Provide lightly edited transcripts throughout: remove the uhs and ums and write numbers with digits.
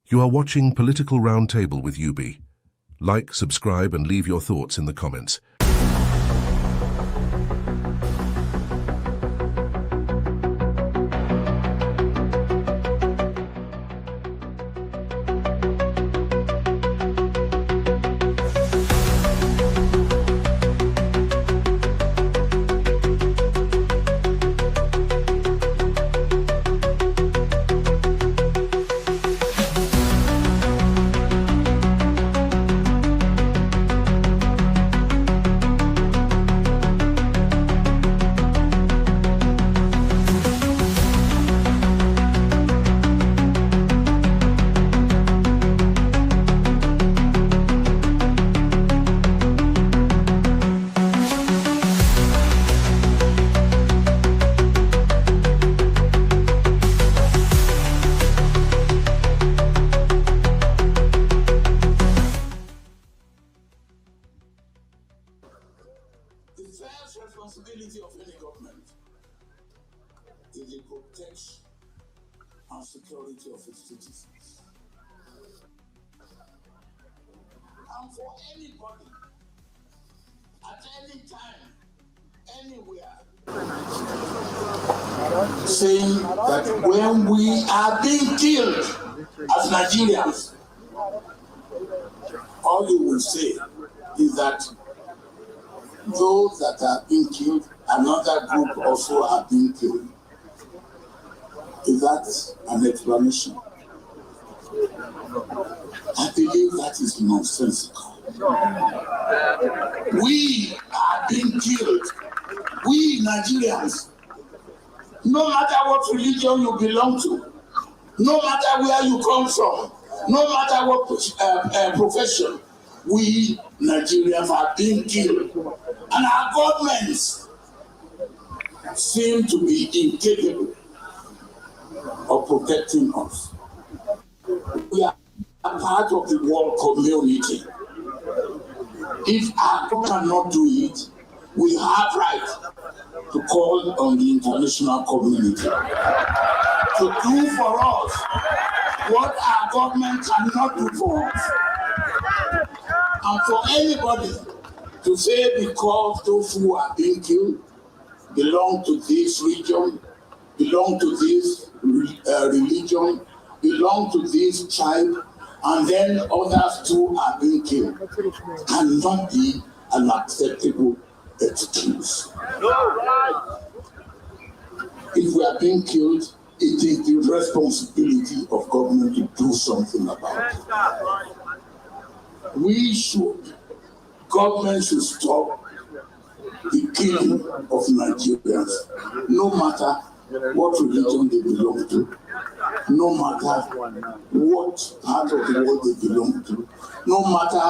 You are watching Political Roundtable with UB. Like, subscribe, and leave your thoughts in the comments. The first responsibility of any government is the protection and security of its citizens. And for anybody, at any time, anywhere, saying that when we are being killed as Nigerians, all you will say is that those that are being killed, another group also are being killed. Is that an explanation? I believe that is nonsensical. We are being killed. We Nigerians, no matter what religion you belong to, no matter where you come from, no matter what profession, we Nigerians are being killed. And our governments seem to be incapable of protecting us. We are a part of the world community. If our government cannot do it, we have right to call on the international community to do for us what our government cannot do for us. And for anybody to say because those who are being killed belong to this region, belong to this religion, belong to this tribe, and then others too are being killed, cannot be an acceptable excuse. If we are being killed, it is the responsibility of government to do something about it. Government should stop the killing of Nigerians, no matter what religion they belong to, no matter what part of the world they belong to, no matter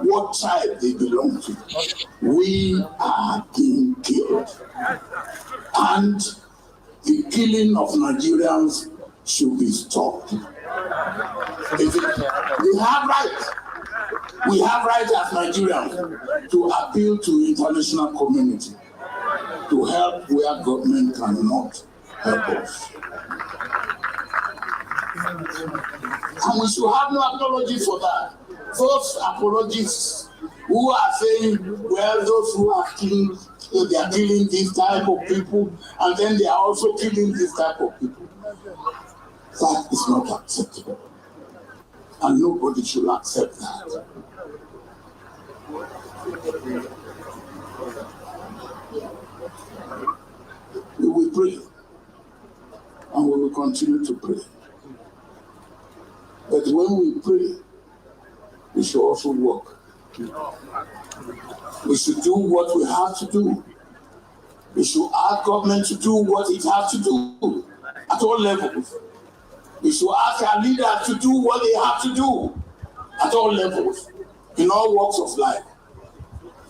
what tribe they belong to. We are being killed. And the killing of Nigerians should be stopped. We have right as Nigerians to appeal to international community to help where government cannot help us. And we should have no apology for that. Those apologists who are saying, well, those who are killing, they are killing this type of people, and then they are also killing this type of people. That is not acceptable. And nobody should accept that. We will pray, and we will continue to pray. But when we pray, we should also work. We should do what we have to do. We should ask government to do what it has to do at all levels. We should ask our leaders to do what they have to do at all levels, in all walks of life,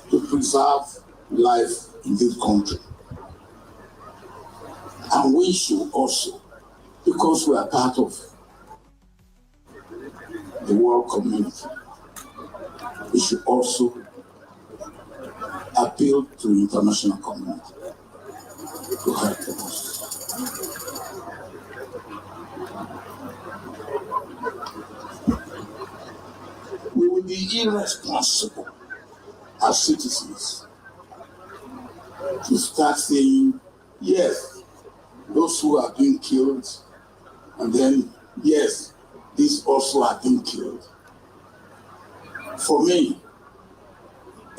to preserve life in this country. And we should also, because we are part of the world community, we should also appeal to the international community to help us. will be irresponsible as citizens to start saying, yes, those who are being killed, and then, yes, these also are being killed. For me,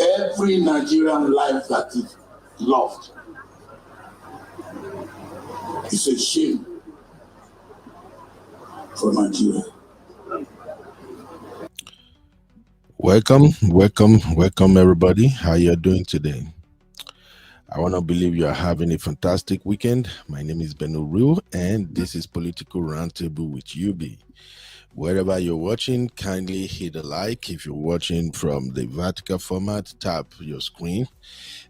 every Nigerian life that is loved is a shame for Nigeria. Welcome everybody. How you're doing today? I want to believe you are having a fantastic weekend. My name is Benuru and this is Political Roundtable with UB. Wherever you're watching, kindly hit a like. If you're watching from the vertical format, tap your screen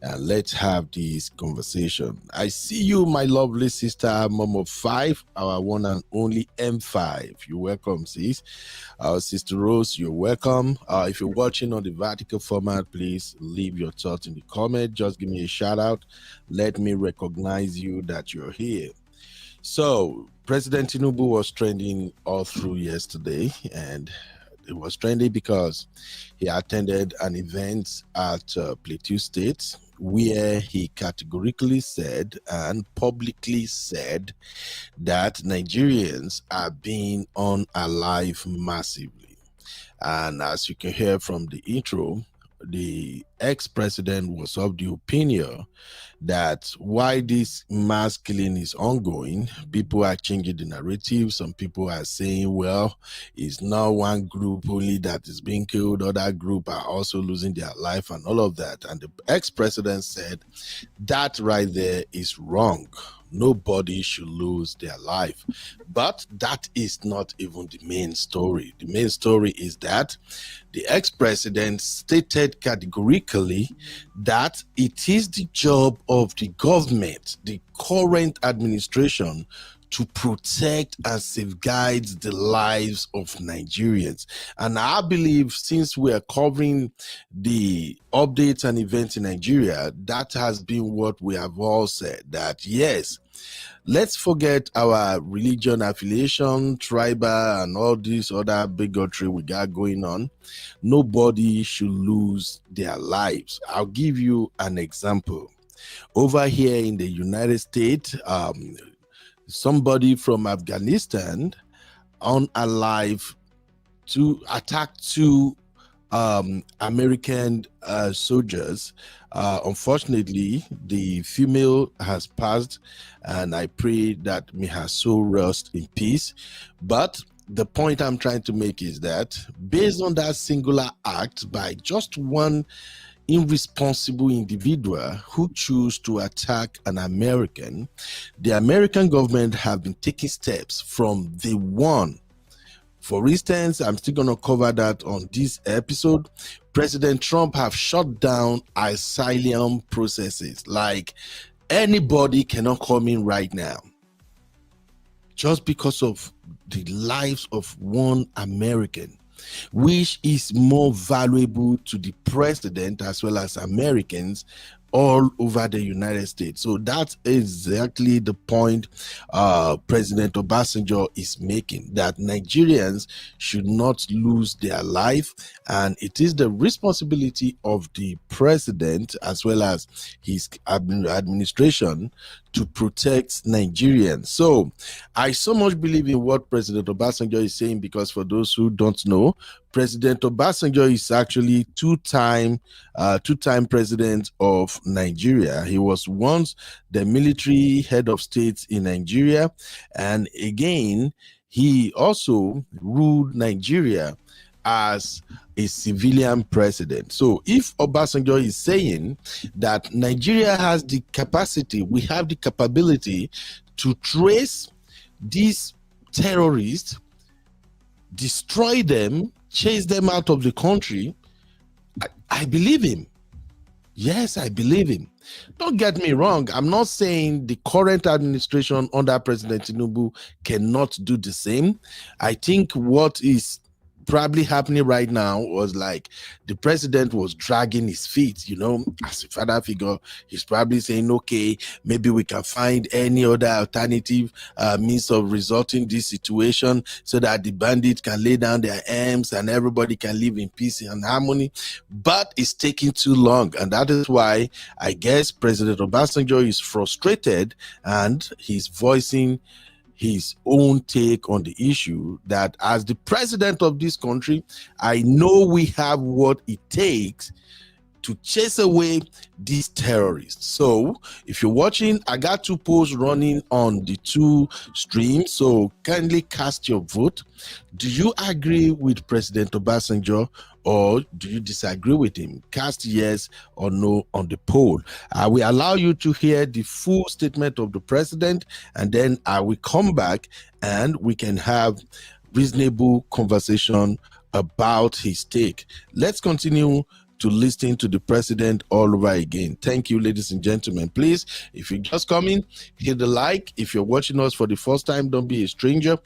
and let's have this conversation. I see you, my lovely sister, Mom of 5, our one and only M5. You're welcome, sis. Our sister Rose, you're welcome. If you're watching on the vertical format, please leave your thoughts in the comment. Just give me a shout out. Let me recognize you that you're here. So, President Tinubu was trending all through yesterday, and it was trending because he attended an event at Plateau State where he categorically said and publicly said that Nigerians are being unalived massively. And as you can hear from the intro, the ex-president was of the opinion that why this mass killing is ongoing, people are changing the narrative. Some people are saying, well, it's not one group only that is being killed, other group are also losing their life and all of that. And the ex-president said that right there is wrong. Nobody should lose their life. But that is not even the main story. The main story is that the ex-president stated categorically that it is the job of the government, the current administration, to protect and safeguard the lives of Nigerians. And I believe since we are covering the updates and events in Nigeria, that has been what we have all said, that yes, let's forget our religion affiliation, tribal, and all this other bigotry we got going on. Nobody should lose their lives. I'll give you an example. Over here in the United States, somebody from Afghanistan unalived to attack two American soldiers. Unfortunately, the female has passed, and I pray that may her soul rest in peace. But the point I'm trying to make is that based on that singular act by just one irresponsible individual who choose to attack an American, the American government have been taking steps from day one. For instance, I'm still going to cover that on this episode. President Trump have shut down asylum processes. Like, anybody cannot come in right now just because of the lives of one American, which is more valuable to the president as well as Americans all over the United States. So that's exactly the point President Obasanjo is making, that Nigerians should not lose their life, and it is the responsibility of the president as well as his administration to protect Nigerians. So I so much believe in what President Obasanjo is saying, because for those who don't know, President Obasanjo is actually two-time president of Nigeria. He was once the military head of state in Nigeria, and again, he also ruled Nigeria as a civilian president. So if Obasanjo is saying that Nigeria has the capacity, we have the capability to trace these terrorists, destroy them, chase them out of the country, I believe him. Yes, I believe him. Don't get me wrong. I'm not saying the current administration under President Tinubu cannot do the same. I think what is probably happening right now was like the president was dragging his feet, you know, as a father figure. He's probably saying, okay, maybe we can find any other alternative means of resolving this situation so that the bandits can lay down their arms and everybody can live in peace and harmony. But it's taking too long, and that is why I guess President Obasanjo is frustrated and he's voicing his own take on the issue that as the president of this country, I know we have what it takes to chase away these terrorists. So if you're watching, I got 2 polls running on the 2 streams, so kindly cast your vote. Do you agree with President Obasanjo or do you disagree with him? Cast yes or no on the poll. I will allow you to hear the full statement of the president, and then I will come back and we can have reasonable conversation about his take. Let's continue to listen to the president all over again. Thank you, ladies and gentlemen. Please, if you're just coming, hit the like. If you're watching us for the first time, don't be a stranger.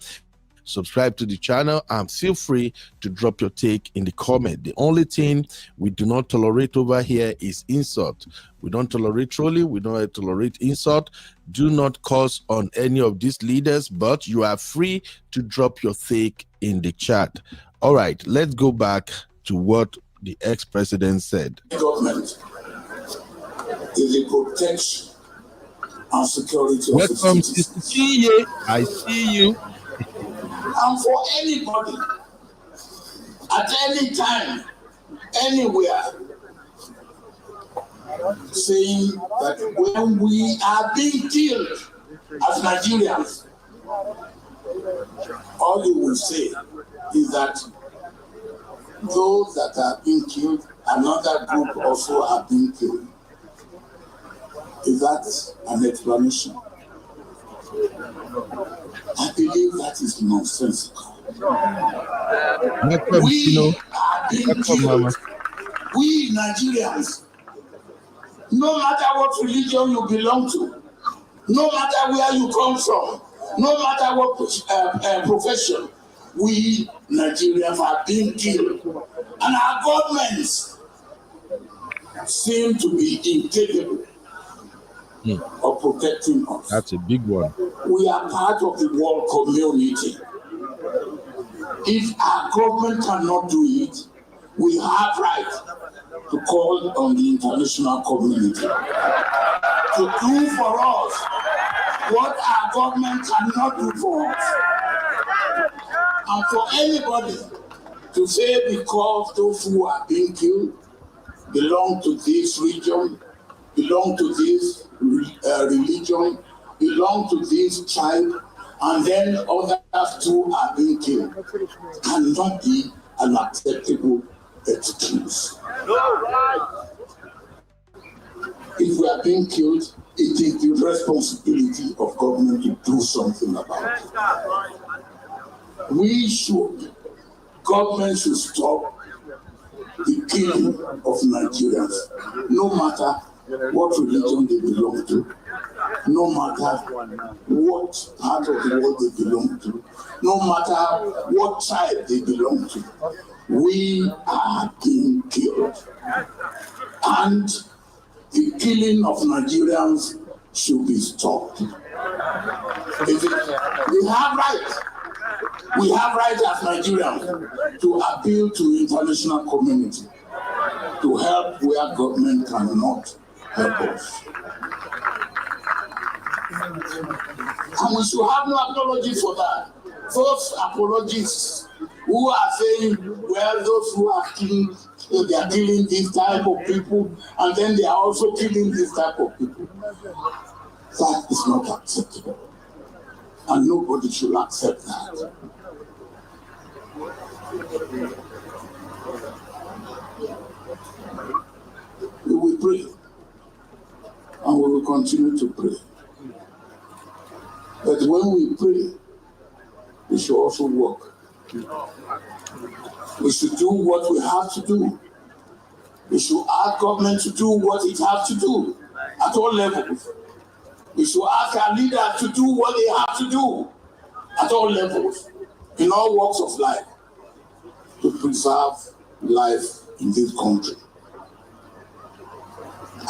Subscribe to the channel and feel free to drop your take in the comment. The only thing we do not tolerate over here is insult. We don't tolerate trolling. We don't tolerate insult. Do not curse on any of these leaders, but you are free to drop your take in the chat. All right, let's go back to what the ex-president said. The government is the protection and security of Welcome, the citizens. Sister Chiye. I see you. And for anybody, at any time, anywhere, saying that when we are being killed as Nigerians, all you will say is that those that are being killed, another group also are being killed. Is that an explanation? I believe that is nonsensical. We are being killed. We Nigerians, no matter what religion you belong to, no matter where you come from, no matter what profession, we Nigerians are being killed. And our governments seem to be incapable of protecting us. That's a big one. We are part of the world community. If our government cannot do it, we have right to call on the international community to do for us what our government cannot do for us. And for anybody to say because those who are being killed belong to this region, belong to this religion, belong to this tribe, and then others too are being killed, cannot be an acceptable excuse. If we are being killed, it is the responsibility of government to do something about it. Government should stop the killing of Nigerians, no matter what religion they belong to, no matter what part of the world they belong to, no matter what tribe they belong to. We are being killed. And the killing of Nigerians should be stopped. We have right. We have right as Nigerians to appeal to the international community to help where government cannot help us. And we should have no apology for that. Those apologists who are saying, well, those who are killing, they are killing this type of people, and then they are also killing this type of people. That is not acceptable. And nobody should accept that. We will pray, and we will continue to pray. But when we pray, we should also work. We should do what we have to do. We should ask government to do what it has to do at all levels. We should ask our leaders to do what they have to do at all levels, in all walks of life. to preserve life in this country.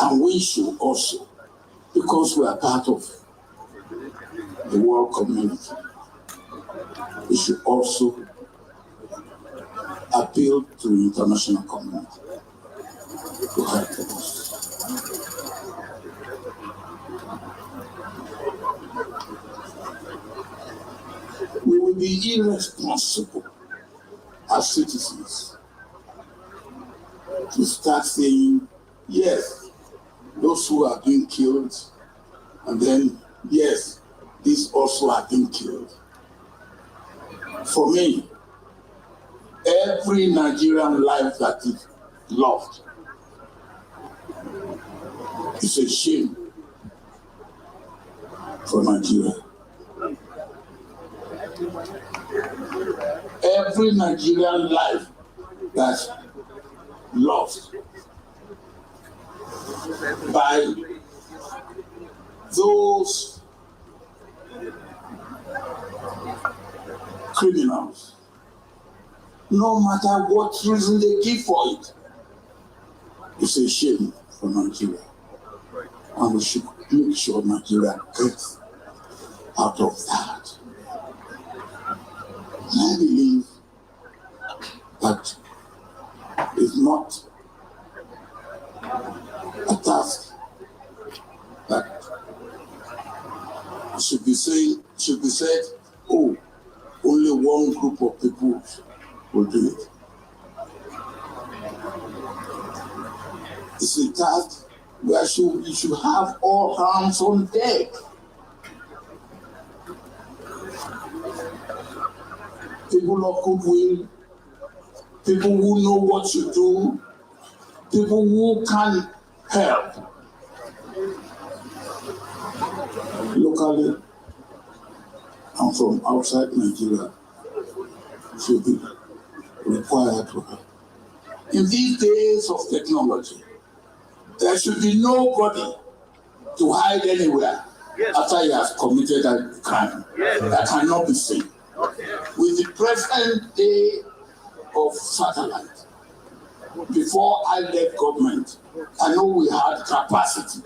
And we should also, because we are part of the world community, we should also appeal to the international community to help us. We will be irresponsible as citizens to start saying, yes, those who are being killed, and then, yes, these also are being killed. For me, every Nigerian life that is lost is a shame for Nigeria. Every Nigerian life that's lost by those criminals, no matter what reason they give for it, it's a shame for Nigeria. And we should make sure Nigeria gets out of that. And I believe that it's not a task that should be said, oh, only one group of people will do it. It's a task where you should have all hands on deck. People of goodwill, people who know what to do, people who can help locally and from outside Nigeria should be required to help. In these days of technology, there should be nobody to hide anywhere after he has committed a crime that cannot be seen. With the present day of satellite, before I left government, I know we had capacity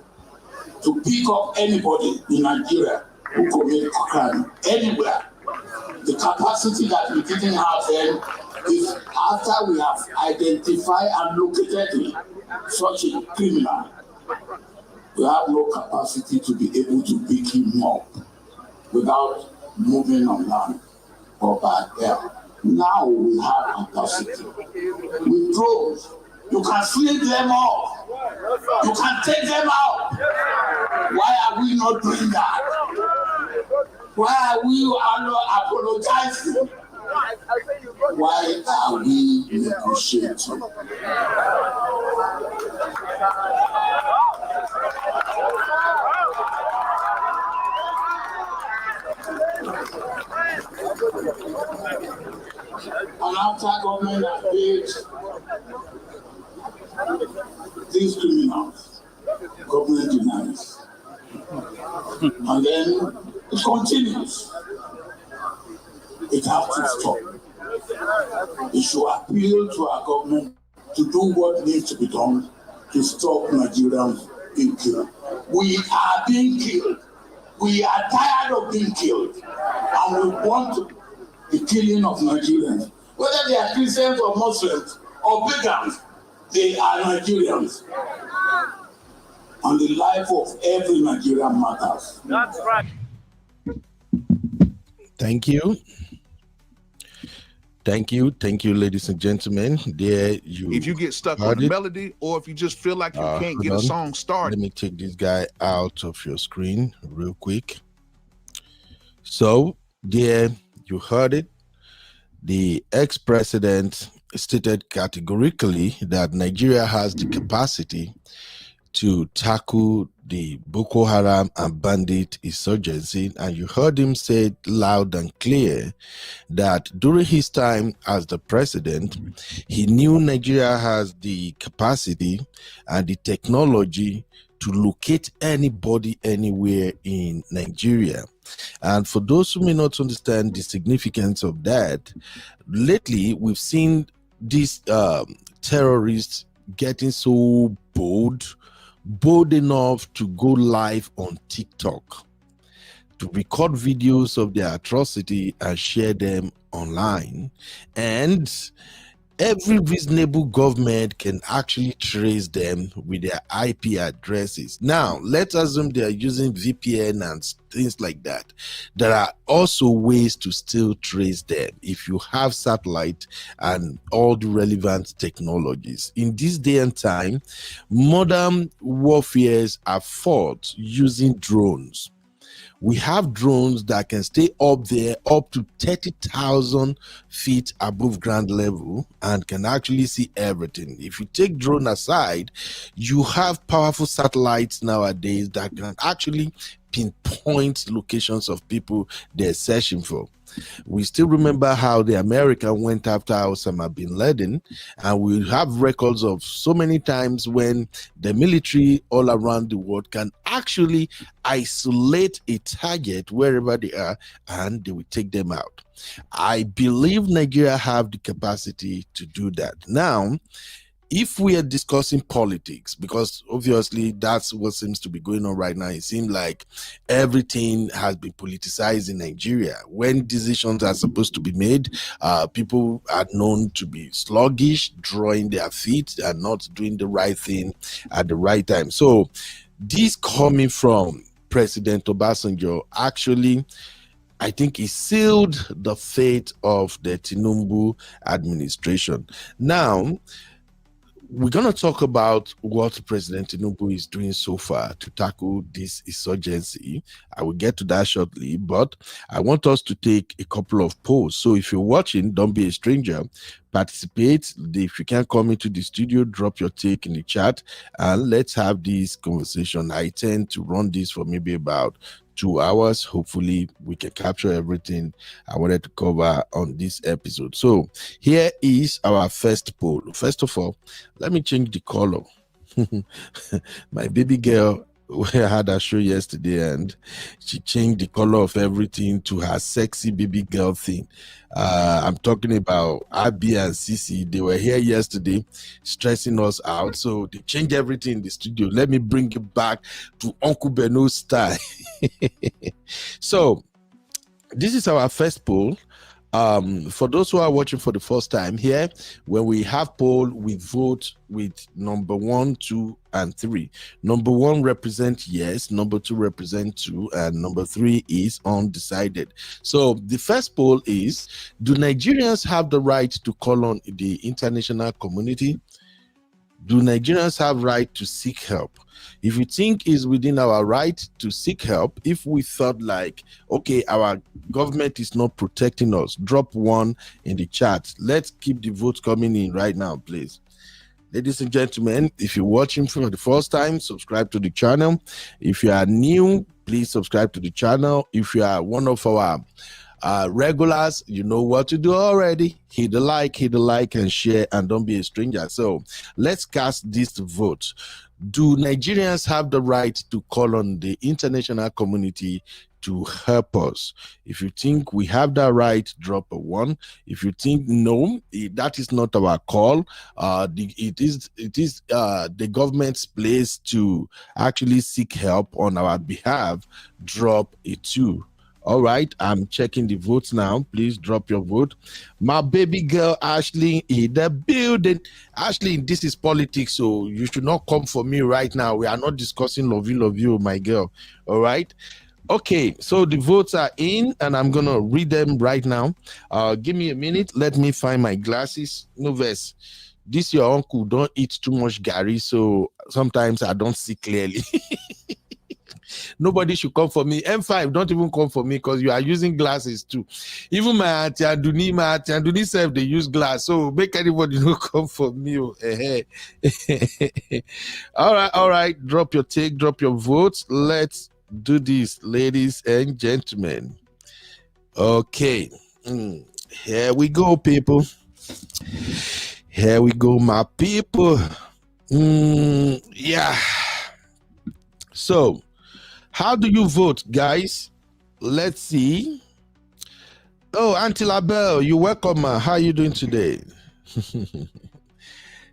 to pick up anybody in Nigeria who commit crime anywhere. The capacity that we didn't have then is after we have identified and located such a criminal, we have no capacity to be able to pick him up without moving on land or by air. Now we have capacity. With drones, you can flip them off. You can take them out. Why are we not doing that? Why are we not apologizing? Why are we negotiating? And after government has paid these criminals, government denies. And then it continues. It has to stop. It should appeal to our government to do what needs to be done to stop Nigerians being killed. We are being killed. We are tired of being killed. And we want the killing of Nigerians. Whether they are Christians or Muslims or pagans, they are Nigerians. And the life of every Nigerian matters. That's right. Thank you. Thank you, ladies and gentlemen. There you. If you get stuck on the melody, or if you just feel like you can't get a song started. Let me take this guy out of your screen real quick. So, there you heard it. The ex-president stated categorically that Nigeria has the capacity to tackle the Boko Haram and bandit insurgency, and you heard him say loud and clear that during his time as the president, he knew Nigeria has the capacity and the technology to locate anybody anywhere in Nigeria. And for those who may not understand the significance of that, lately we've seen these terrorists getting so bold enough to go live on TikTok, to record videos of their atrocity and share them online. And every reasonable government can actually trace them with their IP addresses. Now, let's assume they are using VPN and things like that. There are also ways to still trace them if you have satellite and all the relevant technologies. In this day and time, modern warfares are fought using drones. We have drones that can stay up there up to 30,000 feet above ground level and can actually see everything. If you take drone aside, you have powerful satellites nowadays that can actually pinpoint locations of people they're searching for. We still remember how the American went after Osama bin Laden, and we have records of so many times when the military all around the world can actually isolate a target wherever they are, and they will take them out. I believe Nigeria have the capacity to do that. Now, if we are discussing politics, because obviously that's what seems to be going on right now, it seems like everything has been politicized in Nigeria. When decisions are supposed to be made, people are known to be sluggish, drawing their feet, and not doing the right thing at the right time. So this coming from President Obasanjo actually, I think, he sealed the fate of the Tinubu administration. Now, we're going to talk about what President Tinubu is doing so far to tackle this insurgency. I will get to that shortly, but I want us to take a couple of polls. So if you're watching, don't be a stranger. Participate. If you can't come into the studio, drop your take in the chat and let's have this conversation. I tend to run this for maybe about 2 hours. Hopefully we can capture everything I wanted to cover on this episode. So here is our first poll. First of all, let me change the color. My baby girl, we had a show yesterday and she changed the color of everything to her sexy baby girl thing. I'm talking about Abby and Sisi. They were here yesterday stressing us out, so they changed everything in the studio. Let me bring it back to Uncle Beno's style. So this is our first poll. For those who are watching for the first time here, when we have poll, we vote with number 1, 2, and 3. Number 1 represents yes, number 2 represents 2, and number 3 is undecided. So the first poll is, do Nigerians have the right to call on the international community? Do Nigerians have right to seek help? If you think it's within our right to seek help, if we thought like, okay, our government is not protecting us, drop 1 in the chat. Let's keep the votes coming in right now, please. Ladies and gentlemen, if you're watching for the first time, subscribe to the channel. If you are new, please subscribe to the channel. If you are one of our regulars, you know what to do already. Hit the like and share, and don't be a stranger. So let's cast this vote. Do Nigerians have the right to call on the international community to help us? If you think we have that right, drop a 1. If you think no, that is not our call, it is the government's place to actually seek help on our behalf, drop a 2. All right, I'm checking the votes now. Please drop your vote. My baby girl Ashley in the building. Ashley, this is politics, so you should not come for me right now. We are not discussing love you, my girl. All right. Okay, so the votes are in, and I'm gonna read them right now. Give me a minute. Let me find my glasses. Noves, this your uncle don't eat too much Gary, so sometimes I don't see clearly. Nobody should come for me. M5, don't even come for me because you are using glasses too. Even my auntie Anduni self, they use glass. So make anybody not come for me. All right. Drop your take, drop your votes. Let's do this, ladies and gentlemen. Okay. Here we go, people. Here we go, my people. Yeah. So, how do you vote, guys? Let's see. Oh, Auntie LaBelle, you welcome. How are you doing today?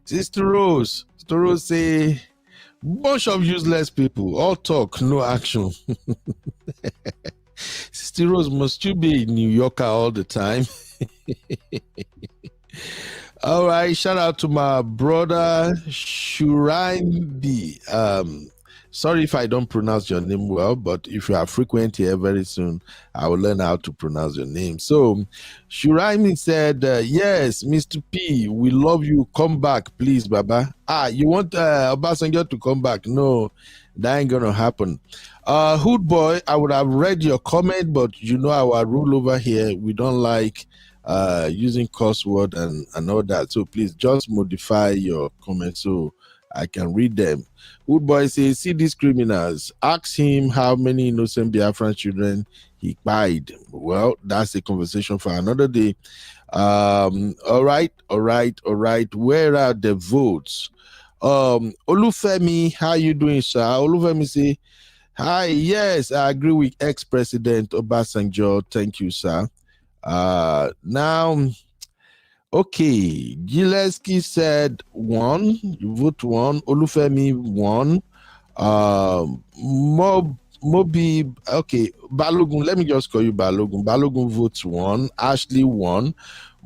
Sister Rose say, bunch of useless people, all talk, no action. Sister Rose, must you be in New Yorker all the time? All right, shout out to my brother Shuraimbi. Sorry if I don't pronounce your name well, but if you are frequent here very soon, I will learn how to pronounce your name. So, Shuraimi said, yes, Mr. P, we love you. Come back, please, Baba. You want Obasanjo to come back? No, that ain't going to happen. Hood Boy, I would have read your comment, but you know our rule over here. We don't like using curse word and all that. So, please just modify your comments so I can read them. Wood Boy says, see these criminals. Ask him how many innocent Biafran children he died. Well, that's a conversation for another day. All right. Where are the votes? Olufemi, how you doing, sir? Olufemi say, hi, yes, I agree with ex-president Obasanjo. Thank you, sir. Now, okay, Gileski said 1. You vote 1. Olufemi 1. Mobi, okay. Balogun, let me just call you Balogun. Balogun votes 1. Ashley 1.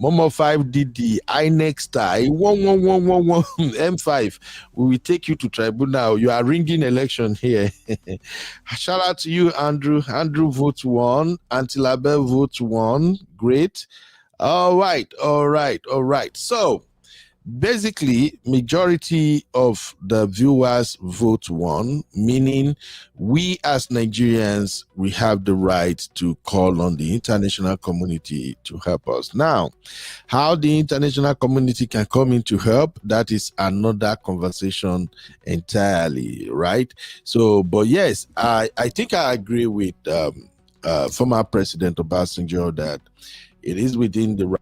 Momo 5 did the INEX tie 1 M5. We will take you to tribunal. You are ringing election here. Shout out to you, Andrew. Andrew votes 1. Auntie LaBelle votes 1. Great. All right. So basically, majority of the viewers vote 1, meaning we as Nigerians, we have the right to call on the international community to help us. Now, how the international community can come in to help, that is another conversation entirely, right? So, but yes, I think I agree with former President Obasanjo that it is within the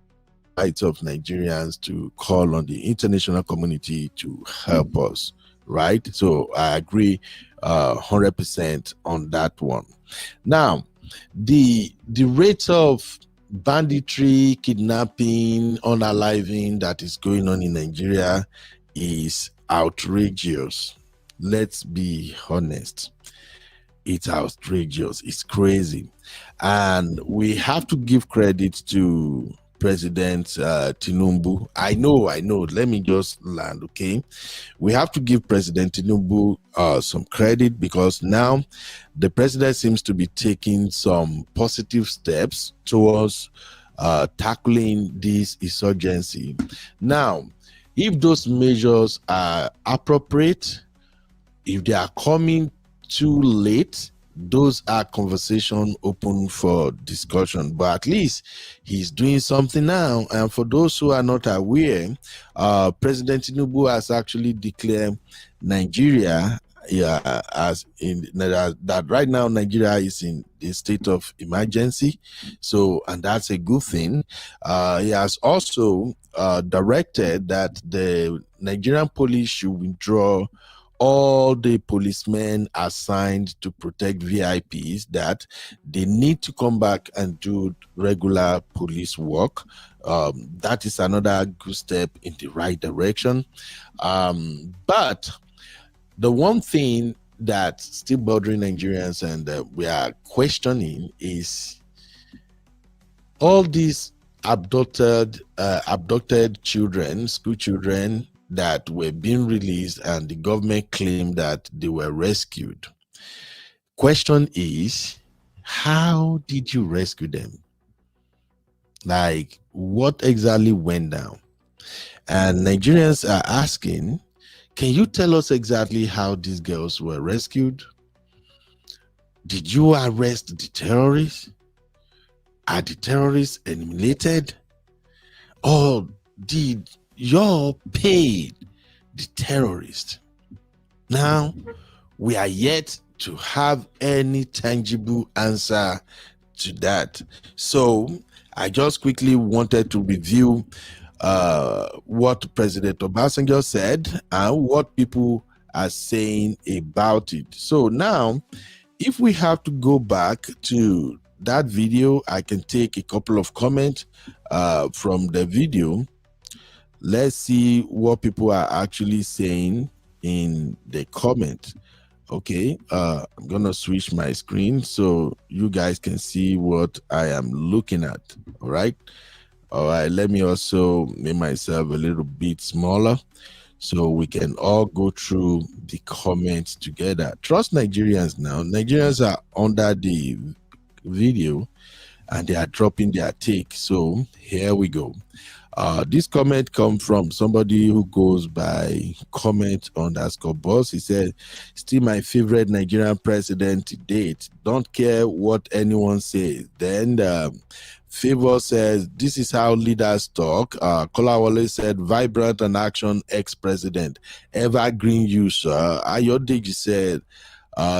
rights of Nigerians to call on the international community to help us, right? So I agree 100% on that one. Now, the rate of banditry, kidnapping, unaliving that is going on in Nigeria is outrageous. Let's be honest. It's outrageous. It's crazy. And we have to give credit to President Tinubu. I know. Let me just land, okay? We have to give President Tinubu some credit because now the president seems to be taking some positive steps towards tackling this insurgency. Now, if those measures are appropriate, if they are coming too late, those are conversation open for discussion, but at least he's doing something now. And for those who are not aware, President Tinubu has actually declared Nigeria as in that right now Nigeria is in a state of emergency. So, and that's a good thing. He has also directed that the Nigerian police should withdraw all the policemen assigned to protect VIPs, that they need to come back and do regular police work. That is another good step in the right direction. But the one thing that's still bothering Nigerians and we are questioning is all these abducted children, school children, that were being released and the government claimed that they were rescued. Question is, how did you rescue them? Like, what exactly went down? And Nigerians are asking, can you tell us exactly how these girls were rescued? Did you arrest the terrorists? Are the terrorists eliminated? Or did y'all paid the terrorists? Now, we are yet to have any tangible answer to that. So, I just quickly wanted to review what President Obasanjo said and what people are saying about it. So now, if we have to go back to that video, I can take a couple of comments from the video. Let's see what people are actually saying in the comment. Okay, I'm gonna switch my screen so you guys can see what I am looking at. All right, let me also make myself a little bit smaller so we can all go through the comments together. Trust Nigerians now. Nigerians are under the video and they are dropping their take. So here we go. This comment comes from somebody who goes by comment_boss. He said, still my favorite Nigerian president to date. Don't care what anyone says. Then Favor says, this is how leaders talk. Kolawole said, vibrant and action ex-president. Evergreen you, sir. Ayodeji said,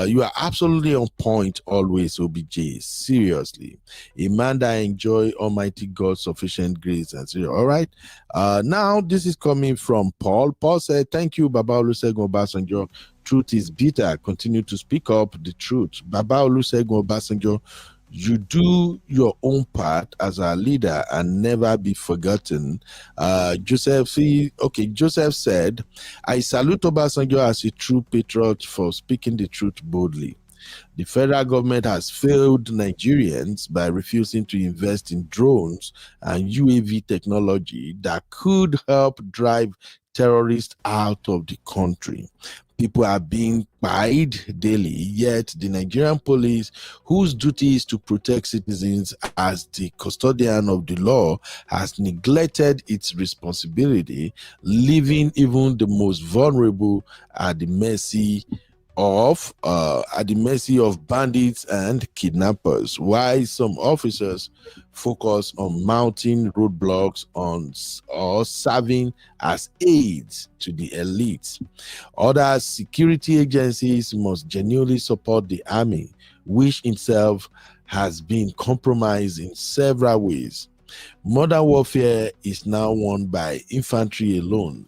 you are absolutely on point always, OBJ. Seriously. Amanda, enjoy Almighty God's sufficient grace and serious. All right. Now, this is coming from Paul. Paul said, thank you, Baba Olusegun Obasanjo. Truth is bitter. Continue to speak up the truth. Baba Olusegun Obasanjo, you do your own part as our leader and never be forgotten. Joseph said, I salute Obasanjo as a true patriot for speaking the truth boldly. The federal government has failed Nigerians by refusing to invest in drones and UAV technology that could help drive terrorists out of the country. People are being paid daily, yet the Nigerian police, whose duty is to protect citizens as the custodian of the law, has neglected its responsibility, leaving even the most vulnerable at the mercy of bandits and kidnappers, while some officers focus on mounting roadblocks or serving as aides to the elites. Other security agencies must genuinely support the army, which itself has been compromised in several ways. Modern warfare is now won by infantry alone.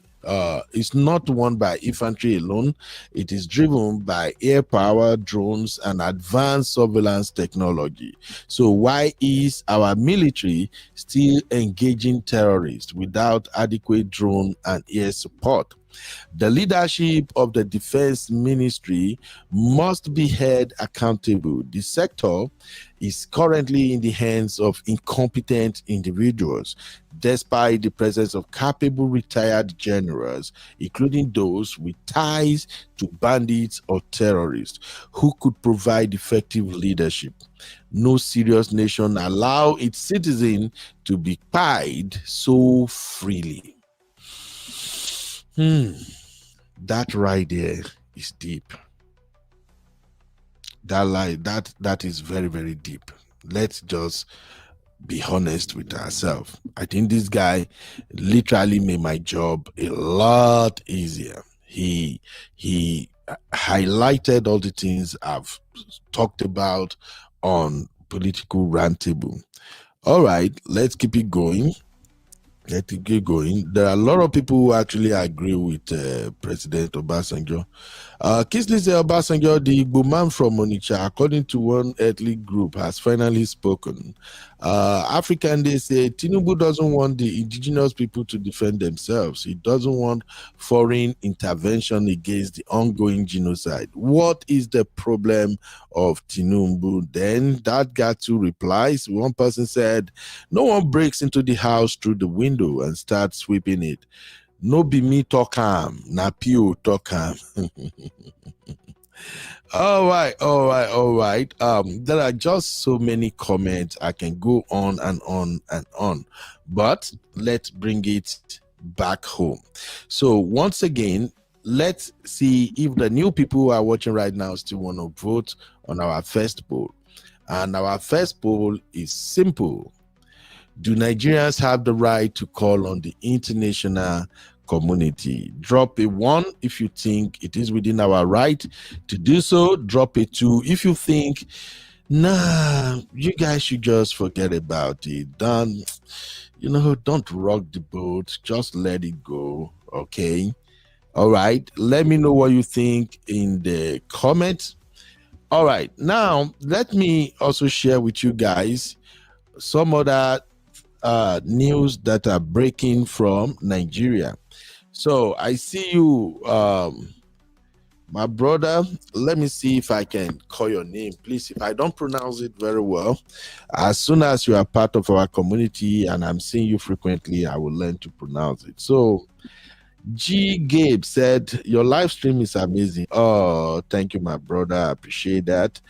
It's not won by infantry alone. It is driven by air power, drones, and advanced surveillance technology. So why is our military still engaging terrorists without adequate drone and air support? The leadership of the defense ministry must be held accountable. The sector is currently in the hands of incompetent individuals, despite the presence of capable retired generals, including those with ties to bandits or terrorists, who could provide effective leadership. No serious nation allows its citizens to be paid so freely. That right there is deep. That is very, very deep. Let's just be honest with ourselves. I think this guy literally made my job a lot easier. He highlighted all the things I've talked about on Political Roundtable. All right, let's keep it going. There are a lot of people who actually agree with President Obasanjo. Kisley said Obasanjo, the Igbo man from Onitsha, according to one ethnic group, has finally spoken. African, they say Tinubu doesn't want the indigenous people to defend themselves. He doesn't want foreign intervention against the ongoing genocide. What is the problem of Tinubu? Then that got two replies. One person said, no one breaks into the house through the window and starts sweeping it. No be me talk am, na pio talk am. All right. There are just so many comments. I can go on and on and on, but let's bring it back home. So once again, let's see if the new people who are watching right now still want to vote on our first poll. And our first poll is simple. Do Nigerians have the right to call on the international community? Drop a 1 if you think it is within our right to do so. Drop a 2 if you think, nah, you guys should just forget about it. Don't rock the boat. Just let it go, okay? All right, let me know what you think in the comments. All right, now let me also share with you guys some other news that are breaking from Nigeria. So I see you, my brother. Let me see if I can call your name, please. If I don't pronounce it very well, as soon as you are part of our community and I'm seeing you frequently, I will learn to pronounce it. So G Gabe said your live stream is amazing. Oh, thank you, my brother. I appreciate that.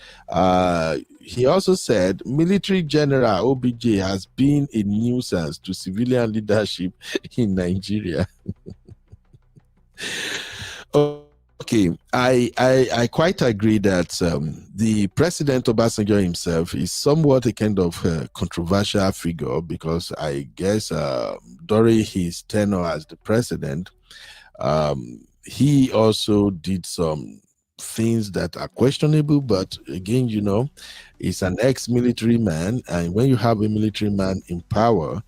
He also said military general OBJ has been a nuisance to civilian leadership in Nigeria. Okay, I quite agree that the President Obasanjo himself is somewhat a kind of controversial figure, because I guess during his tenure as the president, he also did some things that are questionable. But again, you know, he's an ex-military man, and when you have a military man in power,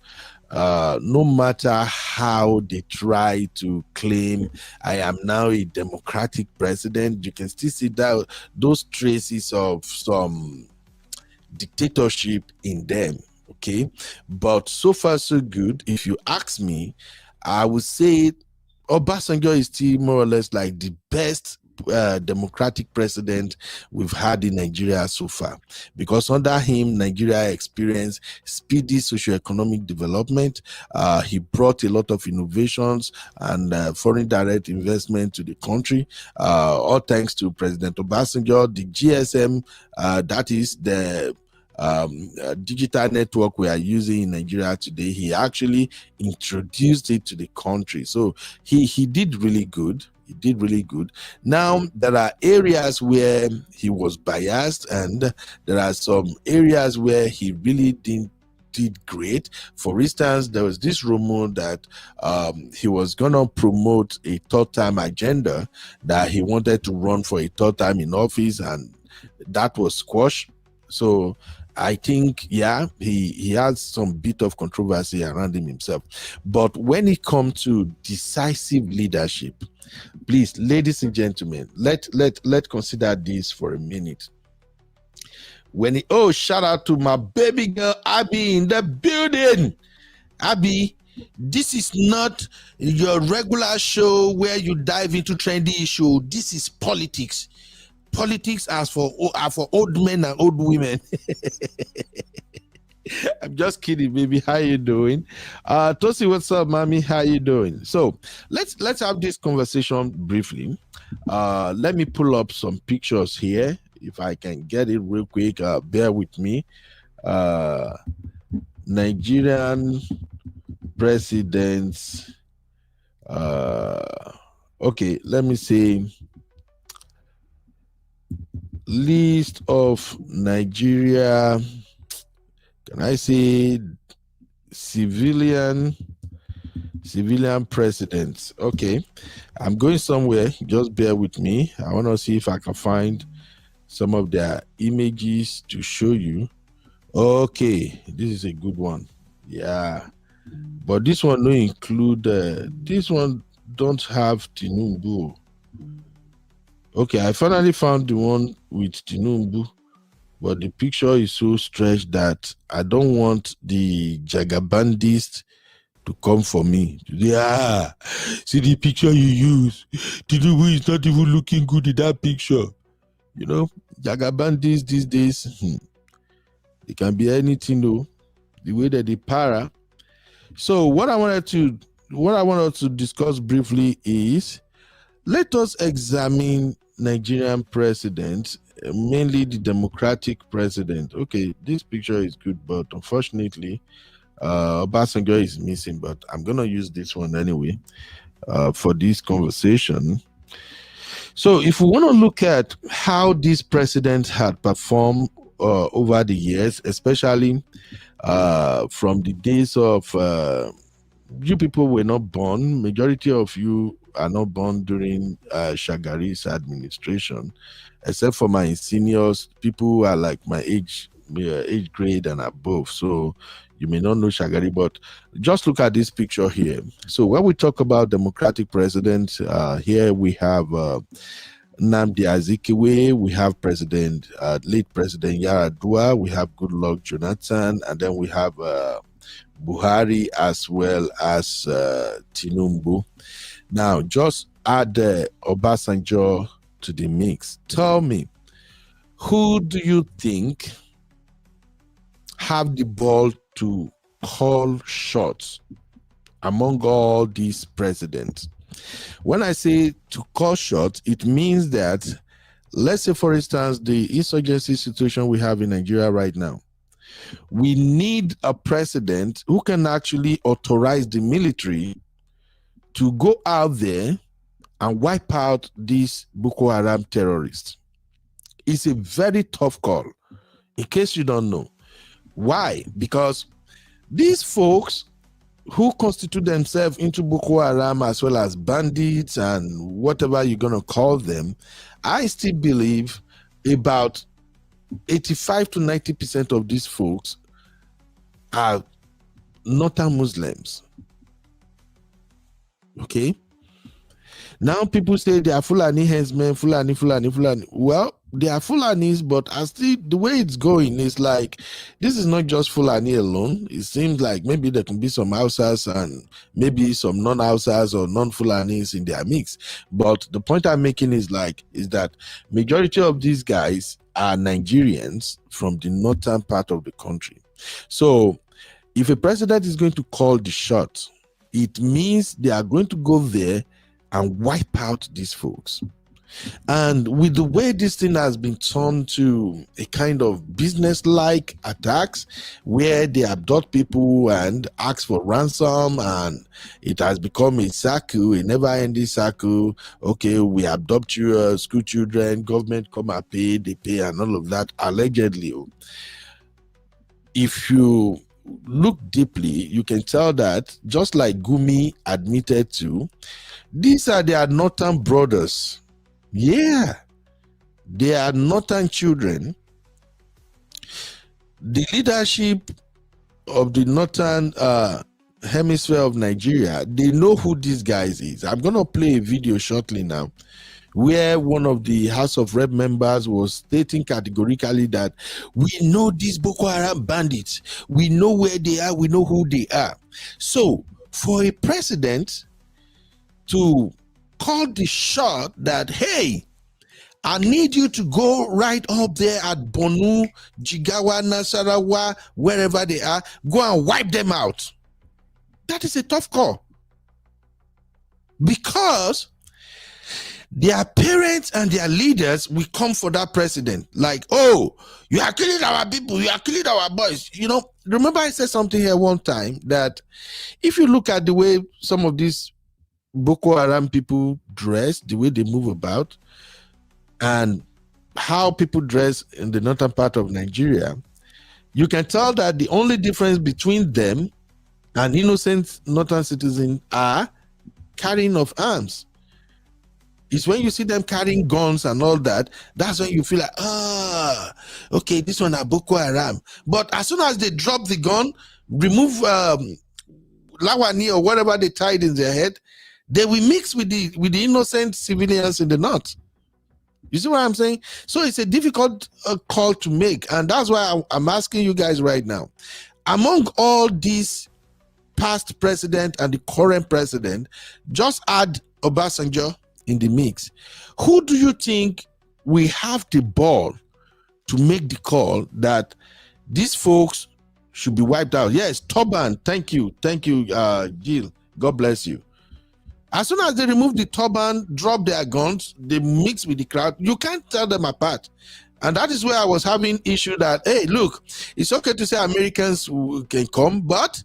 no matter how they try to claim I am now a democratic president, you can still see that those traces of some dictatorship in them. Okay, but so far so good. If you ask me, I would say Obasanjo is still more or less like the best democratic president we've had in Nigeria so far, because under him Nigeria experienced speedy socio-economic development. He brought a lot of innovations and foreign direct investment to the country, all thanks to President Obasanjo. The GSM, that is the digital network we are using in Nigeria today, he actually introduced it to the country. So he did really good. He did really good. Now, there are areas where he was biased, and there are some areas where he really did great. For instance, there was this rumor that he was gonna promote a third-term agenda, that he wanted to run for a third time in office, and that was squashed. So I think, yeah, he has some bit of controversy around him himself. But when it comes to decisive leadership, please, ladies and gentlemen, let consider this for a minute. When shout out to my baby girl Abby in the building. Abby, this is not your regular show where you dive into trendy issue. This is politics. Politics are for old men and old women. I'm just kidding, baby. How you doing? Tosi, what's up, mommy? How you doing? So let's have this conversation briefly. Let me pull up some pictures here, if I can get it real quick. Bear with me. Nigerian presidents. Okay, let me see. List of Nigeria, can I say civilian presidents? Okay, I'm going somewhere, just bear with me. I want to see if I can find some of their images to show you. Okay, this is a good one. Yeah, but this one don't include this one don't have Tinubu. Okay, I finally found the one with Tinubu, but the picture is so stretched that I don't want the Jagabandist to come for me. Yeah, see the picture you use. Tinubu is not even looking good in that picture. You know, Jagabandist these days, they can be anything though. The way that they para. So what I wanted to discuss briefly is, let us examine Nigerian president, mainly the democratic president. Okay, this picture is good, but unfortunately, Obasanjo is missing, but I'm going to use this one anyway for this conversation. So if we want to look at how these presidents had performed over the years, especially from the days of you people were not born, majority of you are not born during Shagari's administration, except for my seniors, people who are like my age grade and above. So You may not know Shagari, but just look at this picture here. So when we talk about democratic presidents, here we have Nnamdi Azikiwe, we have late President Yaradua, we have Goodluck Jonathan, and then we have Buhari as well as Tinubu. Now, just add Obasanjo to the mix. Tell me, who do you think have the ball to call shots among all these presidents? When I say to call shots, it means that, let's say, for instance, the insurgency situation we have in Nigeria right now, we need a president who can actually authorize the military to go out there and wipe out these Boko Haram terrorists. It's a very tough call, in case you don't know. Why? Because these folks who constitute themselves into Boko Haram as well as bandits and whatever you're going to call them, I still believe about 85 to 90% of these folks are northern Muslims. Okay? Now people say they are Fulani henchmen, Fulani. Well, they are Fulanis, but as the way it's going is like, this is not just Fulani alone. It seems like maybe there can be some Hausas and maybe some non-Hausas or non-Fulanis in their mix. But the point I'm making is that majority of these guys are Nigerians from the northern part of the country. So if a president is going to call the shot, it means they are going to go there and wipe out these folks. And with the way this thing has been turned to a kind of business-like attacks where they abduct people and ask for ransom, and it has become a circle, a never-ending circle. Okay, we abduct you, school children, government come and pay, they pay, and all of that, allegedly. If you look deeply, you can tell that, just like Gumi admitted to, these are their northern brothers. Yeah, they are northern children. The leadership of the northern hemisphere of Nigeria, they know who these guys is. I'm going to play a video shortly now where one of the House of Rep members was stating categorically that we know these Boko Haram bandits, we know where they are, we know who they are. So for a president to call the shot that, hey, I need you to go right up there at Bonu, Jigawa, Nasarawa, wherever they are, go and wipe them out. That is a tough call. Because their parents and their leaders will come for that president. Like, oh, you are killing our people, you are killing our boys. You know, remember I said something here one time that if you look at the way some of these Boko Haram people dress, the way they move about, and how people dress in the northern part of Nigeria, you can tell that the only difference between them and innocent northern citizens are carrying of arms. It's when you see them carrying guns and all that, that's when you feel like, okay, this one are Boko Haram. But as soon as they drop the gun, remove Lawani or whatever they tied in their head, they will mix with the innocent civilians in the north. You see what I'm saying? So it's a difficult call to make, and that's why I'm asking you guys right now. Among all these past president and the current president, just add Obasanjo in the mix. Who do you think we have the ball to make the call that these folks should be wiped out? Yes, Turban. Thank you, Jill. God bless you. As soon as they remove the turban, drop their guns, they mix with the crowd, you can't tell them apart. And that is where I was having issue that, hey, look, it's okay to say Americans can come, but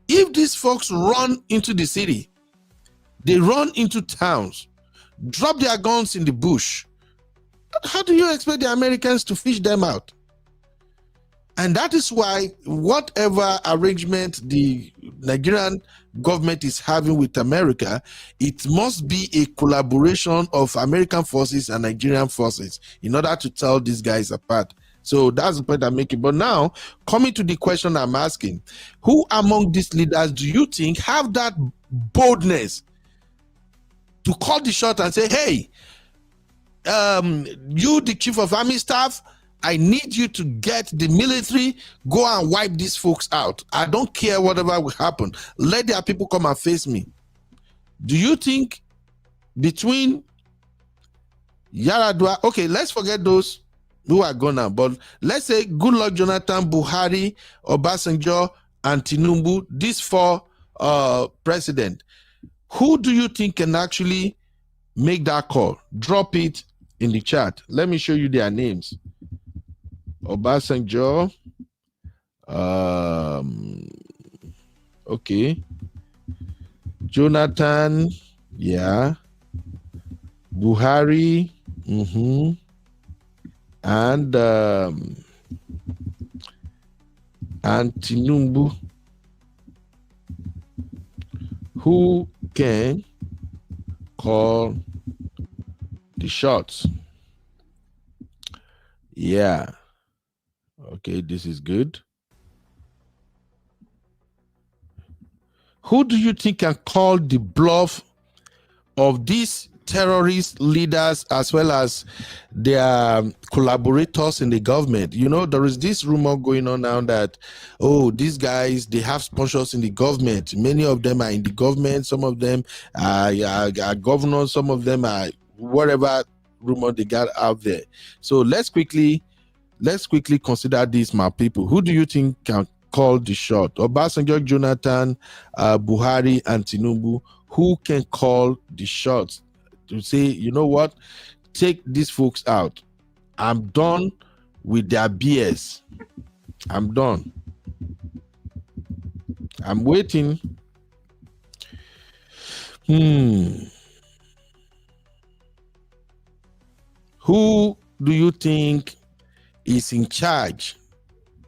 if these folks run into the city, they run into towns, drop their guns in the bush, how do you expect the Americans to fish them out? And that is why whatever arrangement the Nigerian government is having with America, it must be a collaboration of American forces and Nigerian forces in order to tell these guys apart. So that's the point I'm making. But now, coming to the question I'm asking, who among these leaders do you think have that boldness to call the shot and say, hey, you, the chief of army staff, I need you to get the military, go and wipe these folks out. I don't care whatever will happen. Let their people come and face me. Do you think between Yaradua, okay, let's forget those who are gone now, but let's say Goodluck Jonathan, Buhari, Obasanjo, and Tinubu, these four presidents, who do you think can actually make that call? Drop it in the chat. Let me show you their names. Obasanjo, okay, Jonathan, yeah, Buhari, and Tinubu. Who can call the shots? Yeah. Okay, this is good. Who do you think can call the bluff of these terrorist leaders as well as their collaborators in the government? You know, there is this rumor going on now that, oh, these guys, they have sponsors in the government. Many of them are in the government. Some of them are governors. Some of them are whatever rumor they got out there. So let's quickly consider these, my people. Who do you think can call the shot? Obasanjo, Jonathan, Buhari, and Tinubu. Who can call the shots to say, you know what, take these folks out? I'm done with their BS. I'm done. I'm waiting. Who do you think is in charge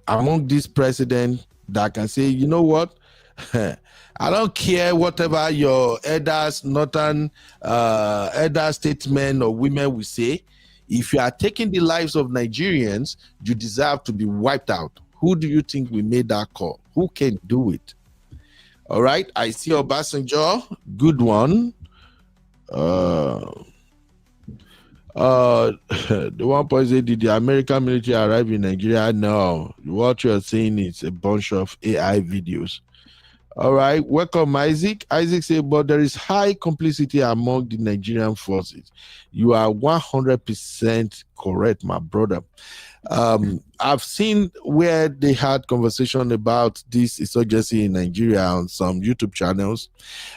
among this president that can say, you know what, I don't care whatever your elders, northern elder statesmen or women will say. If you are taking the lives of Nigerians, you deserve to be wiped out. Who do you think we made that call? Who can do it? All right, I see Obasanjo, good one. The one point say, did the American military arrive in Nigeria? No, what you're saying is a bunch of AI videos. All right, welcome, Isaac. Isaac said, but there is high complicity among the Nigerian forces. You are 100% correct, my brother. I've seen where they had conversation about this insurgency in Nigeria on some YouTube channels,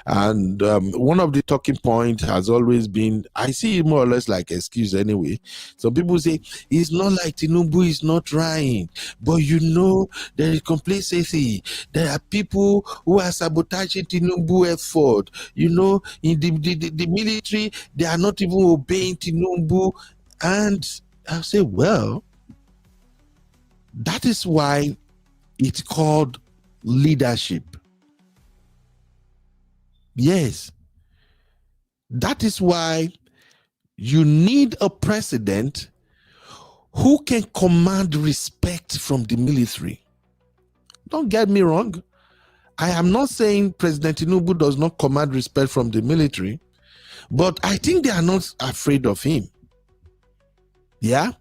and one of the talking points has always been, I see it more or less like excuse anyway. Some people say it's not like Tinubu is not trying, but you know there is complacency. There are people who are sabotaging Tinubu effort. You know, in the military, they are not even obeying Tinubu, and I say, well, that is why it's called leadership. Yes. That is why you need a president who can command respect from the military. Don't get me wrong. I am not saying President Tinubu does not command respect from the military, but I think they are not afraid of him. Yeah?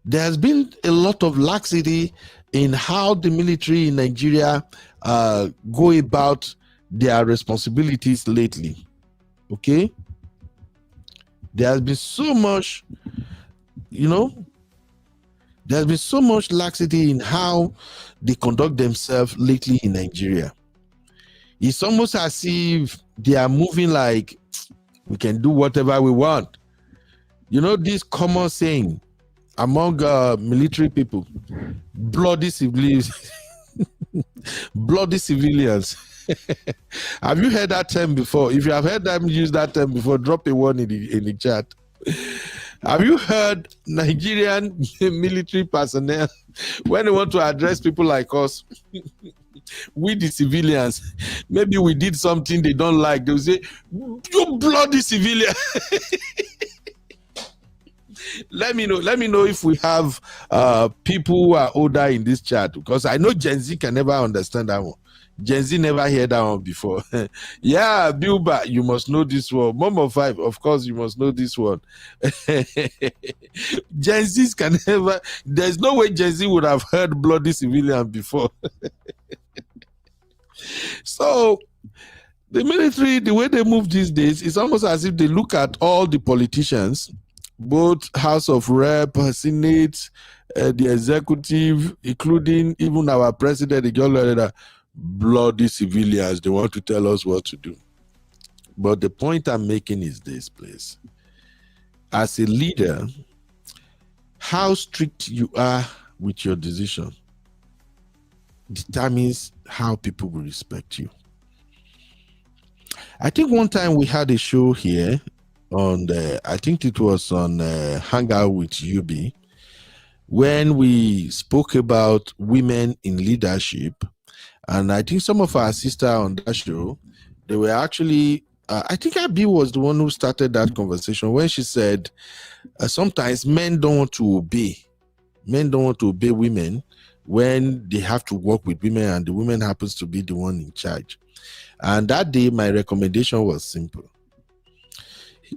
There has been a lot of laxity in how the military in Nigeria go about their responsibilities lately. Okay? There has been so much, there's been so much laxity in how they conduct themselves lately in Nigeria. It's almost as if they are moving like, we can do whatever we want. You know, this common saying among military people, bloody civilians. Bloody civilians. Have you heard that term before? If you have heard them use that term before, drop a one in the chat. Have you heard Nigerian military personnel, when they want to address people like us, we the civilians, maybe we did something they don't like, they'll say, you bloody civilian. Let me know if we have people who are older in this chat, because I know Gen Z can never understand that one. Gen Z never heard that one before. Yeah, Bilba, you must know this one. Momo 5, of course, you must know this one. Gen Zs can never, there's no way Gen Z would have heard bloody civilian before. So, the military, the way they move these days, it's almost as if they look at all the politicians, both House of Rep, Senate, the executive, including even our president, the girl, bloody civilians. They want to tell us what to do. But the point I'm making is this, please. As a leader, how strict you are with your decision determines how people will respect you. I think one time we had a show here on I think it was on Hangout with UB, when we spoke about women in leadership. And I think some of our sisters on that show, they were actually, I think Abi was the one who started that conversation when she said, sometimes men don't want to obey. Men don't want to obey women when they have to work with women and the woman happens to be the one in charge. And that day, my recommendation was simple.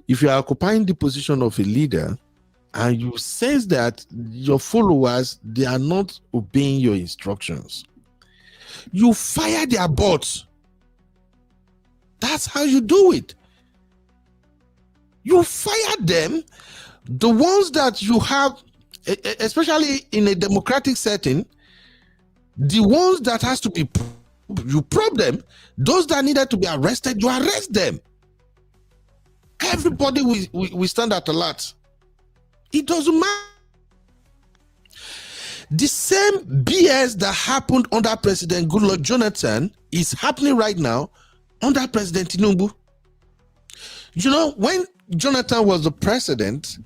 If you are occupying the position of a leader and you sense that your followers, they are not obeying your instructions, you fire their butts. That's how you do it. You fire them. The ones that you have, especially in a democratic setting, the ones that has to be, you probe them. Those that needed to be arrested, you arrest them. Everybody we stand at alert. It doesn't matter. The same BS that happened under President Goodluck Jonathan is happening right now under President Tinubu. You know, when Jonathan was the president,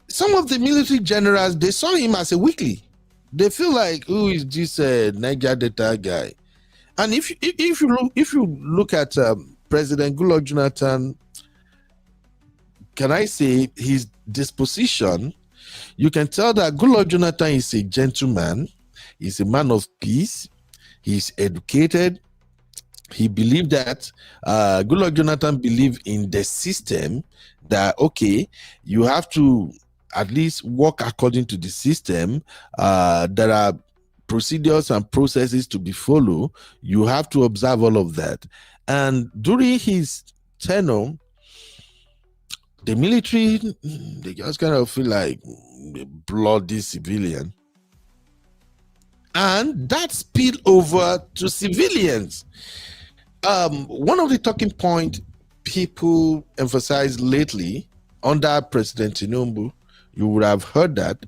some of the military generals, they saw him as a weakling. They feel like, who is this Niger Delta guy? And if you look at President Goodluck Jonathan, can I say his disposition, you can tell that Goodluck Jonathan is a gentleman, he's a man of peace, he's educated. He believed that, Goodluck Jonathan believed in the system that, okay, you have to at least work according to the system. There are procedures and processes to be followed. You have to observe all of that. And during his tenure, the military, they just kind of feel like a bloody civilian. And that spilled over to civilians. One of the talking points people emphasized lately under President Tinubu, you would have heard that,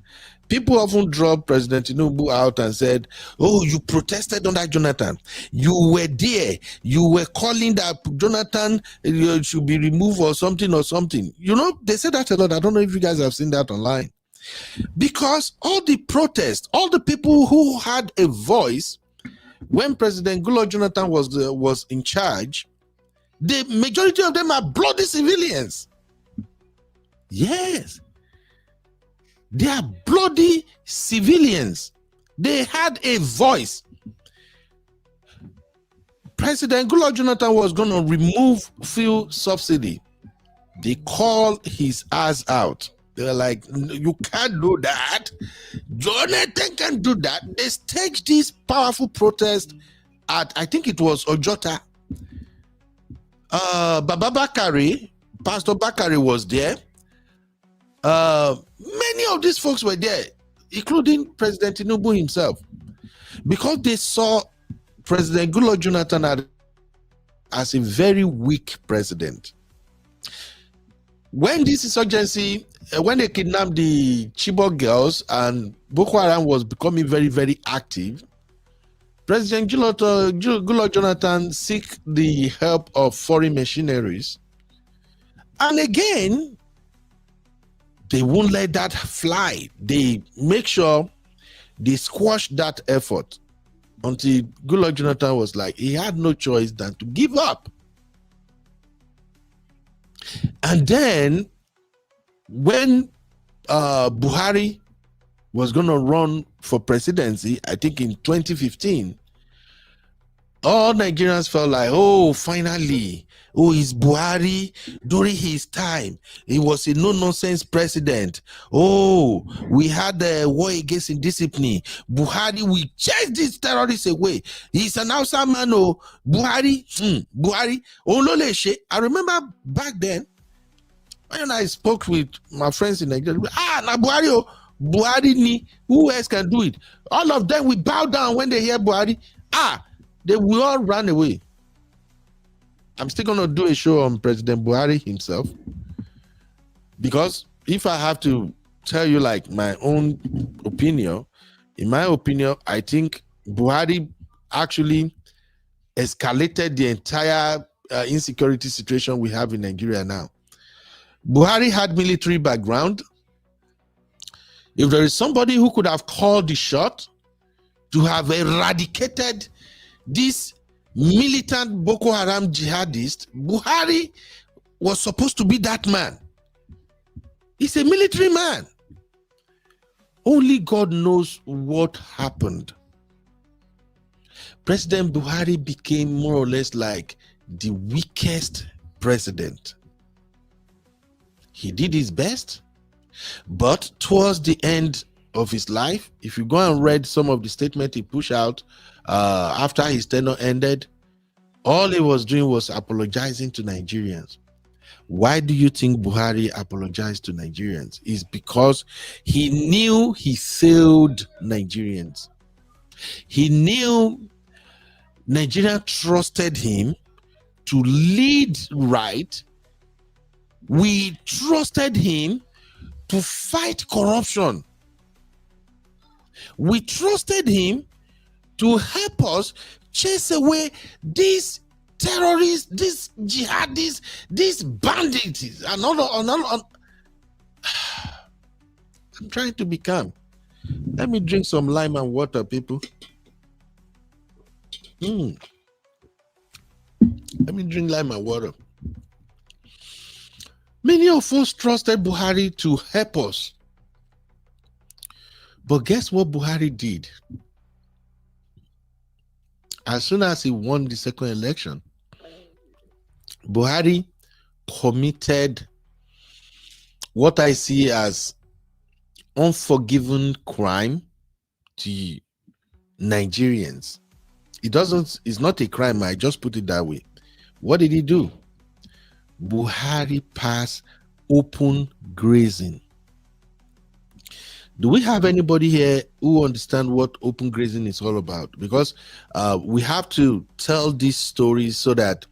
people often drop President Tinubu out and said, oh, you protested under Jonathan. You were there. You were calling that Jonathan should be removed or something. You know, they say that a lot. I don't know if you guys have seen that online. Because all the protests, all the people who had a voice when President Goodluck Jonathan was in charge, the majority of them are bloody civilians. Yes. They are bloody civilians. They had a voice. President Goodluck Jonathan was going to remove fuel subsidy. They called his ass out. They were like, you can't do that. Jonathan can do that. They staged this powerful protest at, I think it was Ojota. Baba Bakari, Pastor Bakari was there. Many of these folks were there, including President Tinubu himself, because they saw President Goodluck Jonathan as a very weak president. When this insurgency, when they kidnapped the Chibok girls and Boko Haram was becoming very, very active, President Goodluck Jonathan seek the help of foreign machineries. And again, they won't let that fly. They make sure they squash that effort until Goodluck Jonathan was like, he had no choice than to give up. And then when Buhari was going to run for presidency, I think in 2015, all Nigerians felt like, oh, finally, oh, it's Buhari. During his time, he was a no-nonsense president. Oh, we had the war against indiscipline. Buhari, we chase these terrorists away. He's an outside man. Oh, Buhari, Buhari. Ololeshe. I remember back then, when I spoke with my friends in Nigeria, na Buhari, oh, Buhari ni, who else can do it? All of them will bow down when they hear Buhari. They will all run away. I'm still going to do a show on President Buhari himself, because if I have to tell you like my own opinion, in my opinion, I think Buhari actually escalated the entire insecurity situation we have in Nigeria now. Buhari had military background. If there is somebody who could have called the shot to have eradicated this militant Boko Haram jihadist, Buhari was supposed to be that man. He's a military man. Only God knows what happened. President Buhari became more or less like the weakest president. He did his best, but towards the end of his life, if you go and read some of the statement he pushed out after his tenure ended, all he was doing was apologizing to Nigerians. Why do you think Buhari apologized to Nigerians? It's because he knew he failed Nigerians. He knew Nigeria trusted him to lead right. We trusted him to fight corruption. We trusted him to help us chase away these terrorists, these jihadists, these bandits, and all. I'm trying to be calm. Let me drink some lime and water, people. Let me drink lime and water. Many of us trusted Buhari to help us. But guess what Buhari did? As soon as he won the second election, Buhari committed what I see as unforgiven crime to Nigerians. It's not a crime, I just put it that way. What did he do? Buhari passed open grazing. Do we have anybody here who understand what open grazing is all about? Because we have to tell these stories so that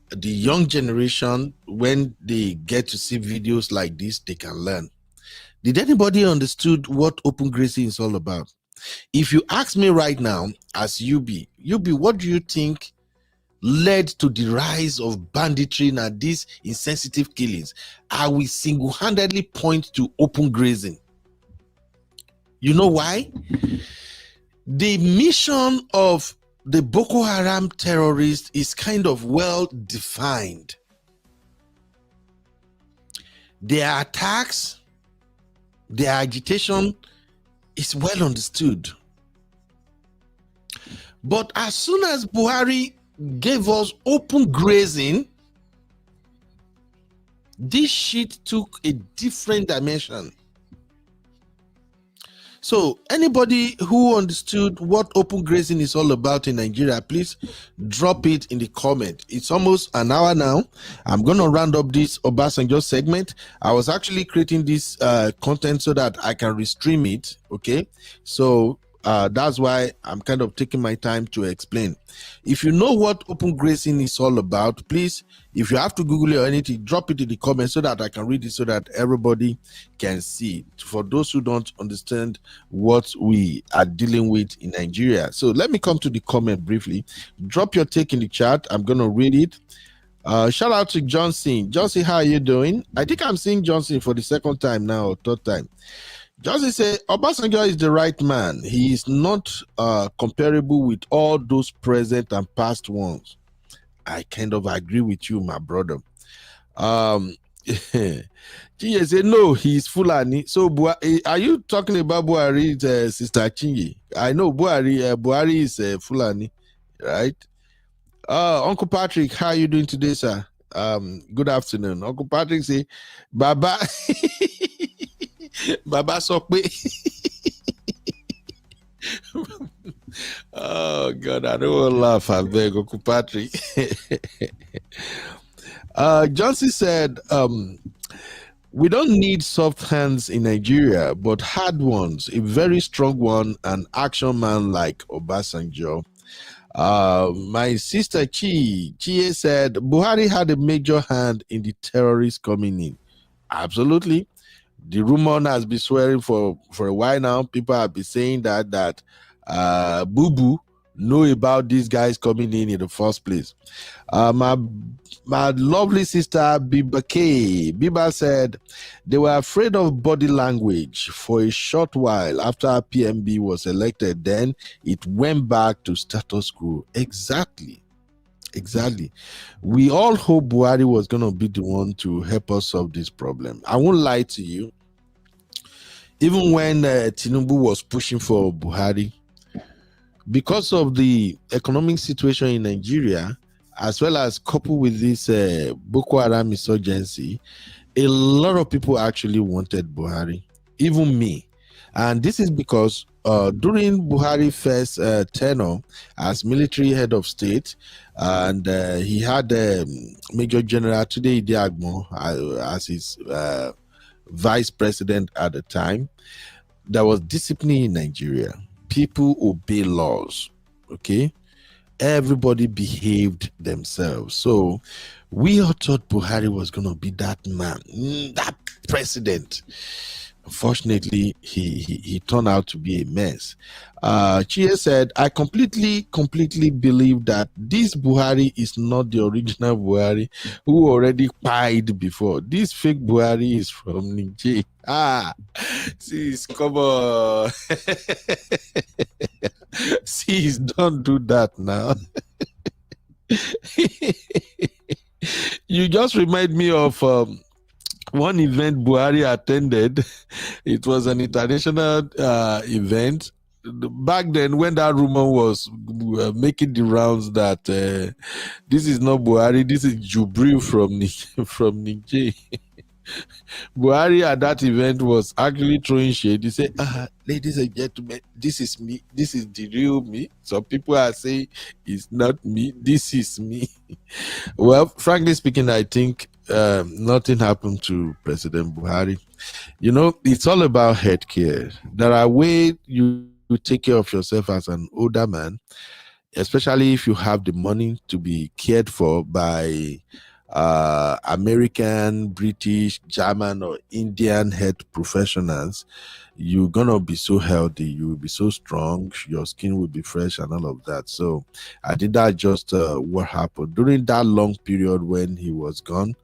the young generation, when they get to see videos like this, they can learn. Did anybody understood what open grazing is all about? If you ask me right now, as UB, what do you think led to the rise of banditry and these insensitive killings? I will single-handedly point to open grazing. You know why? The mission of the Boko Haram terrorists is kind of well defined. Their attacks, their agitation is well understood. But as soon as Buhari gave us open grazing, this shit took a different dimension. So anybody who understood what open grazing is all about in Nigeria, please drop it in the comment. It's almost an hour now. I'm going to round up this Obasanjo segment. I was actually creating this content so that I can restream it. Okay. So that's why I'm kind of taking my time to explain. If you know what open grazing is all about, please, if you have to Google it or anything, drop it in the comments so that I can read it so that everybody can see. For those who don't understand what we are dealing with in Nigeria. So let me come to the comment briefly. Drop your take in the chat. I'm going to read it. Shout out to Johnson. Johnson, how are you doing? I think I'm seeing Johnson for the second time now or third time. Johnson said, Obasanjo is the right man. He is not comparable with all those present and past ones. I kind of agree with you, my brother. Chinye said, no, he's Fulani. So, are you talking about Buhari's sister Chinye? I know Buhari is Fulani, right? Uncle Patrick, how are you doing today, sir? Good afternoon. Uncle Patrick say, Baba, Baba Sokwe. Oh, God, I don't want to laugh. I beg, Uncle Patrick. Johnson said, we don't need soft hands in Nigeria, but hard ones, a very strong one, an action man like Obasanjo. My sister Chi said, Buhari had a major hand in the terrorists coming in. Absolutely. The rumor has been swearing for a while now. People have been saying that Boo Boo know about these guys coming in the first place. My lovely sister Biba said they were afraid of body language for a short while after PMB was elected. Then it went back to status quo. Exactly. We all hope Buhari was going to be the one to help us solve this problem. I won't lie to you. Even when Tinubu was pushing for Buhari, because of the economic situation in Nigeria, as well as coupled with this Boko Haram insurgency, a lot of people actually wanted Buhari, even me. And this is because during Buhari's first tenure as military head of state, and he had Major General Tunde Idiagbo as his vice president at the time, there was discipline in Nigeria. People obey laws, okay? Everybody behaved themselves. So we all thought Buhari was going to be that man, that president. Unfortunately, he turned out to be a mess. Chia said, I completely believe that this Buhari is not the original Buhari who already pied before. This fake Buhari is from Niger. Sis, come on. Sis, don't do that now. You just remind me of one event Buhari attended. It was an international event. Back then, when that rumor was making the rounds that this is not Buhari, this is Jubril from Niger. Buhari at that event was actually throwing shade. He said, ladies and gentlemen, this is me. This is the real me. Some people are saying it's not me. This is me. Well, frankly speaking, I think nothing happened to President Buhari. You know, it's all about health care. There are ways you take care of yourself as an older man, especially if you have the money to be cared for by American, British, German, or Indian health professionals. You're gonna be so healthy, you will be so strong, your skin will be fresh and all of that. So I think that just what happened during that long period when he was gone.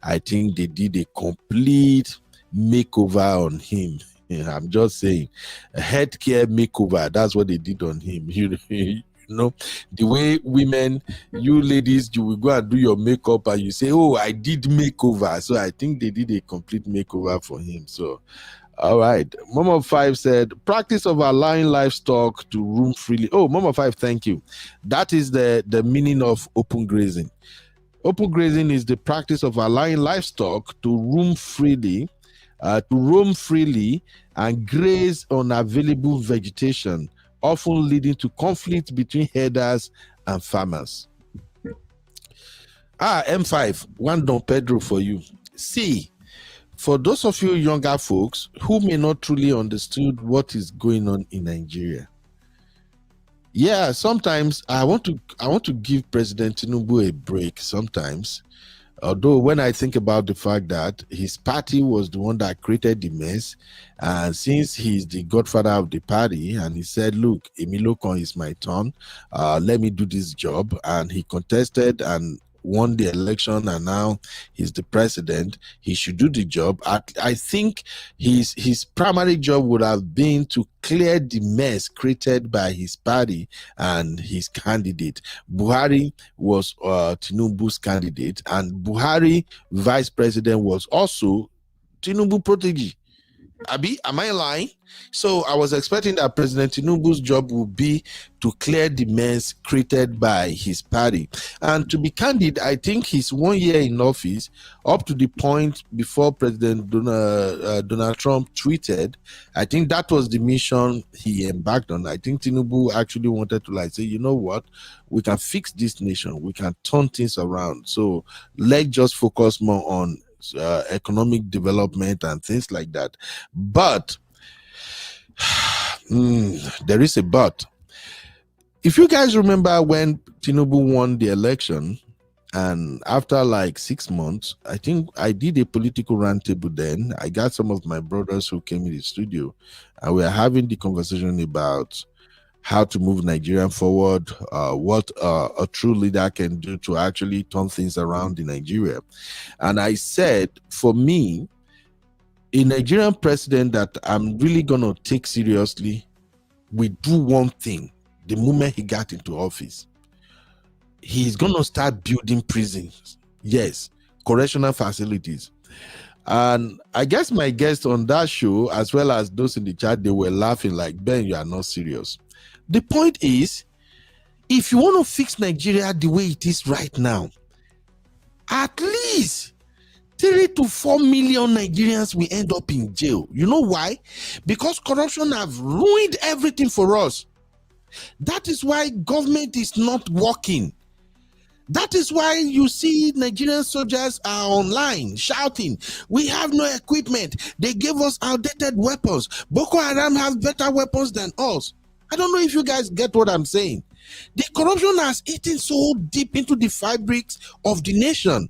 I think they did a complete makeover on him. I'm just saying, a healthcare makeover. That's what they did on him. You know, the way women, you ladies, you will go and do your makeup and you say, oh, I did makeover. So I think they did a complete makeover for him. So, all right. Mama 5 said, practice of allowing livestock to roam freely. Oh, Mama 5, thank you. That is the meaning of open grazing. Open grazing is the practice of allowing livestock to roam freely and graze on available vegetation, often leading to conflict between herders and farmers. M5, one Don Pedro for you. See, for those of you younger folks who may not truly understood what is going on in Nigeria, yeah, sometimes I want to give President Tinubu a break sometimes. Although when I think about the fact that his party was the one that created the mess, and since he's the godfather of the party, and he said, look, Emilokon is my turn, let me do this job, and he contested and won the election and now he's the president. He should do the job. I think his primary job would have been to clear the mess created by his party and his candidate. Buhari was Tinubu's candidate, and Buhari, vice president, was also Tinubu protege. Abi, am I lying? So I was expecting that President Tinubu's job would be to clear the mess created by his party. And to be candid, I think his 1 year in office, up to the point before President Donald Trump tweeted, I think that was the mission he embarked on. I think Tinubu actually wanted to say, you know what, we can fix this nation, we can turn things around. So let's just focus more on economic development and things like that. But there is a but. If you guys remember when Tinubu won the election, and after 6 months, I think I did a political roundtable then. I got some of my brothers who came in the studio, and we are having the conversation about how to move Nigeria forward, what a true leader can do to actually turn things around in Nigeria. And I said, for me, a Nigerian president that I'm really going to take seriously will do one thing the moment he got into office. He's going to start building prisons. Yes, correctional facilities. And I guess my guests on that show, as well as those in the chat, they were laughing like, Ben, you are not serious. The point is, if you want to fix Nigeria the way it is right now, at least 3 to 4 million Nigerians will end up in jail. You know why? Because corruption have ruined everything for us. That is why government is not working. That is why you see Nigerian soldiers are online shouting, we have no equipment. They gave us outdated weapons. Boko Haram have better weapons than us. I don't know if you guys get what I'm saying. The corruption has eaten so deep into the fabrics of the nation.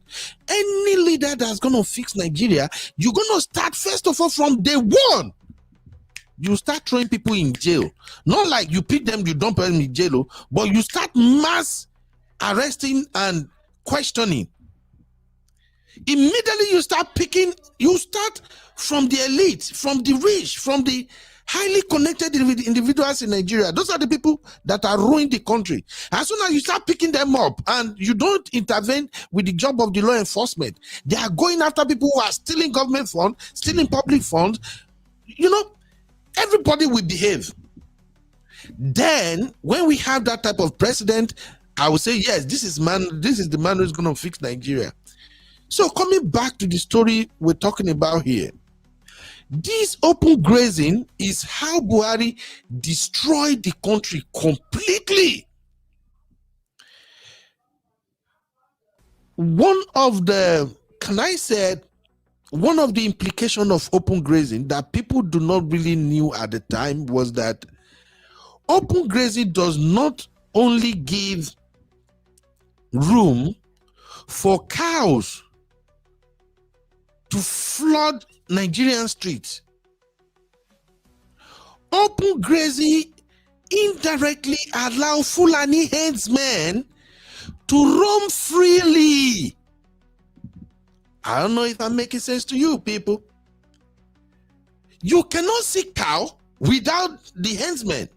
Any leader that's going to fix Nigeria, you're going to start first of all from day one. You start throwing people in jail. Not like you pick them, you dump them in jail, but you start mass arresting and questioning. Immediately you start from the elite, from the rich, from the highly connected individuals in Nigeria. Those are the people that are ruining the country. As soon as you start picking them up and you don't intervene with the job of the law enforcement, they are going after people who are stealing government funds, stealing public funds. Everybody will behave. Then when we have that type of president, I would say, yes, this is the man who's going to fix Nigeria. So coming back to the story we're talking about here, this open grazing is how Buhari destroyed the country completely. One of the implications of open grazing that people do not really knew at the time was that open grazing does not only give room for cows to flood Nigerian streets. Open grazing indirectly allow Fulani headsmen to roam freely. I don't know if I'm making sense to you people. You cannot see cow without the headsmen.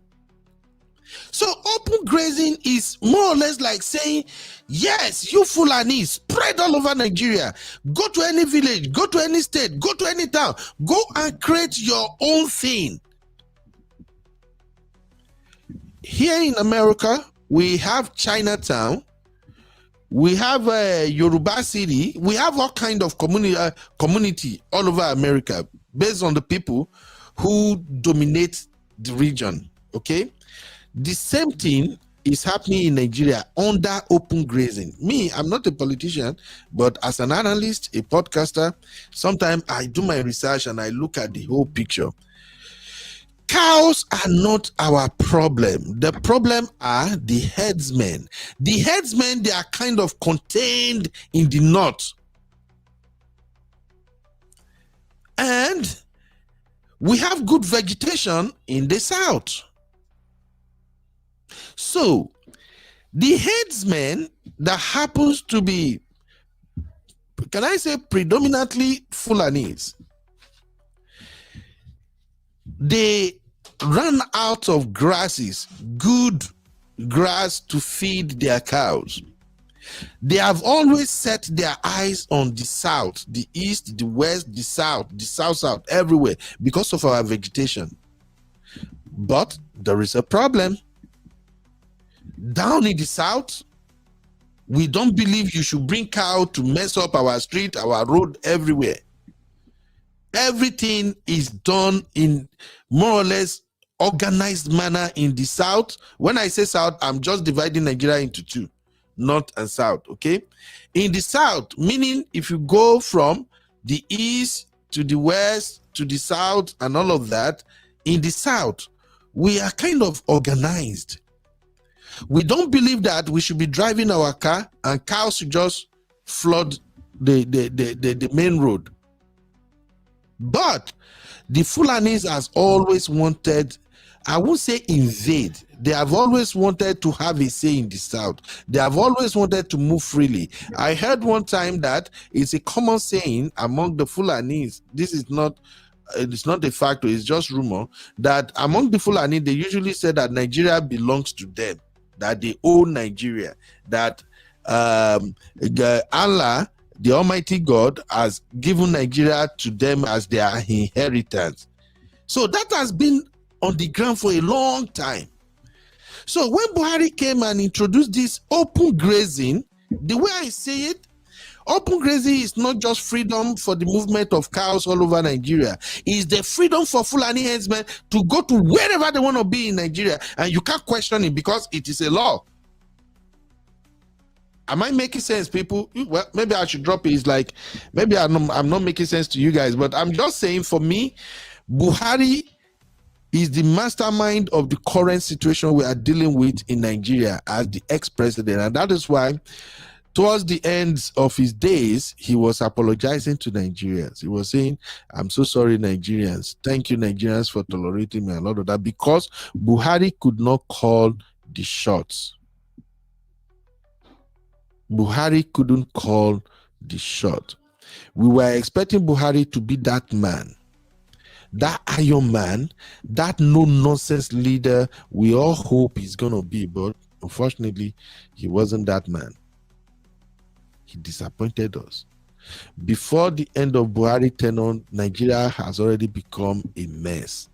So open grazing is more or less like saying, yes, you Fulani, spread all over Nigeria. Go to any village, go to any state, go to any town. Go and create your own thing. Here in America, we have Chinatown. We have Yoruba City. We have all kind of community all over America based on the people who dominate the region, okay? The same thing is happening in Nigeria under open grazing. Me, I'm not a politician, but as an analyst, a podcaster, sometimes I do my research and I look at the whole picture. Cows are not our problem. The problem are the headsmen. The headsmen, they are kind of contained in the north. And we have good vegetation in the south. So The headsman that happens to be, can I say, predominantly Fulanis, they run out of grasses, good grass to feed their cows. They have always set their eyes on the south, the east, the west, the south, everywhere because of our vegetation. But there is a problem. Down in the south, we don't believe you should bring cow to mess up our street, our road, everywhere. Everything is done in more or less organized manner in the south. When I say south, I'm just dividing Nigeria into two, north and south, okay? In the south, meaning if you go from the east to the west to the south and all of that, in the south, we are kind of organized. We don't believe that we should be driving our car and cows should just flood the main road. But the Fulanis has always wanted, I won't say invade, they have always wanted to have a say in the south. They have always wanted to move freely. I heard one time that it's a common saying among the Fulanis, this is not, it's not a fact, it's just rumor, that among the Fulani, they usually say that Nigeria belongs to them, that they own Nigeria, that Allah, the Almighty God, has given Nigeria to them as their inheritance. So that has been on the ground for a long time. So when Buhari came and introduced this open grazing, the way I say it, open grazing is not just freedom for the movement of cows all over Nigeria. It's the freedom for Fulani headsmen to go to wherever they want to be in Nigeria, and you can't question it because it is a law. Am I making sense, people? Well, maybe I should drop it. It's like, maybe I'm not making sense to you guys, but I'm just saying, for me, Buhari is the mastermind of the current situation we are dealing with in Nigeria as the ex-president. And that is why towards the end of his days, he was apologizing to Nigerians. He was saying, I'm so sorry, Nigerians. Thank you, Nigerians, for tolerating me, and all of that, because Buhari could not call the shots. Buhari couldn't call the shot. We were expecting Buhari to be that man, that Iron Man, that no-nonsense leader we all hope he's going to be, but unfortunately, he wasn't that man. He disappointed us. Before the end of Buhari tenure, Nigeria has already become a mess.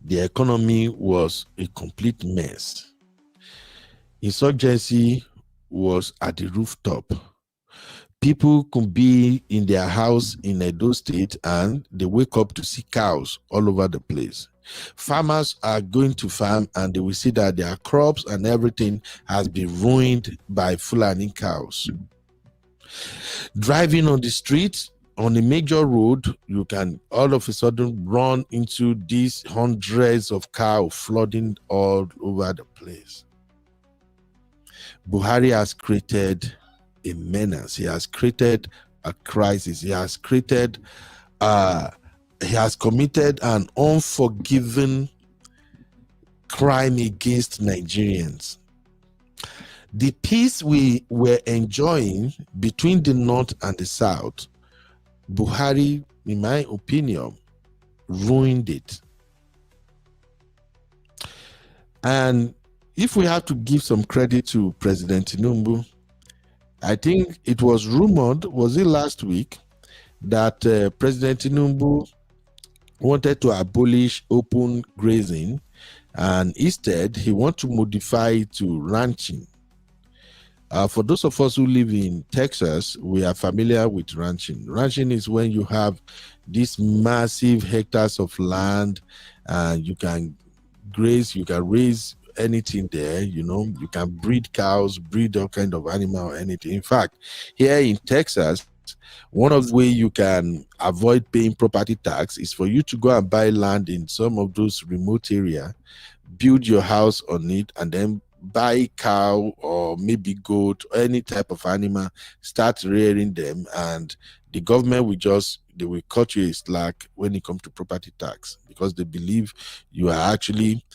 The economy was a complete mess. Insurgency was at the rooftop. People could be in their house in Edo State and they wake up to see cows all over the place. Farmers are going to farm and they will see that their crops and everything has been ruined by Fulani cows. Driving on the street, on a major road, you can all of a sudden run into these hundreds of cows flooding all over the place. Buhari has created a menace. He has created a crisis. He has created, he has committed an unforgiving crime against Nigerians. The peace we were enjoying between the north and the south, Buhari, in my opinion, ruined it. And if we have to give some credit to President Tinubu, I think it was rumored, was it last week, that President Tinubu wanted to abolish open grazing, and instead he wants to modify it to ranching. For those of us who live in Texas, we are familiar with ranching. Ranching is when you have these massive hectares of land and you can graze, you can raise anything there, you know, you can breed cows, breed all kind of animal or anything. In fact, here in Texas, one of the ways you can avoid paying property tax is for you to go and buy land in some of those remote areas, build your house on it, and then buy cow or maybe goat or any type of animal, start rearing them, and the government will just, they will cut you a slack when it comes to property tax, because they believe you are actually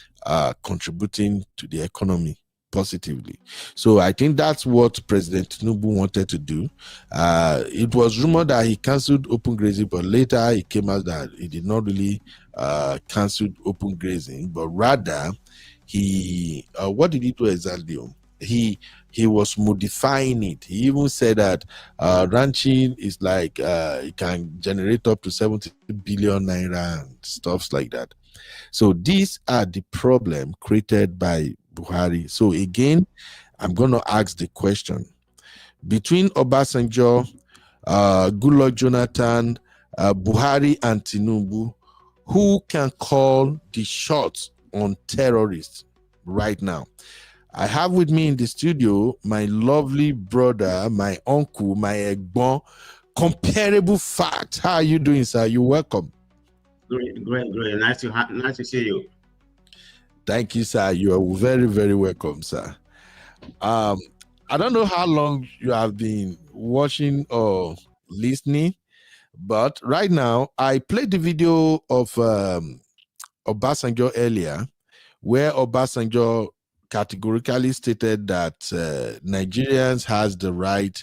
contributing to the economy. positively. So I think that's what President Tinubu wanted to do. It was rumored that he cancelled open grazing, but later it came out that he did not really cancel open grazing, but rather he what did he do exactly? He was modifying it. He even said that ranching is like it can generate up to 70 billion naira and stuff like that. So these are the problem created by Buhari. So again, I'm going to ask the question. Between Obasanjo, Goodluck Jonathan, Buhari and Tinubu, who can call the shots on terrorists right now? I have with me in the studio my lovely brother, my uncle, my egbon, comparable facts. How are you doing, sir? You're welcome. Great. Nice to see you. Thank you, sir. You are very, very welcome, sir. I don't know how long you have been watching or listening, but right now I played the video of Obasanjo earlier, where Obasanjo categorically stated that Nigerians has the right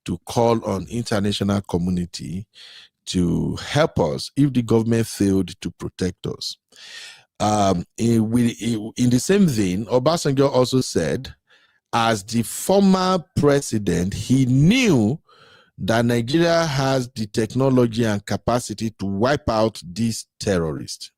to call on international community to help us if the government failed to protect us. In the same vein, Obasanjo also said, as the former president, he knew that Nigeria has the technology and capacity to wipe out these terrorists.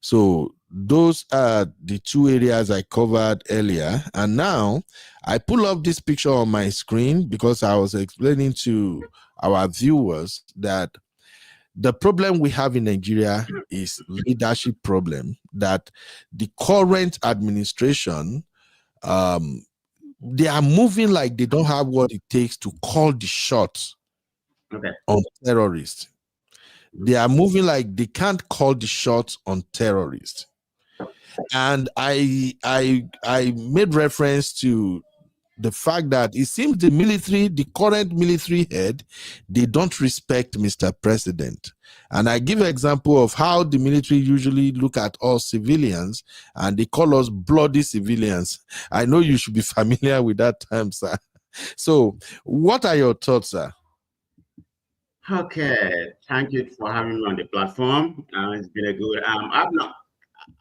So those are the two areas I covered earlier. And now I pull up this picture on my screen because I was explaining to our viewers that the problem we have in Nigeria is leadership problem, that the current administration, they are moving like they don't have what it takes to call the shots on terrorists. They are moving like they can't call the shots on terrorists. And I made reference to the fact that it seems the military, the current military head, they don't respect Mr. President. And I give an example of how the military usually look at us civilians and they call us bloody civilians. I know you should be familiar with that term, sir. So what are your thoughts, sir? Okay, thank you for having me on the platform. It's been a good.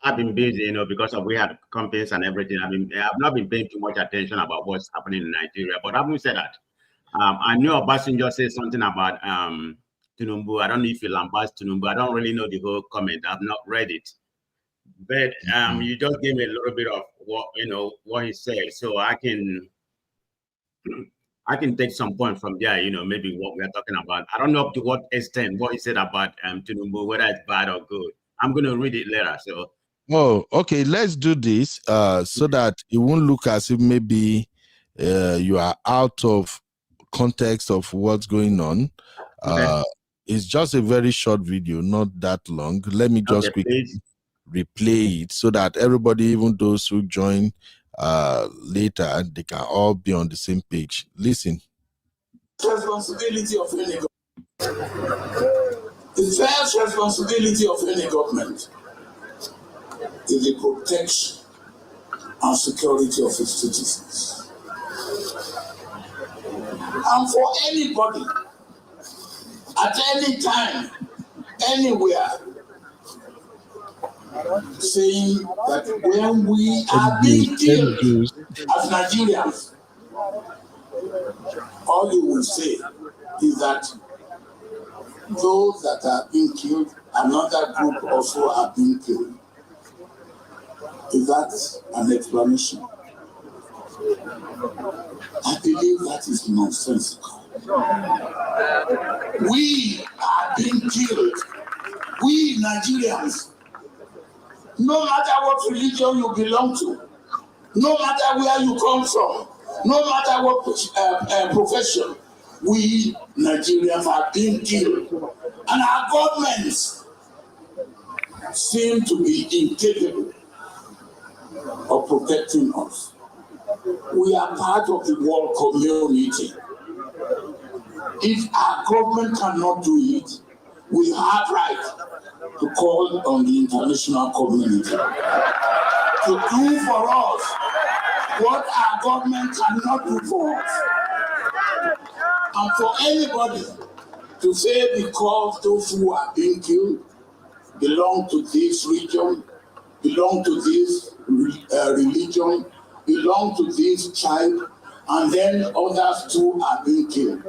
I've been busy, you know, because we had companies and everything. I've not been paying too much attention about what's happening in Nigeria. But having said that, I know Obasanjo said something about Tinubu. I don't know if he lambasted Tinubu. I don't really know the whole comment. I've not read it. But you just gave me a little bit of what he said, so I can take some point from there, maybe what we're talking about. I don't know up to what extent what he said about Tinubu, whether it's bad or good. I'm going to read it later. So. Oh, okay. Let's do this so that it won't look as if maybe you are out of context of what's going on. Okay. It's just a very short video, not that long. Let me just quickly replay it so that everybody, even those who join later, they can all be on the same page. Listen. Responsibility of any government. The first responsibility of any government is the protection and security of its citizens. And for anybody, at any time, anywhere, saying that when we are being killed as Nigerians, all you will say is that those that are being killed, another group also are being killed. Is that an explanation? I believe that is nonsensical. We are being killed. We Nigerians, no matter what religion you belong to, no matter where you come from, no matter what profession, we Nigerians are being killed. And our governments seem to be incapable of protecting us. We are part of the world community. If our government cannot do it, we have right to call on the international community to do for us what our government cannot do for us. And for anybody to say because those who are being killed belong to this region, belong to this religion, belong to this tribe, and then others too are being killed,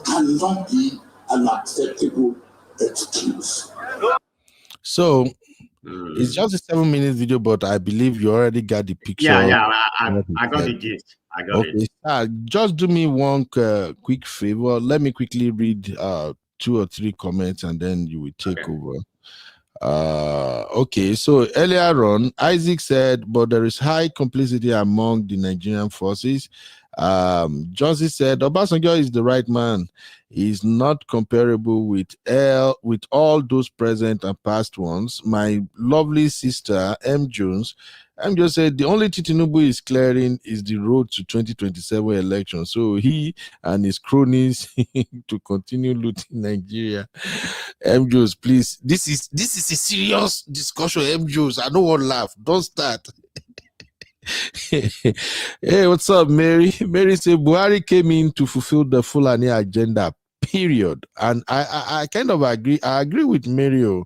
cannot be an acceptable excuse. So it's just a 7-minute video, but I believe you already got the picture. I got the gist. I got it. Just do me one quick favor. Let me quickly read 2 or 3 comments, and then you will take over. Okay, so earlier on, Isaac said, but there is high complicity among the Nigerian forces. Johnson said, Obasanjo is the right man. He's not comparable with all those present and past ones. My lovely sister, M. Jones said, the only thing Tinubu is clearing is the road to 2027 election. So he and his cronies to continue looting Nigeria. M. Jones, please. This is a serious discussion, M. Jones. I don't want to laugh. Don't start. Hey, what's up, Mary? Mary said Buhari came in to fulfill the Fulani agenda, period. And I kind of agree. I agree with Mary,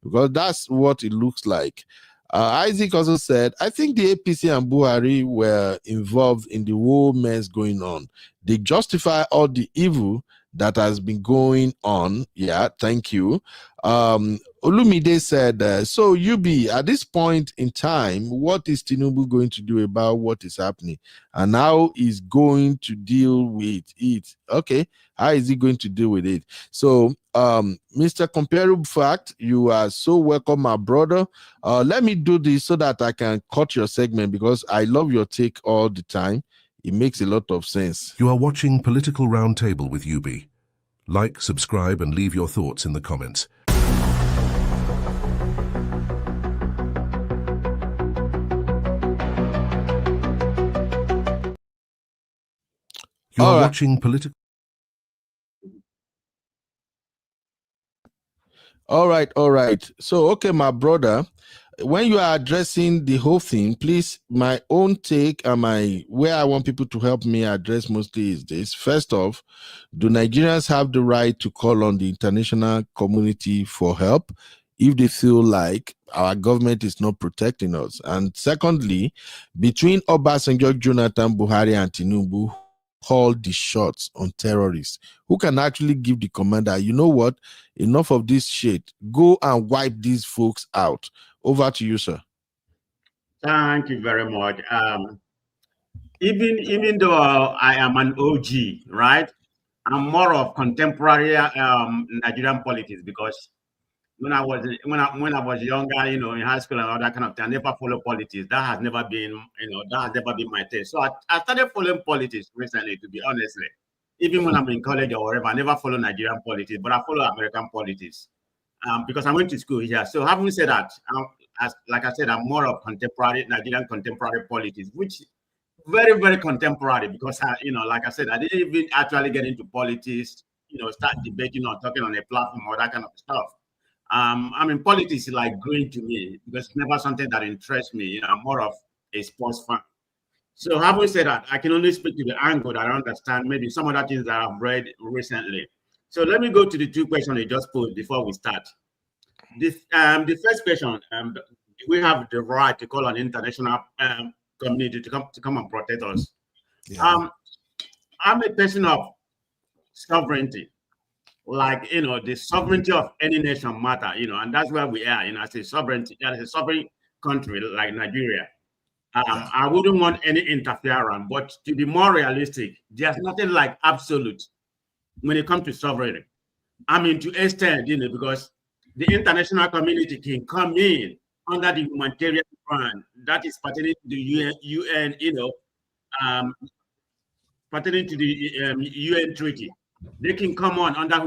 because that's what it looks like. Isaac also said, I think the APC and Buhari were involved in the whole mess going on. They justify all the evil that has been going on. Yeah, thank you. Olumide said, so UB, at this point in time, what is Tinubu going to do about what is happening? And how is going to deal with it? Okay, how is he going to deal with it? So, Mr. Comparable Fact, you are so welcome, my brother. Let me do this so that I can cut your segment, because I love your take all the time. It makes a lot of sense. You are watching Political Roundtable with UB. Like, subscribe, and leave your thoughts in the comments. You are watching Political... All right. So, okay, my brother, when you are addressing the whole thing, please, my own take and where I want people to help me address mostly is this. First off, do Nigerians have the right to call on the international community for help if they feel like our government is not protecting us? And secondly, between Obasanjo, Jonathan, Buhari, and Tinubu, call the shots on terrorists? Who can actually give the command that, you know what, enough of this shit, go and wipe these folks out? Over to you, sir. Thank you very much. Even though I am an OG, right, I'm more of contemporary Nigerian politics, because when I was younger, you know, in high school and all that kind of thing, I never followed politics. That has never been, my taste. So I started following politics recently, to be honestly. Even when I'm in college or wherever, I never follow Nigerian politics, but I follow American politics. Because I went to school here. So having said that, like I said, I'm more of Nigerian contemporary politics, which very, very contemporary, because like I said, I didn't even actually get into politics, start debating or talking on a platform or that kind of stuff. I mean, politics is like green to me, because it's never something that interests me. I'm more of a sports fan. So having said that, I can only speak to the angle that I understand, maybe some of the things that I've read recently. So let me go to the 2 questions you just posed before we start. The first question, do we have the right to call on international community to come and protect us? Yeah. I'm a person of sovereignty. Like, the sovereignty of any nation matter, and that's where we are, as a sovereignty, as a sovereign country like Nigeria. I wouldn't want any interference, but to be more realistic, there's nothing like absolute when it comes to sovereignty. I mean, to extend, because the international community can come in under the humanitarian plan that is pertaining to the UN, pertaining to the UN treaty. They can come on under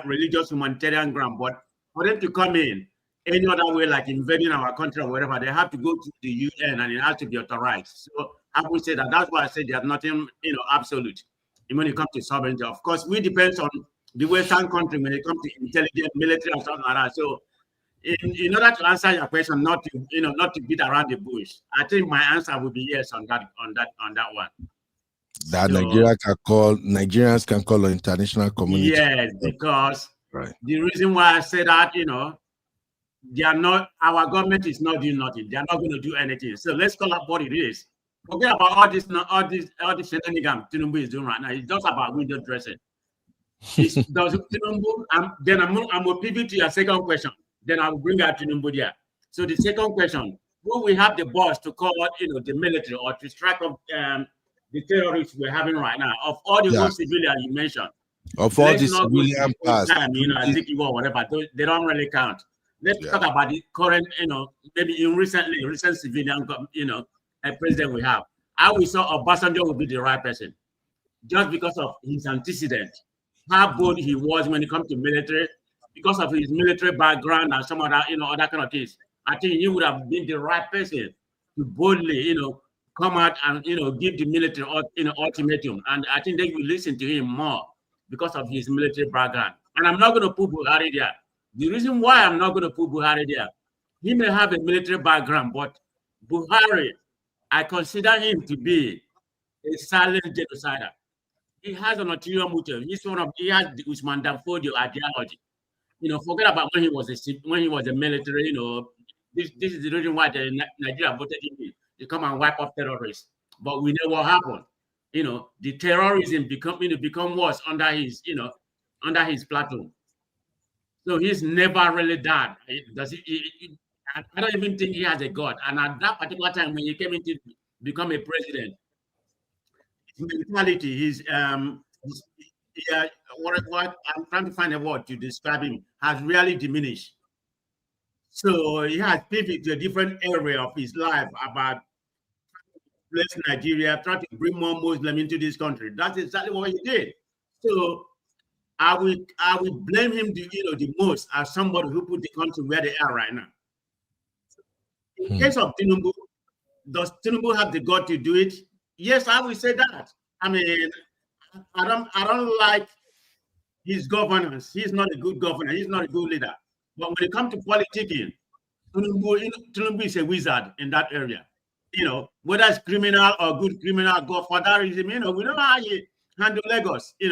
religious humanitarian ground, but for them to come in any other way, like invading our country or whatever, they have to go to the UN and it has to be authorized. So I would say that's why I say there's nothing, absolute when it comes to sovereignty. Of course, we depend on the Western country when it comes to intelligence, military, and stuff like that. So in order to answer your question, not to beat around the bush, I think my answer would be yes on that one. That So, Nigerians can call on international community. Yes, because right. The reason why I say that, they are not. Our government is not doing nothing. They are not going to do anything. So let's call up what it is. Forget about all this shenanigans Tinubu is doing right now. It's just about window dressing. Does Tinubu? Then I'm going to pivot to your second question. Then I will bring out Tinubu there. So the second question: will we have the boss to call, the military or to strike up the terrorists we're having right now? Of all the whole civilians you mentioned, of all the civilian past, I think you or whatever, they don't really count. Let's talk about the current, maybe in recent civilian, president we have. I will say Obasanjo will be the right person, just because of his antecedent, how bold he was when it comes to military, because of his military background and some other, other kind of things. I think he would have been the right person to boldly, come out and, give the military, ultimatum. And I think they will listen to him more because of his military background. And I'm not going to put Buhari there. The reason why I'm not going to put Buhari there, he may have a military background, but Buhari, I consider him to be a silent genocider. He has an ulterior motive. He has the Usman Dan Fodio ideology. Forget about when he was a military. This is the reason why Nigeria voted him to come and wipe off terrorists. But we know what happened. The terrorism become worse under his platoon. So he's never really died. I don't even think he has a God. And at that particular time, when he came in to become a president, his mentality, what I'm trying to find a word to describe him, has really diminished. So he has pivoted to a different area of his life about bless Nigeria, trying to bring more Muslims into this country. That's exactly what he did. So I will blame him the most as somebody who put the country where they are right now. In case of Tinubu, does Tinubu have the God to do it? Yes, I will say that. I mean, I don't like his governance. He's not a good governor. He's not a good leader. But when it comes to politicking, Tinubu is a wizard in that area. Whether it's criminal or good criminal, godfatherism, we know how he handle Lagos. We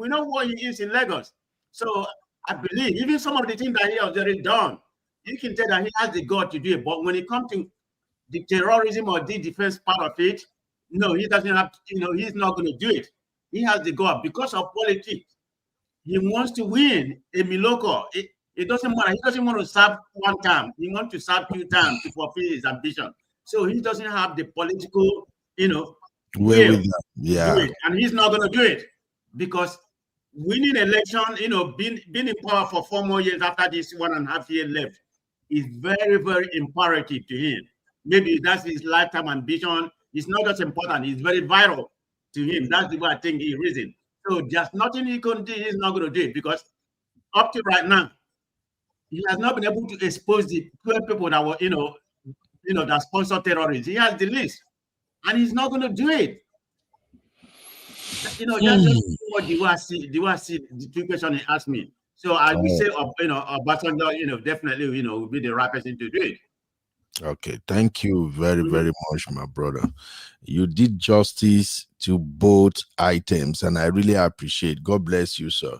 know what he is in Lagos. So I believe even some of the things that he has already done, you can tell that he has the God to do it. But when it comes to the terrorism or the defense part of it, no, he doesn't have, he's not going to do it. He has the God because of politics. He wants to win a Miloko. It doesn't matter. He doesn't want to serve one term. He wants to serve 2 terms to fulfill his ambition. So he doesn't have the political, will to do it. And he's not going to do it because winning election, being in power for 4 more years after this 1.5 year left is very, very imperative to him. Maybe that's his lifetime ambition. It's not just important. It's very vital to him. That's the way I think he reasons. So there's nothing he can do. He's not going to do it because up to right now, he has not been able to expose the 12 people that were, that sponsor terrorists. He has the list, and he's not going to do it. That's just what the way I see the 2 questions he asked me. So I would say, Obasanjo, definitely, will be the right person to do it. Okay, thank you very, very much, my brother. You did justice to both items, and I really appreciate. God bless you, sir.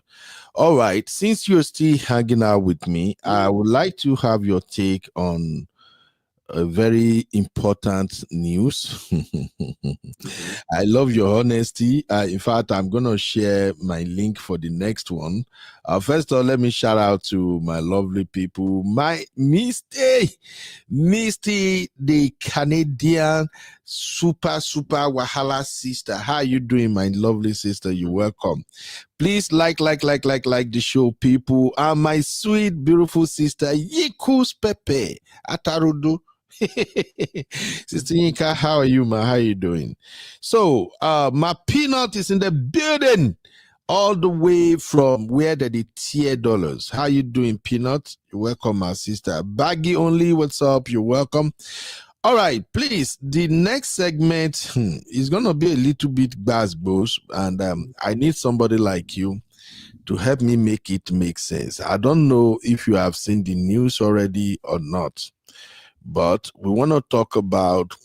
All right, since you're still hanging out with me, I would like to have your take on a very important news. I love your honesty. In fact, I'm going to share my link for the next one. First of all, let me shout out to my lovely people. My Misty, the Canadian super Wahala sister. How are you doing, my lovely sister? You're welcome. Please like the show, people. And my sweet, beautiful sister, Yikus Pepe Atarudu. Sister Yinka, how are you, ma? How are you doing? So, my peanut is in the building, all the way from where they tear dollars. How you doing, peanut? You're welcome, my sister. Baggy only, what's up? You're welcome. All right, please. The next segment is gonna be a little bit bass, boss, and I need somebody like you to help me make it make sense. I don't know if you have seen the news already or not, but we want to talk about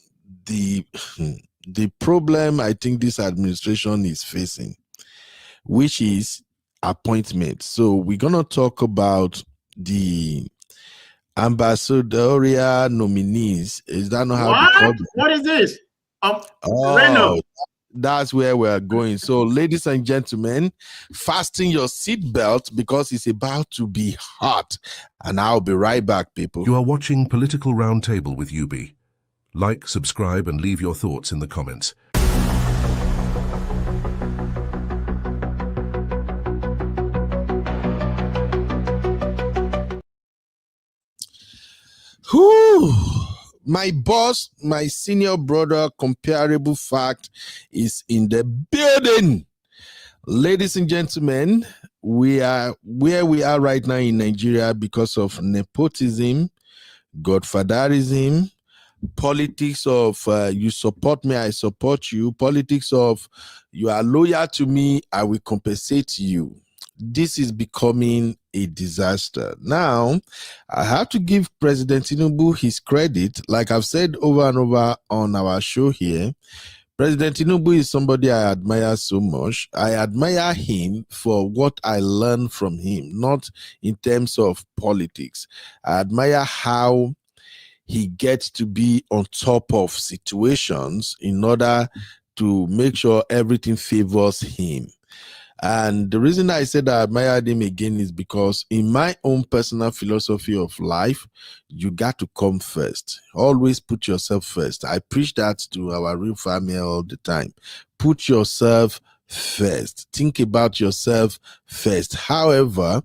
the problem I think this administration is facing, which is appointment. So we're going to talk about the ambassadorial nominees. Is that not how they call it? What is this? Oh, that's where we're going. So, ladies and gentlemen, fasten your seatbelt because it's about to be hot. And I'll be right back, people. You are watching Political Roundtable with UB. Like, subscribe, and leave your thoughts in the comments. Whew. My boss, my senior brother, comparable fact, is in the building. Ladies and gentlemen, we are where we are right now in Nigeria because of nepotism, godfatherism, politics of you support me, I support you, politics of you are loyal to me, I will compensate you. This is becoming a disaster. Now, I have to give President Tinubu his credit. Like I've said over and over on our show here, President Tinubu is somebody I admire so much. I admire him for what I learned from him, not in terms of politics. I admire how he gets to be on top of situations in order to make sure everything favors him. And the reason I said I admired him again is because in my own personal philosophy of life, you got to come first. Always put yourself first. I preach that to our real family all the time. Put yourself first. Think about yourself first. However,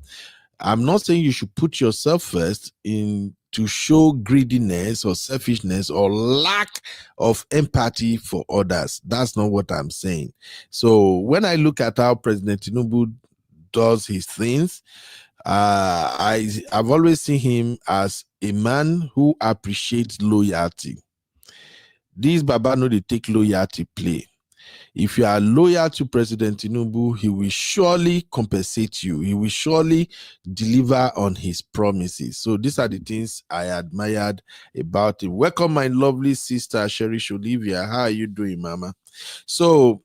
I'm not saying you should put yourself first in to show greediness or selfishness or lack of empathy for others. That's not what I'm saying. So when I look at how President Tinubu does his things, I've always seen him as a man who appreciates loyalty. These Baba know they take loyalty play. If you are loyal to President Tinubu, he will surely compensate you. He will surely deliver on his promises. So these are the things I admired about him. Welcome, my lovely sister, Cherish Olivia. How are you doing, Mama? So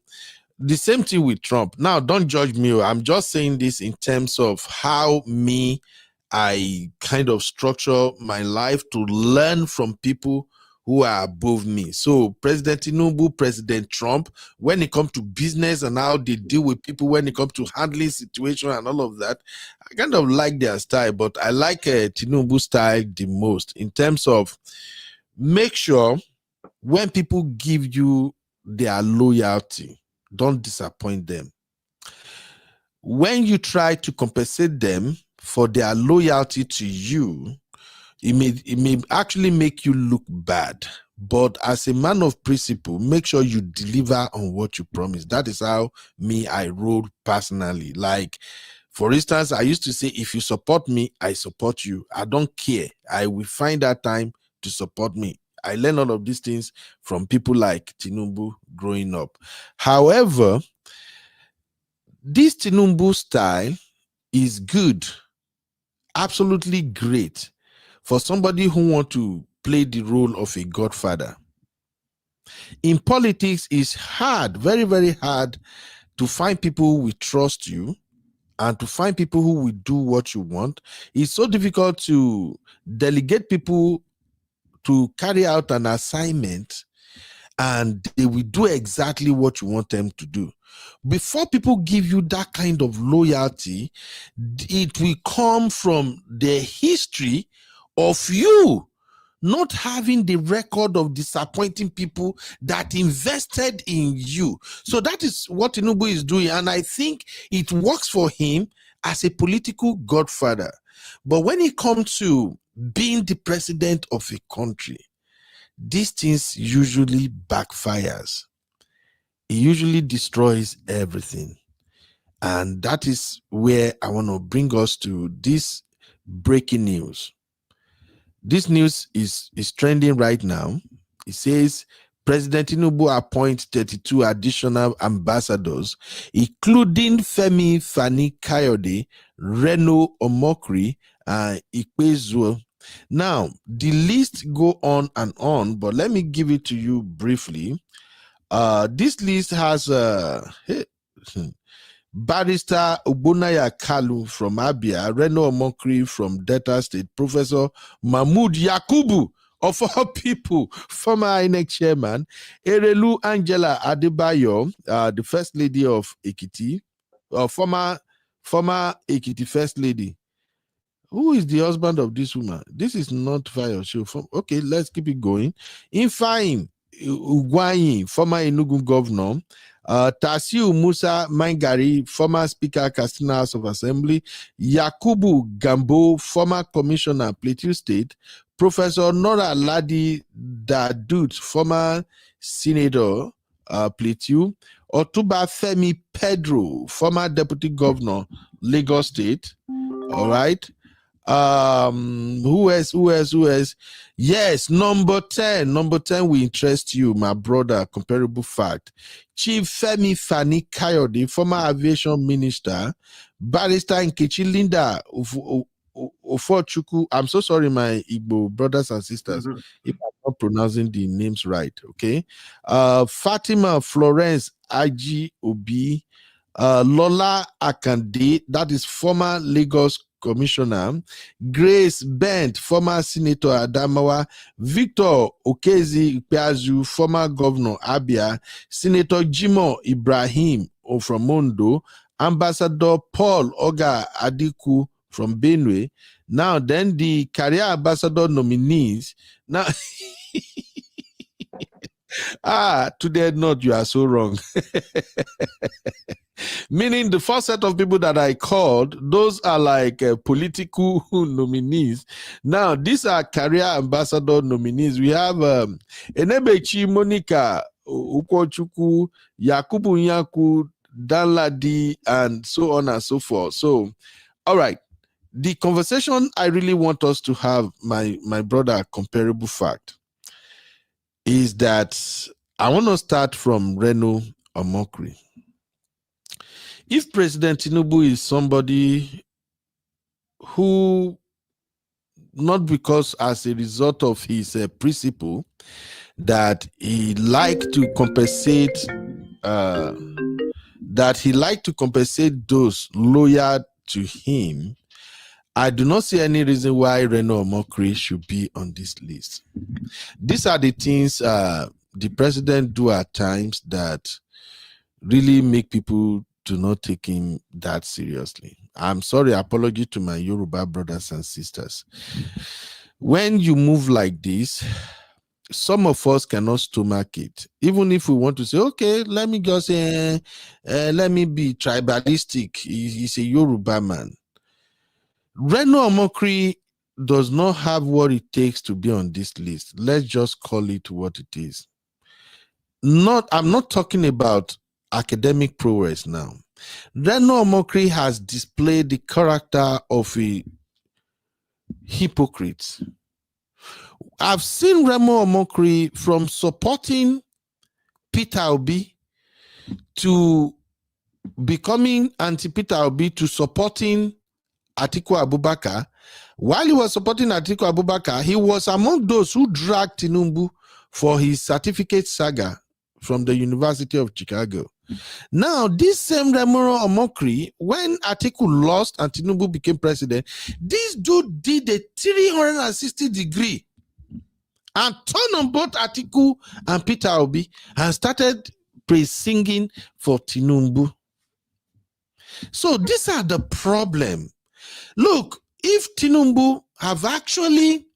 the same thing with Trump. Now, don't judge me. I'm just saying this in terms of how I kind of structure my life to learn from people who are above me. So President Tinubu, President Trump, when it comes to business and how they deal with people, when it comes to handling situation and all of that, I kind of like their style, but I like Tinubu style the most in terms of make sure when people give you their loyalty, don't disappoint them. When you try to compensate them for their loyalty to you, it may actually make you look bad. But as a man of principle, make sure you deliver on what you promise. That is how I roll personally. Like, for instance, I used to say, if you support me, I support you. I don't care. I will find that time to support me. I learned all of these things from people like Tinubu growing up. However, this Tinubu style is good, absolutely great for somebody who wants to play the role of a godfather. In politics, it's hard, very, very hard to find people who will trust you and to find people who will do what you want. It's so difficult to delegate people to carry out an assignment and they will do exactly what you want them to do. Before people give you that kind of loyalty, it will come from the history of you not having the record of disappointing people that invested in you. So that is what Tinubu is doing, and I think it works for him as a political godfather. But when it comes to being the president of a country, these things usually backfires. It usually destroys everything. And that is where I want to bring us to this breaking news. This news is trending right now. It says President Tinubu appoints 32 additional ambassadors, including Femi Fani-Kayode, Reno Omokri, and Ikpezuo. Now, the list go on and on, but let me give it to you briefly. This list has Barrister Obunaya Kalu from Abia, Reno Omokri from Delta State, Professor Mahmood Yakubu, of all people, former INEC chairman, Erelu Angela Adebayo, the First Lady of Ekiti, former Ekiti First Lady. Who is the husband of this woman? This is not Fire Show. Okay, let's keep it going. Ifeanyi Ugwanyi, former Enugu governor, Tasiu Musa Mangari, former Speaker, Katsina House of Assembly, Yakubu Gambo, former Commissioner, Plateau State, Professor Nora Ladi Dadut, former Senator, Plateau, Otuba Femi Pedro, former Deputy Governor, Lagos State. All right. Who else? Yes, number 10 will interest you, my brother. Comparable fact. Chief Femi Fani-Kayode, former aviation minister, Barrister Nkechi Linda Ofochukwu. I'm so sorry, my Igbo brothers and sisters, if I'm not pronouncing the names right. Okay. Fatima Florence Aji Obi, Lola Akande, that is former Lagos Commissioner, Grace Bent, former Senator Adamawa, Victor Okezi Ikpeazu, former Governor Abia, Senator Jimoh Ibrahim from Mondo, Ambassador Paul Oga Adiku from Benue. Now then the career ambassador nominees. Now today not, you are so wrong. Meaning the first set of people that I called, those are like political nominees. Now, these are career ambassador nominees. We have Enebechi Monica Ukochukwu, Yakubu Nyaku, Danladi, and so on and so forth. So, all right. The conversation I really want us to have, my brother, comparable fact, is that I want to start from Reno Omokri. If President Tinubu is somebody who, not because as a result of his principle, that he like to compensate, those loyal to him, I do not see any reason why Reno Omokri should be on this list. These are the things the president do at times that really make people to not take him that seriously. I'm sorry, apology to my Yoruba brothers and sisters. When you move like this, some of us cannot stomach it. Even if we want to say, okay, let me just let me be tribalistic. He's a Yoruba man. Reno Omokri does not have what it takes to be on this list. Let's just call it what it is. I'm not talking about academic prowess now. Reno Omokri has displayed the character of a hypocrite. I've seen Reno Omokri from supporting Peter Obi to becoming anti-Peter Obi to supporting Atiku Abubakar. While he was supporting Atiku Abubakar, he was among those who dragged Tinubu for his certificate saga from the University of Chicago. Now, this same Reno Omokri, when Atiku lost and Tinubu became president, this dude did a 360-degree and turned on both Atiku and Peter Obi and started praise-singing for Tinubu. So these are the problem. Look, if Tinubu have actually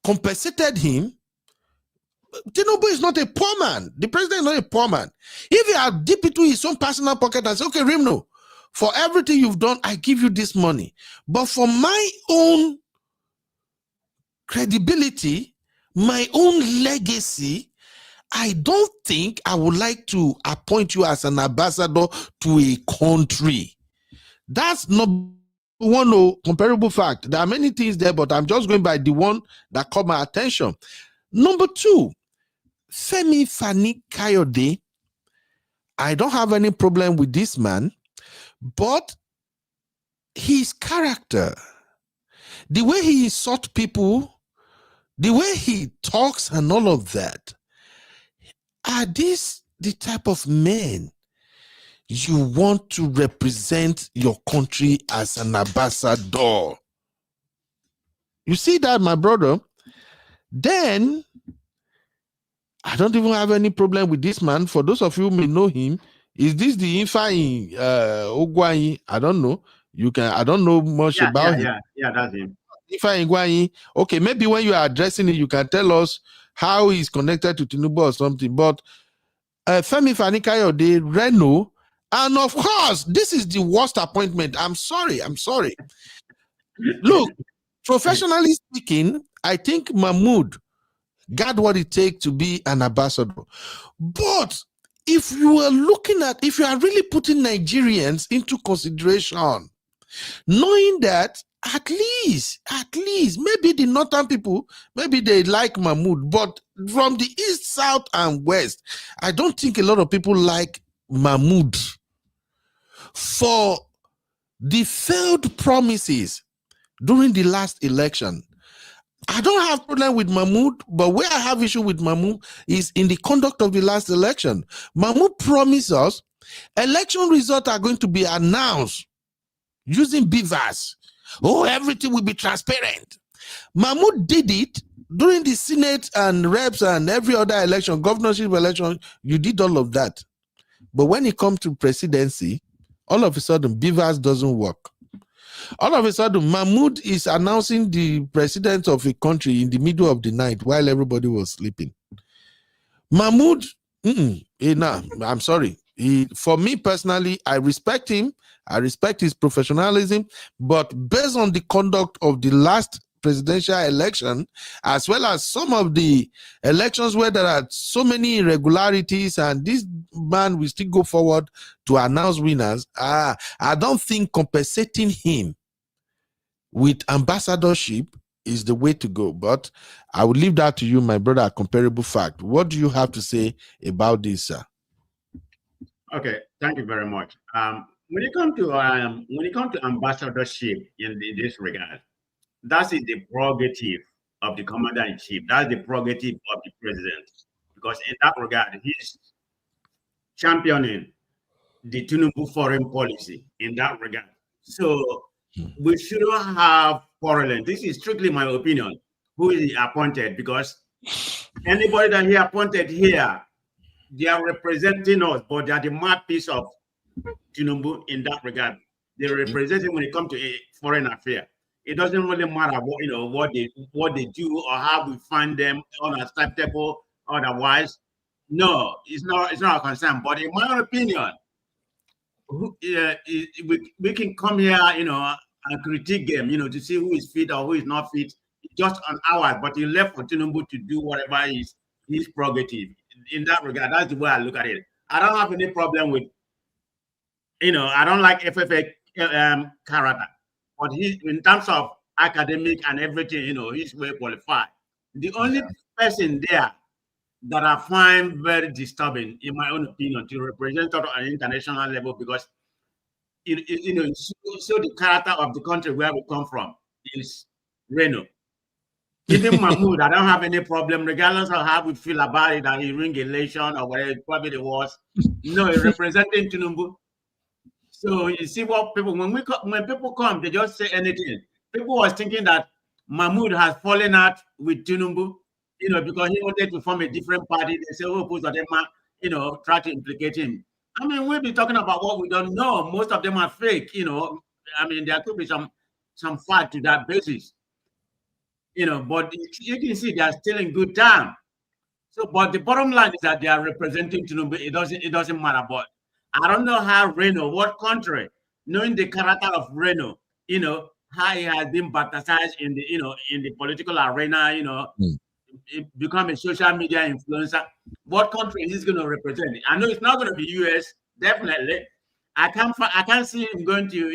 compensated him, Tinubu is not a poor man. The president is not a poor man. If he had dipped into his own personal pocket and said, okay, Rimno, for everything you've done, I give you this money. But for my own credibility, my own legacy, I don't think I would like to appoint you as an ambassador to a country. That's not one comparable fact. There are many things there, but I'm just going by the one that caught my attention. Number two, Femi Fani Kayode, I don't have any problem with this man, but his character, the way he insults people, the way he talks and all of that, are these the type of men you want to represent your country as an ambassador? You see that, my brother? Then I don't even have any problem with this man. For those of you who may know him, is this the Ifeanyi Ogwuanyi? I don't know. I don't know much about him. Yeah, that's him. Ifeanyi Ogwuanyi. Okay, maybe when you are addressing it, you can tell us how he's connected to Tinubu or something. But Femi Fani Kayode, Reno, and of course, this is the worst appointment. I'm sorry. Look, professionally speaking, I think Mahmoud got what it takes to be an ambassador. But if you are really putting Nigerians into consideration, knowing that at least, maybe the northern people, maybe they like Mahmoud, but from the east, south, and west, I don't think a lot of people like Mahmoud for the failed promises during the last election. I don't have problem with Mahmoud, but where I have issue with Mahmoud is in the conduct of the last election. Mahmoud promised us election results are going to be announced using beavers. Oh, everything will be transparent. Mahmoud did it during the Senate and reps and every other election, governorship election. You did all of that. But when it comes to presidency, all of a sudden, beavers doesn't work. All of a sudden, Mahmoud is announcing the president of a country in the middle of the night while everybody was sleeping. Mahmoud, I'm sorry. For me personally, I respect him. I respect his professionalism. But based on the conduct of the last presidential election, as well as some of the elections where there are so many irregularities and this man will still go forward to announce winners, I don't think compensating him with ambassadorship is the way to go. But I will leave that to you, my brother, a comparable fact. What do you have to say about this, sir? Okay, thank you very much. When it comes to ambassadorship in this regard, that is the prerogative of the commander-in-chief. That's the prerogative of the president. Because in that regard, he's championing the Tinubu foreign policy in that regard. So we shouldn't have quarreling. This is strictly my opinion. Who is appointed? Because anybody that he appointed here, they are representing us, but they are the mouthpiece of Tinubu in that regard. They represent him when it comes to a foreign affair. It doesn't really matter what they do or how we find them unacceptable otherwise. No, it's not a concern. But in my opinion, we can come here, and critique them, to see who is fit or who is not fit, just on ours. But he left for Tinubu to do whatever is his prerogative. In that regard, that's the way I look at it. I don't have any problem with, I don't like FFA character. But in terms of academic and everything, he's well qualified. The only person there that I find very disturbing, in my own opinion, to represent at an international level, because it shows the character of the country where we come from, is Reno. Even Mahmoud, I don't have any problem, regardless of how we feel about it, that he ring elation or whatever it probably was. No, he's representing Tinubu. So you see what people, when people come, they just say anything. People was thinking that Mahmoud has fallen out with Tinubu, because he wanted to form a different party. They say, oh, both of them are, try to implicate him. I mean, we'll be talking about what we don't know. Most of them are fake, I mean, there could be some fact to that basis, but you can see they are still in good time. So, but the bottom line is that they are representing Tinubu. It doesn't matter, but I don't know how Reno, what country, knowing the character of Reno, how he has been baptized in the political arena, become a social media influencer. What country is he going to represent? I know it's not going to be US, definitely. I can't see him going to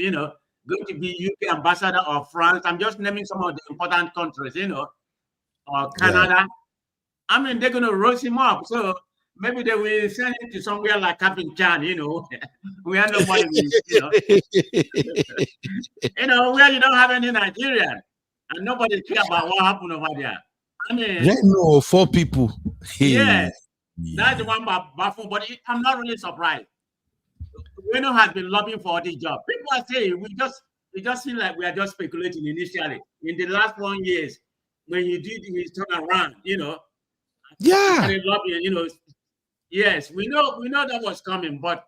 be UK ambassador or France. I'm just naming some of the important countries, or Canada. I mean, they're going to roast him up. So maybe they will send him to somewhere like Captain Chan, you know, where nobody will, where you don't have any Nigerian and nobody care about what happened over there. I mean, 4 people. Yeah, that's the one baffled, but I'm not really surprised. Reno has been lobbying for this job. People are saying we just feel like we are just speculating initially. In the last 1 year, when he did his turnaround, Yeah. Lobbying, yes, we know that was coming, but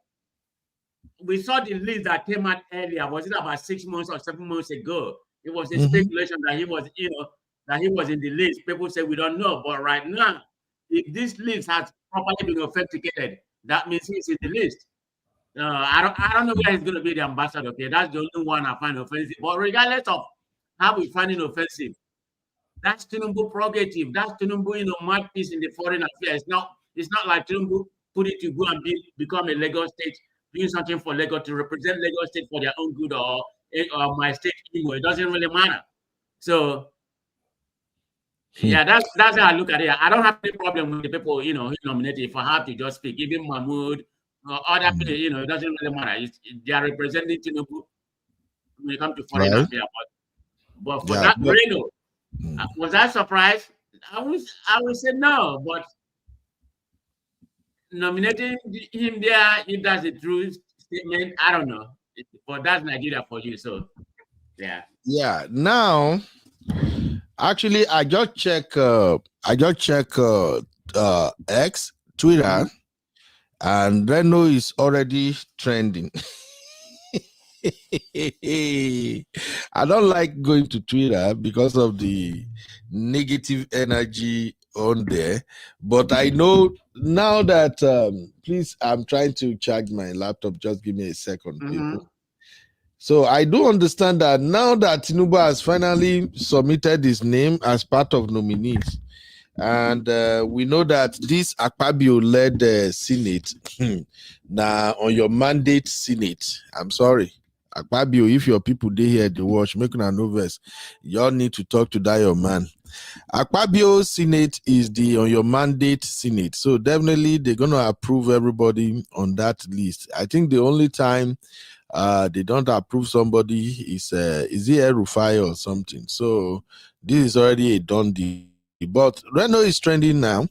we saw the list that came out earlier. Was it about 6 months or 7 months ago? It was a speculation that he was, that he was in the list. People say we don't know, but right now, if this list has properly been authenticated, that means he's in the list. I don't know where he's going to be the ambassador. Okay, that's the only one I find offensive. But regardless of how we find it offensive, that's Tinubu prerogative. That's Tinubu, mouthpiece in the foreign affairs. It's not like Tinubu put it to go and become a Lagos state, doing something for Lagos to represent Lagos state for their own good or my state Imo. It doesn't really matter. So yeah, that's how I look at it. I don't have any problem with the people, he nominated. If I have to just speak, even Mahmoud or other people, it doesn't really matter. They are representing Tinubu when it comes to foreign affairs. But for that, Reno, was I surprised? I would say no, but nominating him there, if that's a true statement, I don't know. But that's Nigeria for you, so yeah. Yeah. Now, actually, I just check X, Twitter, and Reno is already trending. I don't like going to Twitter because of the negative energy on there, but I know now that please, I'm trying to charge my laptop. Just give me a second, people. So I do understand that now that Tinubu has finally submitted his name as part of nominees, and we know that this Akpabio-led Senate, now on your mandate Senate, I'm sorry, Akpabio, if your people they here they watch, make una nervous, y'all need to talk to that your man. Akpabio Senate is on your mandate Senate, so definitely they're gonna approve everybody on that list. I think the only time they don't approve somebody is it Rufai or something. So this is already a done deal. But Reno is trending now.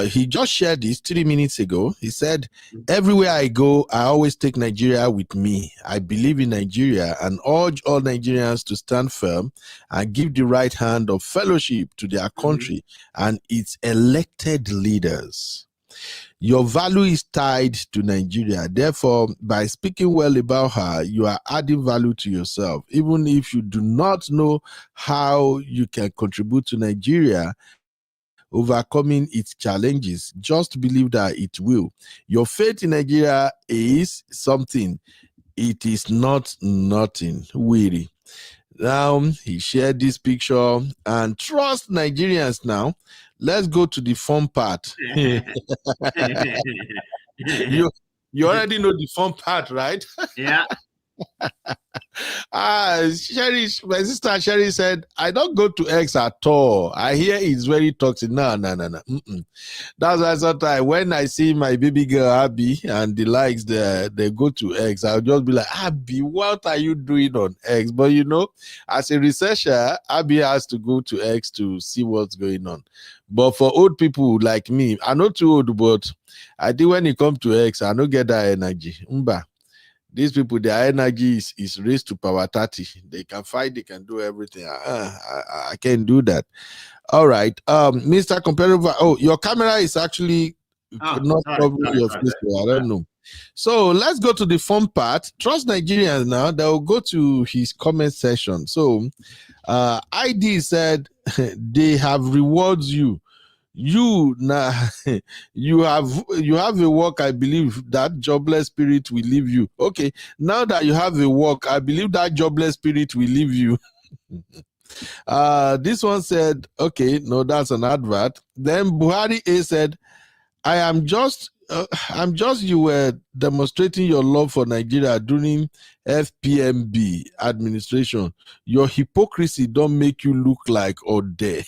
He just shared this 3 minutes ago. He said, everywhere I go, I always take Nigeria with me. I believe in Nigeria and urge all Nigerians to stand firm and give the right hand of fellowship to their country and its elected leaders. Your value is tied to Nigeria. Therefore, by speaking well about her, you are adding value to yourself. Even if you do not know how you can contribute to Nigeria overcoming its challenges, just believe that it will. Your faith in Nigeria is something. It is not nothing. Weary. Now, he shared this picture and trust Nigerians now. Let's go to the fun part. You already know the fun part, right? Yeah. Sherry, my sister Sherry said, I don't go to X at all. I hear it's very toxic. No. That's why sometimes when I see my baby girl Abby and the likes, they go to X, I'll just be like, Abby, what are you doing on X? But as a researcher, Abby has to go to X to see what's going on. But for old people like me, I'm not too old, but I think when it comes to X, I don't get that energy. These people, their energy is raised to power 30. They can fight, they can do everything. I can't do that. All right. Mr. Comparative, your camera is actually not probably your face. I don't know. So let's go to the fun part. Trust Nigerians now. They will go to his comment section. So ID said they have rewards you. You now you have a work. I believe that jobless spirit will leave you. Okay, now that you have a work, I believe that jobless spirit will leave you. This one said, okay, no, that's an advert. Then Buhari A said, I'm just you were demonstrating your love for Nigeria during FPMB administration. Your hypocrisy don't make you look like Ode.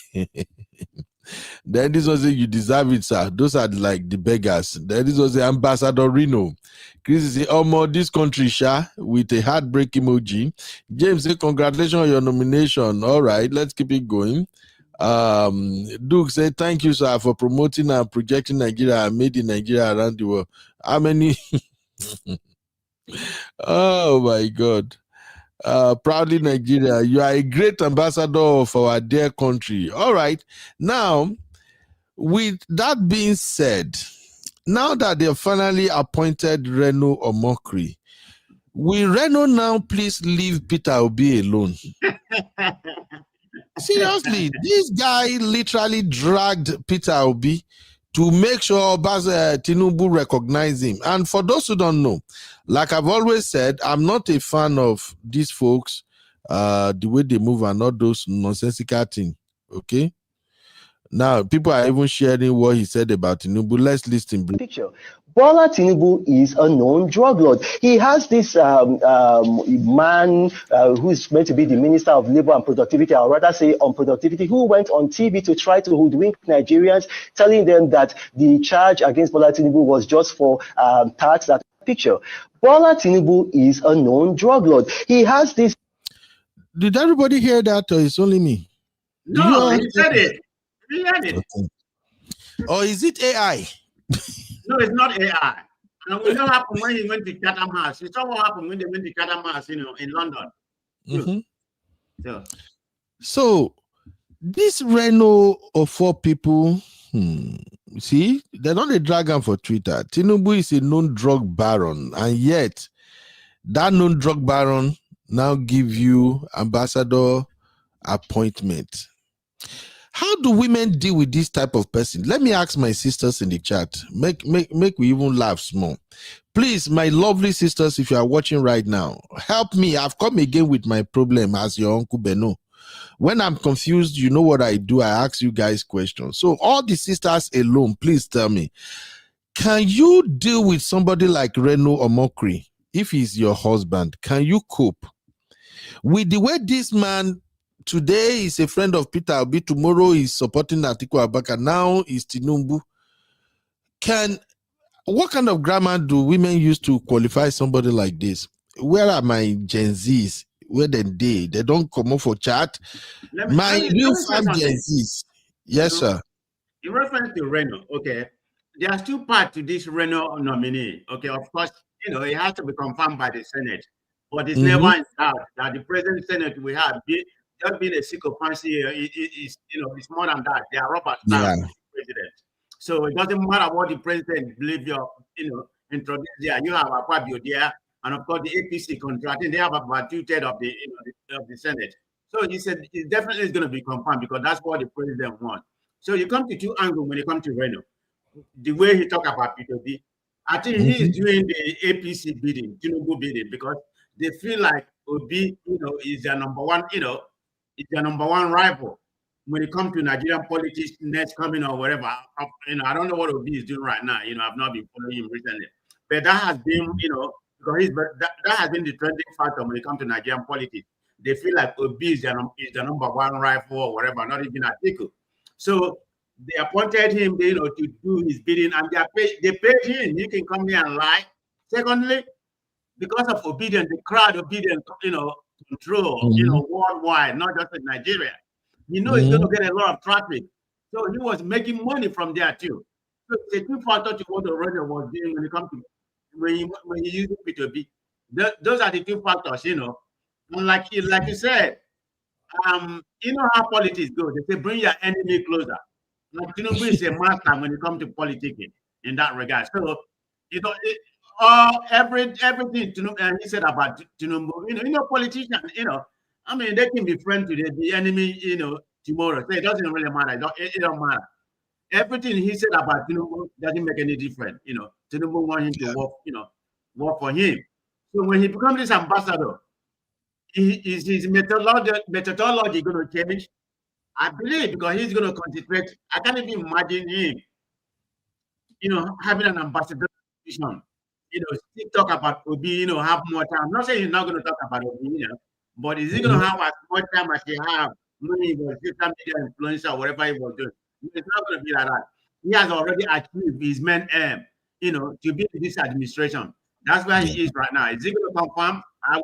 Then this was you deserve it, sir. Those are like the beggars. Then this was the Ambassador Reno. Chris say, this country, Sha, with a heartbreak emoji. James say, congratulations on your nomination. All right, let's keep it going. Duke said, thank you, sir, for promoting and projecting Nigeria and made in Nigeria around the world. How many? Oh my God. Proudly Nigeria, you are a great ambassador of our dear country. All right. Now, with that being said, now that they have finally appointed Reno Omokri, will Reno now please leave Peter Obi alone? Seriously, this guy literally dragged Peter Obi to make sure Tinubu recognize him. And for those who don't know, like I've always said, I'm not a fan of these folks, the way they move and all those nonsensical things. Okay? Now, people are even sharing what he said about Tinubu. Let's listen. Picture. Bola Tinubu is a known drug lord. He has this man who is meant to be the Minister of Labor and Productivity, or rather say on productivity, who went on TV to try to hoodwink Nigerians, telling them that the charge against Bola Tinubu was just for tax. That picture. Bola Tinubu is a known drug lord. He has this. Did everybody hear that, or it's only me? No, he said it. He had it. Okay. Or is it AI? No, it's not AI. And we know what happened when he went to Chatham House. You saw what happened when they went to Chatham House, in London. Mm-hmm. So this Reno of 4 people, see, they're not a dragon for Twitter. Tinubu is a known drug baron, and yet that known drug baron now give you ambassador appointment. How do women deal with this type of person? Let me ask my sisters in the chat. Make we even laugh small. Please, my lovely sisters, if you are watching right now, help me. I've come again with my problem as your Uncle Beno. When I'm confused, you know what I do? I ask you guys questions. So all the sisters alone, please tell me, can you deal with somebody like Reno Omokri if he's your husband? Can you cope with the way this man today is a friend of Peter Obi, tomorrow is supporting Atiku Abubakar, now is Tinubu? What kind of grammar do women use to qualify somebody like this? Where are my Gen Zs? Where they don't come up for chat? My real fan Gen Zs. Yes, sir. In reference to Reno, okay, there's 2 parts to this Reno nominee. Okay, of course, it has to be confirmed by the Senate, but it's never in doubt that the present Senate we have just being a sycophancy is it's more than that. They are rubber stamps president. So it doesn't matter what the president believes introduce there. You have Akpabio there, and of course the APC contracting. They have about 2/3 of the Senate. So he said it definitely is going to be confirmed because that's what the president wants. So you come to 2 angles when it comes to Reno. The way he talk about P2B, I think he is doing the APC bidding, Tinubu bidding, because they feel like Obi, is their number one, is their number one rival when it comes to Nigerian politics next coming or whatever. I don't know what Obi is doing right now. I've not been following him recently, but that has been, because that has been the trending factor when it comes to Nigerian politics. They feel like Obi is the number one rival or whatever, not even Atiku. So they appointed him, to do his bidding, and they paid him. He can come here and lie. Secondly, because of obedience, the crowd obedience, control, worldwide, not just in Nigeria. He's going to get a lot of traffic. So he was making money from there too. So it's a 2 factor to what the radio was doing when it comes to when you use P2B. Those are the 2 factors, And like you said, you know how politics go. They say bring your enemy closer. Like Tinubu is a master when it comes to politicking in that regard. So everything Tinubu, he said about Tinubu, politicians, they can be friends today, the enemy, tomorrow. So it doesn't really matter. It don't matter. Everything he said about Tinubu doesn't make any difference. Tinubu want him to work for him. So when he becomes this ambassador, is his methodology going to change? I believe because he's going to concentrate. I can't even imagine him, having an ambassador position. Still talk about Obi, have more time. I'm not saying he's not going to talk about Obi, but is he going to have as much time as he have when he was social media influencer or whatever he was doing? It's not going to be like that. He has already achieved his main aim, to be in this administration. That's where he is right now. Is he going to confirm? I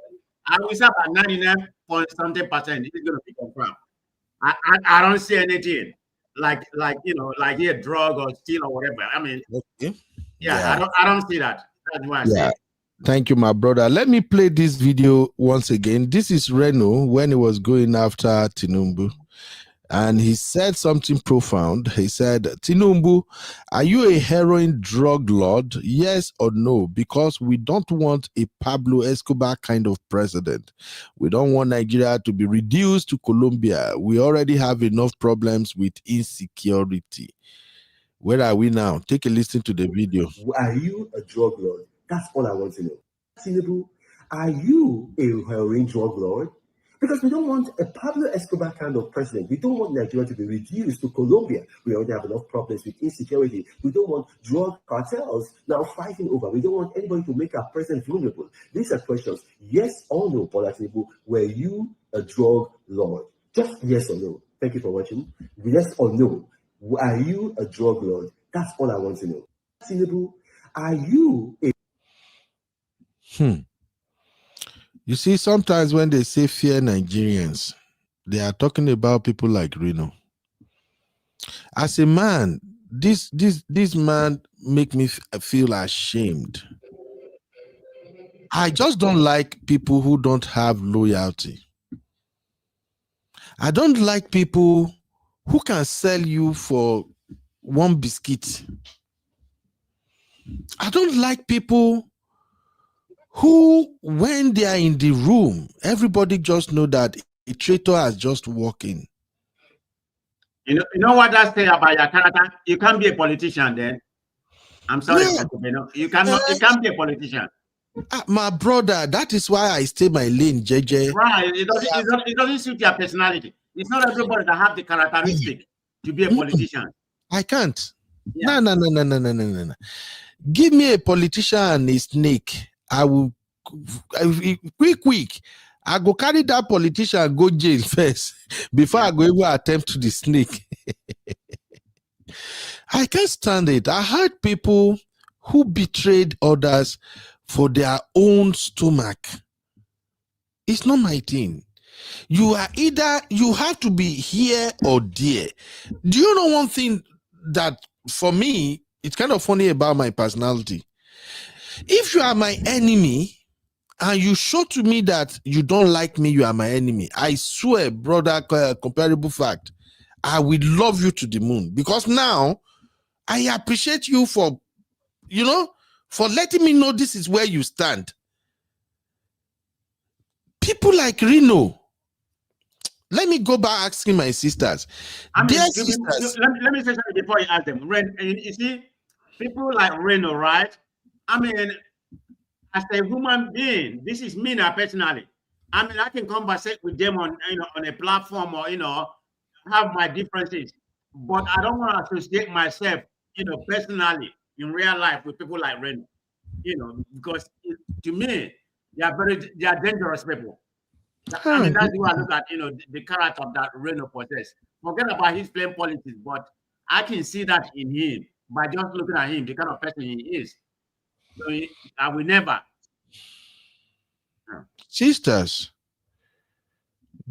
will say about 99.something%. He's going to be confirmed. I don't see anything like a drug or steal or whatever. I mean, I don't see that. That's why I say. Thank you, my brother. Let me play this video once again. This is Reno when he was going after Tinubu. And he said something profound. He said, Tinubu, are you a heroin drug lord? Yes or no? Because we don't want a Pablo Escobar kind of president. We don't want Nigeria to be reduced to Colombia. We already have enough problems with insecurity. Where are we now? Take a listen to the video. Are you a drug lord? That's all I want to know. Tinubu, are you a heroin drug lord? Because we don't want a Pablo Escobar kind of president. We don't want Nigeria to be reduced to Colombia. We already have enough problems with insecurity. We don't want drug cartels now fighting over. We don't want anybody to make our president vulnerable. These are questions. Yes or no, Bola Tinubu, were you a drug lord? Just yes or no. Thank you for watching. Yes or no, are you a drug lord? That's all I want to know. Tinubu, are you a... You see, sometimes when they say fear Nigerians, they are talking about people like Reno. As a man, this man make me feel ashamed. I just don't like people who don't have loyalty. I don't like people who can sell you for one biscuit. I don't like people who, when they are in the room, everybody just know that a traitor has just walked in. You know what I say about your character? You can't be a politician then. I'm sorry, you can't be a politician. My brother, that is why I stay my lane, JJ. Right, it doesn't suit your personality. It's not everybody that have the characteristic to be a politician. I can't. Yeah. No. Give me a politician and a snake. I will quick. I go carry that politician and go jail first before I go even attempt to the snake. I can't stand it. I heard people who betrayed others for their own stomach. It's not my thing. You are either, you have to be here or there. Do you know one thing that for me, it's kind of funny about my personality? If you are my enemy and you show to me that you don't like me, you are my enemy, I swear, brother, comparable fact, I will love you to the moon, because now I appreciate you for, for letting me know this is where you stand. People like Reno, let me go back asking my sisters. Let me say something before you ask them. You see, people like Reno, right? I mean, as a human being, this is me now personally. I mean, I can conversate with them on a platform or have my differences, but I don't want to associate myself, personally in real life with people like Reno, because to me they are dangerous people. I mean, that's why I look at the character that Reno possesses. Forget about his playing politics, but I can see that in him by just looking at him, the kind of person he is. So I will never. Sisters,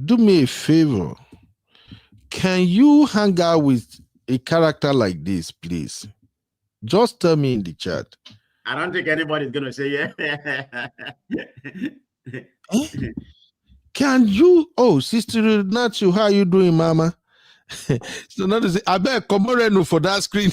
do me a favor. Can you hang out with a character like this, please? Just tell me in the chat. I don't think anybody's going to say yeah. Can you? Oh, Sister Nacho, how you doing, Mama? So now say, I better come on for that screen.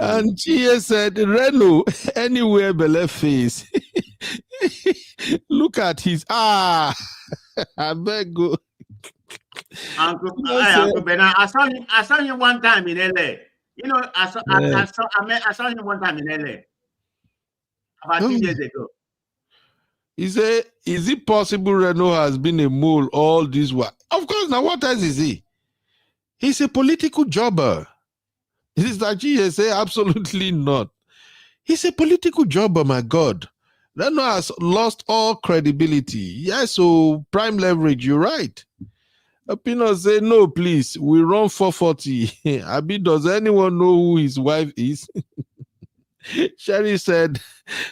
And she said, Reno, anywhere but face. Look at his I beg go. Uncle Bernard, I saw him one time in LA. I saw him one time in LA about 2 years ago. He said, is it possible Reno has been a mole all this while? Of course, now what else is he? He's a political jobber. This is actually say absolutely not. He's a political jobber, my God. Reno has lost all credibility. Yes, so prime leverage, you're right. Pino say, no, please, we run 440. Abi, does anyone know who his wife is? Sherry said,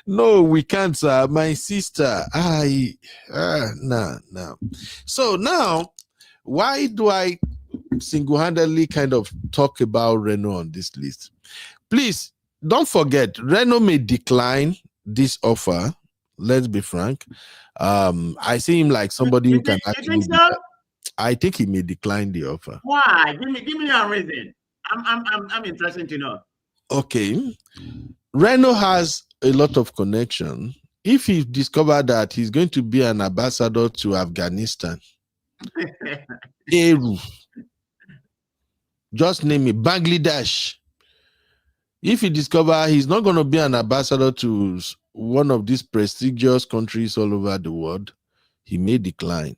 no, we can't, sir. My sister. No. So now, why do I single-handedly kind of talk about Reno on this list? Please, don't forget, Reno may decline this offer. Let's be frank. I see him like somebody who can actually... You think so? I think he may decline the offer. Why? Give me your reason. I'm interested to know. Okay. Reno has a lot of connection. If he discovered that he's going to be an ambassador to Afghanistan, Eru, just name it, Bangladesh. If he discover he's not going to be an ambassador to one of these prestigious countries all over the world, he may decline.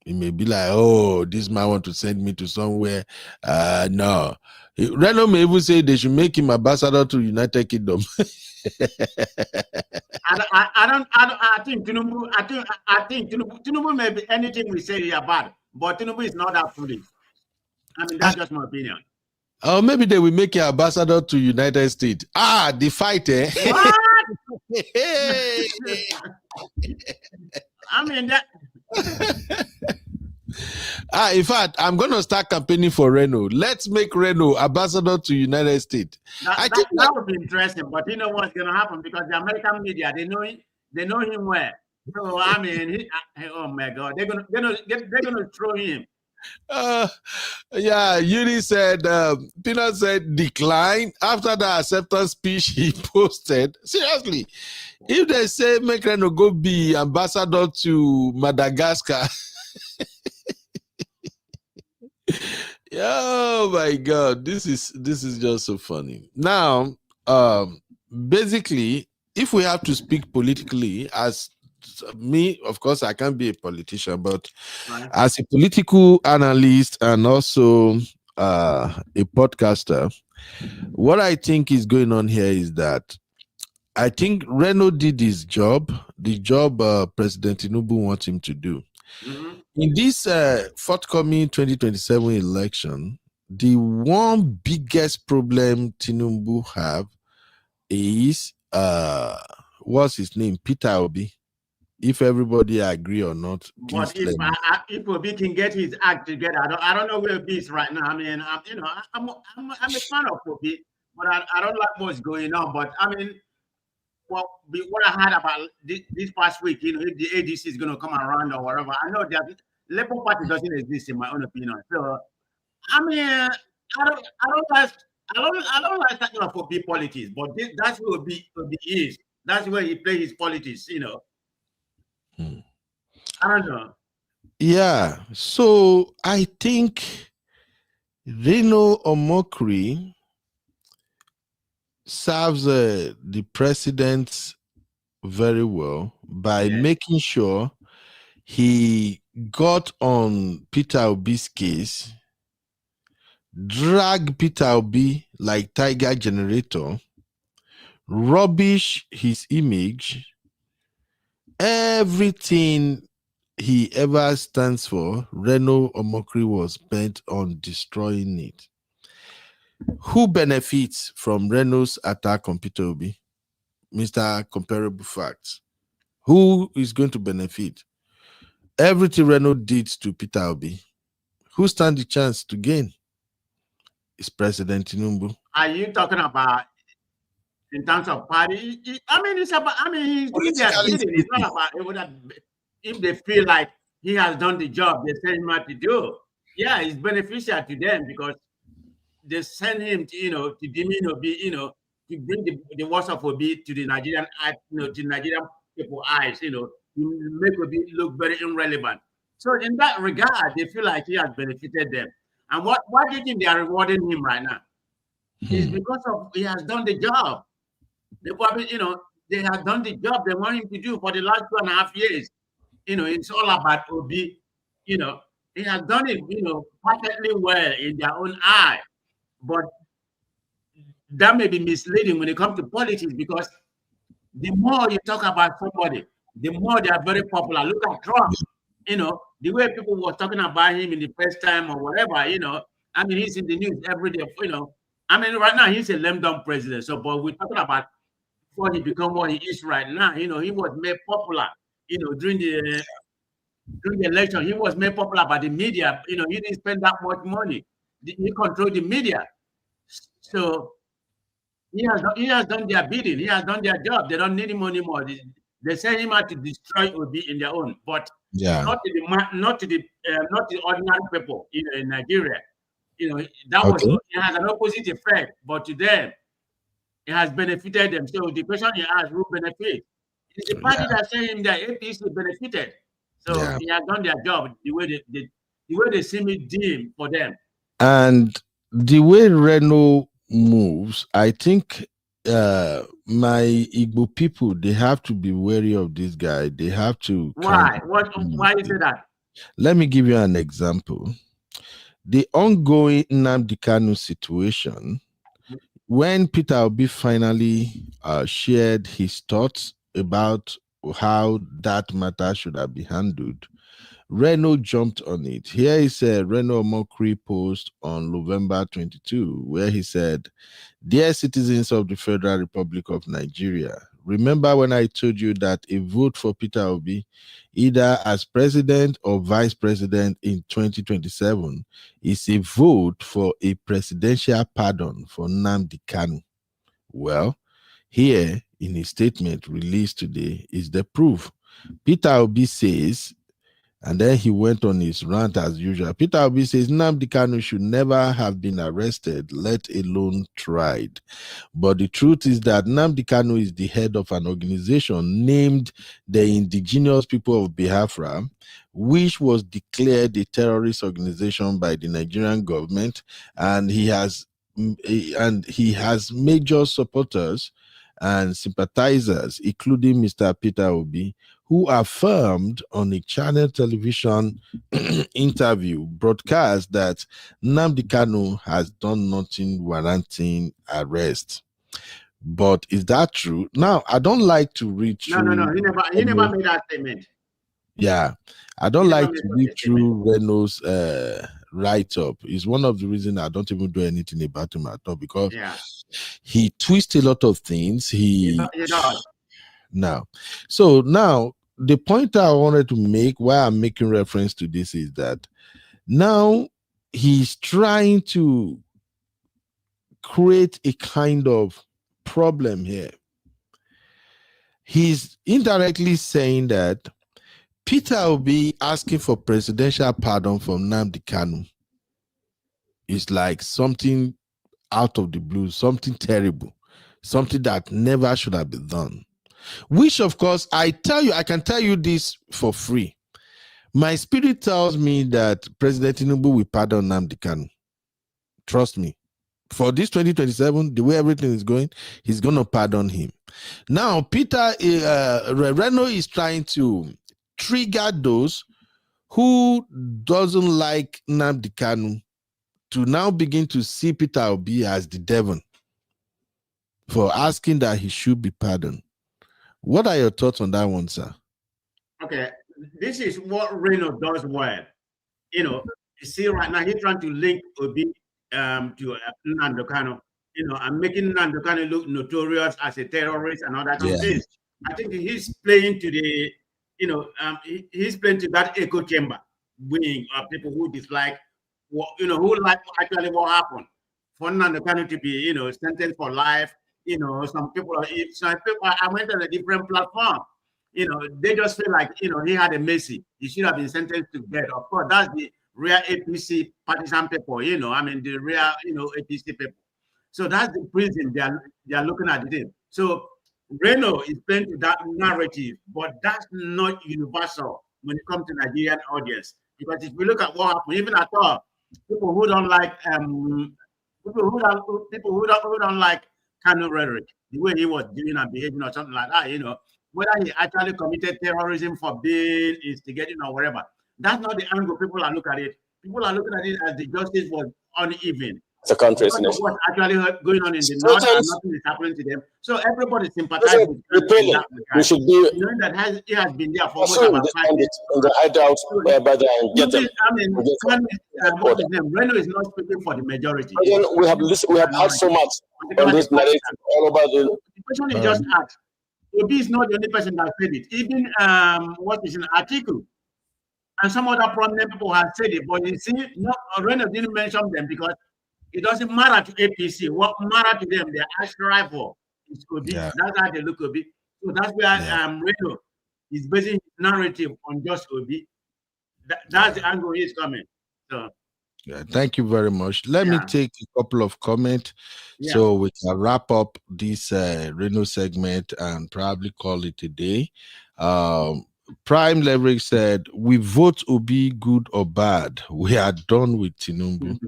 He may be like, oh, this man want to send me to somewhere. No. Reno may even say they should make him ambassador to United Kingdom. I think Tinubu may be anything we say here bad, but Tinubu is not that foolish. I mean, that's just my opinion. Or maybe they will make you ambassador to United States. The fight, eh? What? I mean that. In fact, I'm going to start campaigning for Reno. Let's make Reno ambassador to United States. That would be interesting, but you know what's going to happen, because the American media, they know him well. So I mean, oh my God, they're gonna throw him. Yeah, Yuri said, Peanut said decline after the acceptance speech he posted. Seriously, if they say make Reno go be ambassador to Madagascar. Oh my God, this is just so funny. Now, basically, if we have to speak politically, as me, of course, I can't be a politician, but as a political analyst and also a podcaster, what I think is going on here is that I think Reno did his job, the job President Tinubu wants him to do. Mm-hmm. In this forthcoming 2027 election, the one biggest problem Tinubu have is what's his name, Peter Obi. If everybody agree or not, but if Obi can get his act together, I don't know where Obi is right now. I mean, I'm a fan of Obi, but I don't like what's going on. But I mean, what I heard about this past week, if the ADC is going to come around or whatever, I know that Labour Party doesn't exist, in my own opinion. So, I mean, I don't like talking about Obi politics, but that's where Obi is. That's where he plays his politics, I don't know. Yeah, so I think Reno Omokri serves the president very well by making sure he got on Peter Obi's case, drag Peter Obi like tiger generator, rubbish his image, everything he ever stands for. Reno Omokri was bent on destroying it. Who benefits from Reno's attack on Peter Obi? Mr. Comparable Facts. Who is going to benefit? Everything Reno did to Peter Obi, who stands the chance to gain? Is President Tinubu. Are you talking about in terms of party? I mean, it's about. I mean, it's not about if they feel like he has done the job they send him out to do. Yeah, it's beneficial to them because they send him to to demean Obi, to bring the words of Obi to the Nigerian to the Nigerian people's eyes, to make Obi look very irrelevant. So in that regard, they feel like he has benefited them. And why do you think they are rewarding him right now? It's because of he has done the job. They probably, they have done the job they want him to do for the last 2.5 years. It's all about Obi. He has done it, perfectly well in their own eye. But that may be misleading when it comes to politics because the more you talk about somebody, the more they are very popular. Look at Trump. You know, the way people were talking about him in the first time or whatever, you know, I mean, he's in the news every day, you know. I mean, right now he's a lame dumb president. So, but we're talking about before he become what he is right now, you know, he was made popular, you know, during the election. He was made popular by the media. You know, he didn't spend that much money. He controlled the media. So he has done their bidding. He has done their job. They don't need him anymore. They send him out to destroy Obi in their own, but not to the ordinary people, you know, in Nigeria. You know, that was it has an opposite effect, but to them, it has benefited them. So the question he asked, who benefit? It's the party that sent him there. APC benefited. So he has done their job the way they seem it deemed for them. And the way Reno moves, I think my Igbo people, they have to be wary of this guy. They have to. Why? Why is it that? Let me give you an example. The ongoing Nnamdi Kanu situation, when Peter Obi finally shared his thoughts about how that matter should have been handled, Reno jumped on it. Here is a Reno Omokri post on November 22, where he said, "Dear citizens of the Federal Republic of Nigeria, remember when I told you that a vote for Peter Obi, either as president or vice president in 2027, is a vote for a presidential pardon for Nnamdi Kanu? Well, here in a statement released today is the proof. Peter Obi says," and then he went on his rant as usual. Peter Obi says Nnamdi Kanu should never have been arrested, let alone tried. But the truth is that Nnamdi Kanu is the head of an organization named the Indigenous People of Biafra, which was declared a terrorist organization by the Nigerian government, and he has major supporters and sympathizers, including Mr. Peter Obi, who affirmed on a channel television interview broadcast that Nnamdi Kanu has done nothing warranting arrest. But is that true? Now, I don't like to read through... No. He never made that statement. Yeah. I don't like to read through Reno's write-up. It's one of the reasons I don't even do anything about him at all, because he twists a lot of things. Now, so now the point I wanted to make, why I'm making reference to this, is that now he's trying to create a kind of problem here. He's indirectly saying that Peter Obi asking for presidential pardon from Nnamdi Kanu is like something out of the blue, something terrible, something that never should have been done. Which, of course, I can tell you this for free. My spirit tells me that President Tinubu will pardon Nnamdi Kanu. Trust me. For this 2027, the way everything is going, he's going to pardon him. Now, Reno is trying to trigger those who doesn't like Nnamdi Kanu to now begin to see Peter Obi as the devil for asking that he should be pardoned. What are your thoughts on that one, sir? Okay, this is what Reno does well. You know, you see right now he's trying to link Obi to Nnamdi Kanu, you know, and making Nnamdi Kanu look notorious as a terrorist and all that things. I think he's playing to the, you know, he's playing to that echo chamber wing of people who dislike what, you know, who like actually what happened for Nnamdi Kanu to be, you know, sentenced for life. You know, some people, I went on a different platform, you know, they just feel like, you know, he had a mercy. He should have been sentenced to death. Of course, that's the real APC partisan people, you know, I mean, the real, you know, APC people. So that's the prison they are looking at it. So Reno is playing to that narrative, but that's not universal when it comes to Nigerian audience. Because if we look at what happened, even at all, people who don't like, people who don't like Kanu rhetoric, the way he was doing and behaving or something like that, you know, whether he actually committed terrorism for being instigating or whatever, that's not the angle people are looking at it. People are looking at it as the justice was uneven. the country. What's actually going on in the north, and nothing is happening to them. So everybody sympathizes with that. We should be knowing that he has been there for almost pursuing about this 5 years. in the hideout, by the get them. I mean, what is his name? Reno is not speaking for the majority. We have had so much on this narrative all over the question is just asked. Obi is not the only person that said it. Even what is an article and some other prominent people have said it, but you see, Reno didn't mention them because it doesn't matter to APC. What matters to them, their arch rival is Obi. Yeah. That's how they look Obi. So that's where Reno is basing his narrative on just Obi. That's the angle he's coming. So. Yeah, thank you very much. Let me take a couple of comments so we can wrap up this Reno segment and probably call it a day. Prime Leverage said, we vote Obi good or bad. We are done with Tinubu.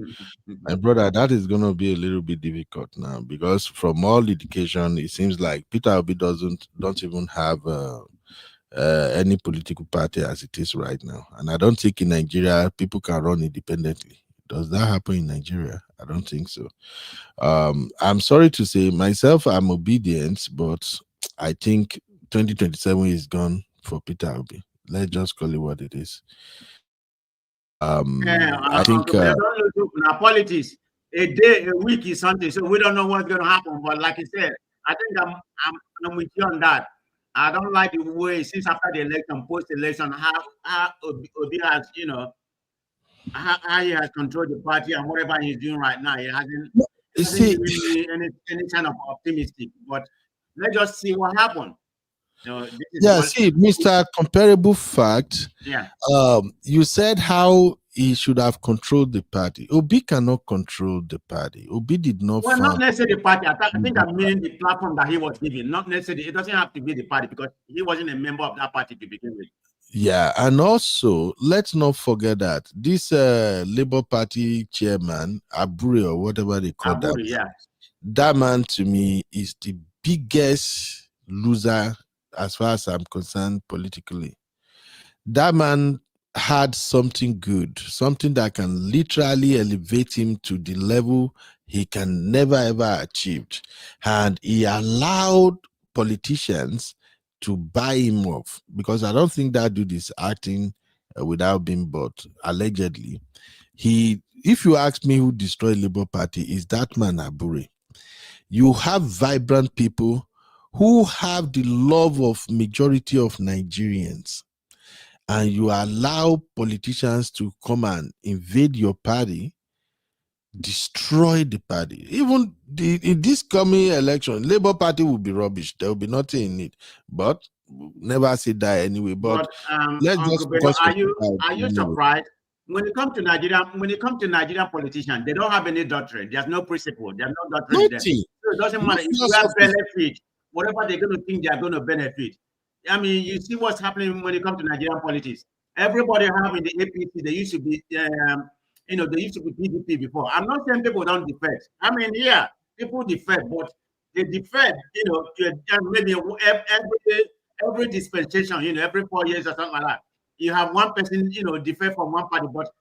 My brother, that is going to be a little bit difficult now because from all indication, it seems like Peter Obi don't even have any political party as it is right now. And I don't think in Nigeria, people can run independently. Does that happen in Nigeria? I don't think so. I'm sorry to say, myself, I'm obedient, but I think 2027 is gone for Peter Obi. Let's just call it what it is. I think politics, a day, a week is something, so we don't know what's going to happen. But like I said, I think I'm with you on that. I don't like the way since after the election, post-election, how Obi has, how he has controlled the party and whatever he's doing right now. He hasn't given me any kind of optimistic. But let's just see what happens. See, Mr. Comparable Fact. Yeah. You said how he should have controlled the party. Obi cannot control the party. Obi did not. Well, not necessarily the party. I think I'm meaning the platform that he was given. Not necessarily. It doesn't have to be the party because he wasn't a member of that party to begin with. Yeah, and also let's not forget that this Labour Party chairman, Aburi or whatever they call that man to me is the biggest loser as far as I'm concerned politically. That man had something good, something that can literally elevate him to the level he can never ever achieved, and he allowed politicians to buy him off, because I don't think that dude is acting without being bought. Allegedly, if you ask me who destroyed Labour Party, is that man Aburi. You have vibrant people who have the love of majority of Nigerians, and you allow politicians to come and invade your party, destroy the party. Even in this coming election, Labour Party will be rubbish. There will be nothing in it. But never say that anyway. But let's just. Are you surprised when it comes to Nigerian politicians? They don't have any doctrine. There's no principle. There's no doctrine. There. So it doesn't matter if you have benefit. Whatever they're going to think, they are going to benefit. I mean, you see what's happening when it comes to Nigerian politics. Everybody have in the APC, they used to be. They used to be PDP before. I'm not saying people don't defect. I mean, people defect, but they defect, maybe every dispensation, every 4 years or something like that. You have one person, defect from one party, but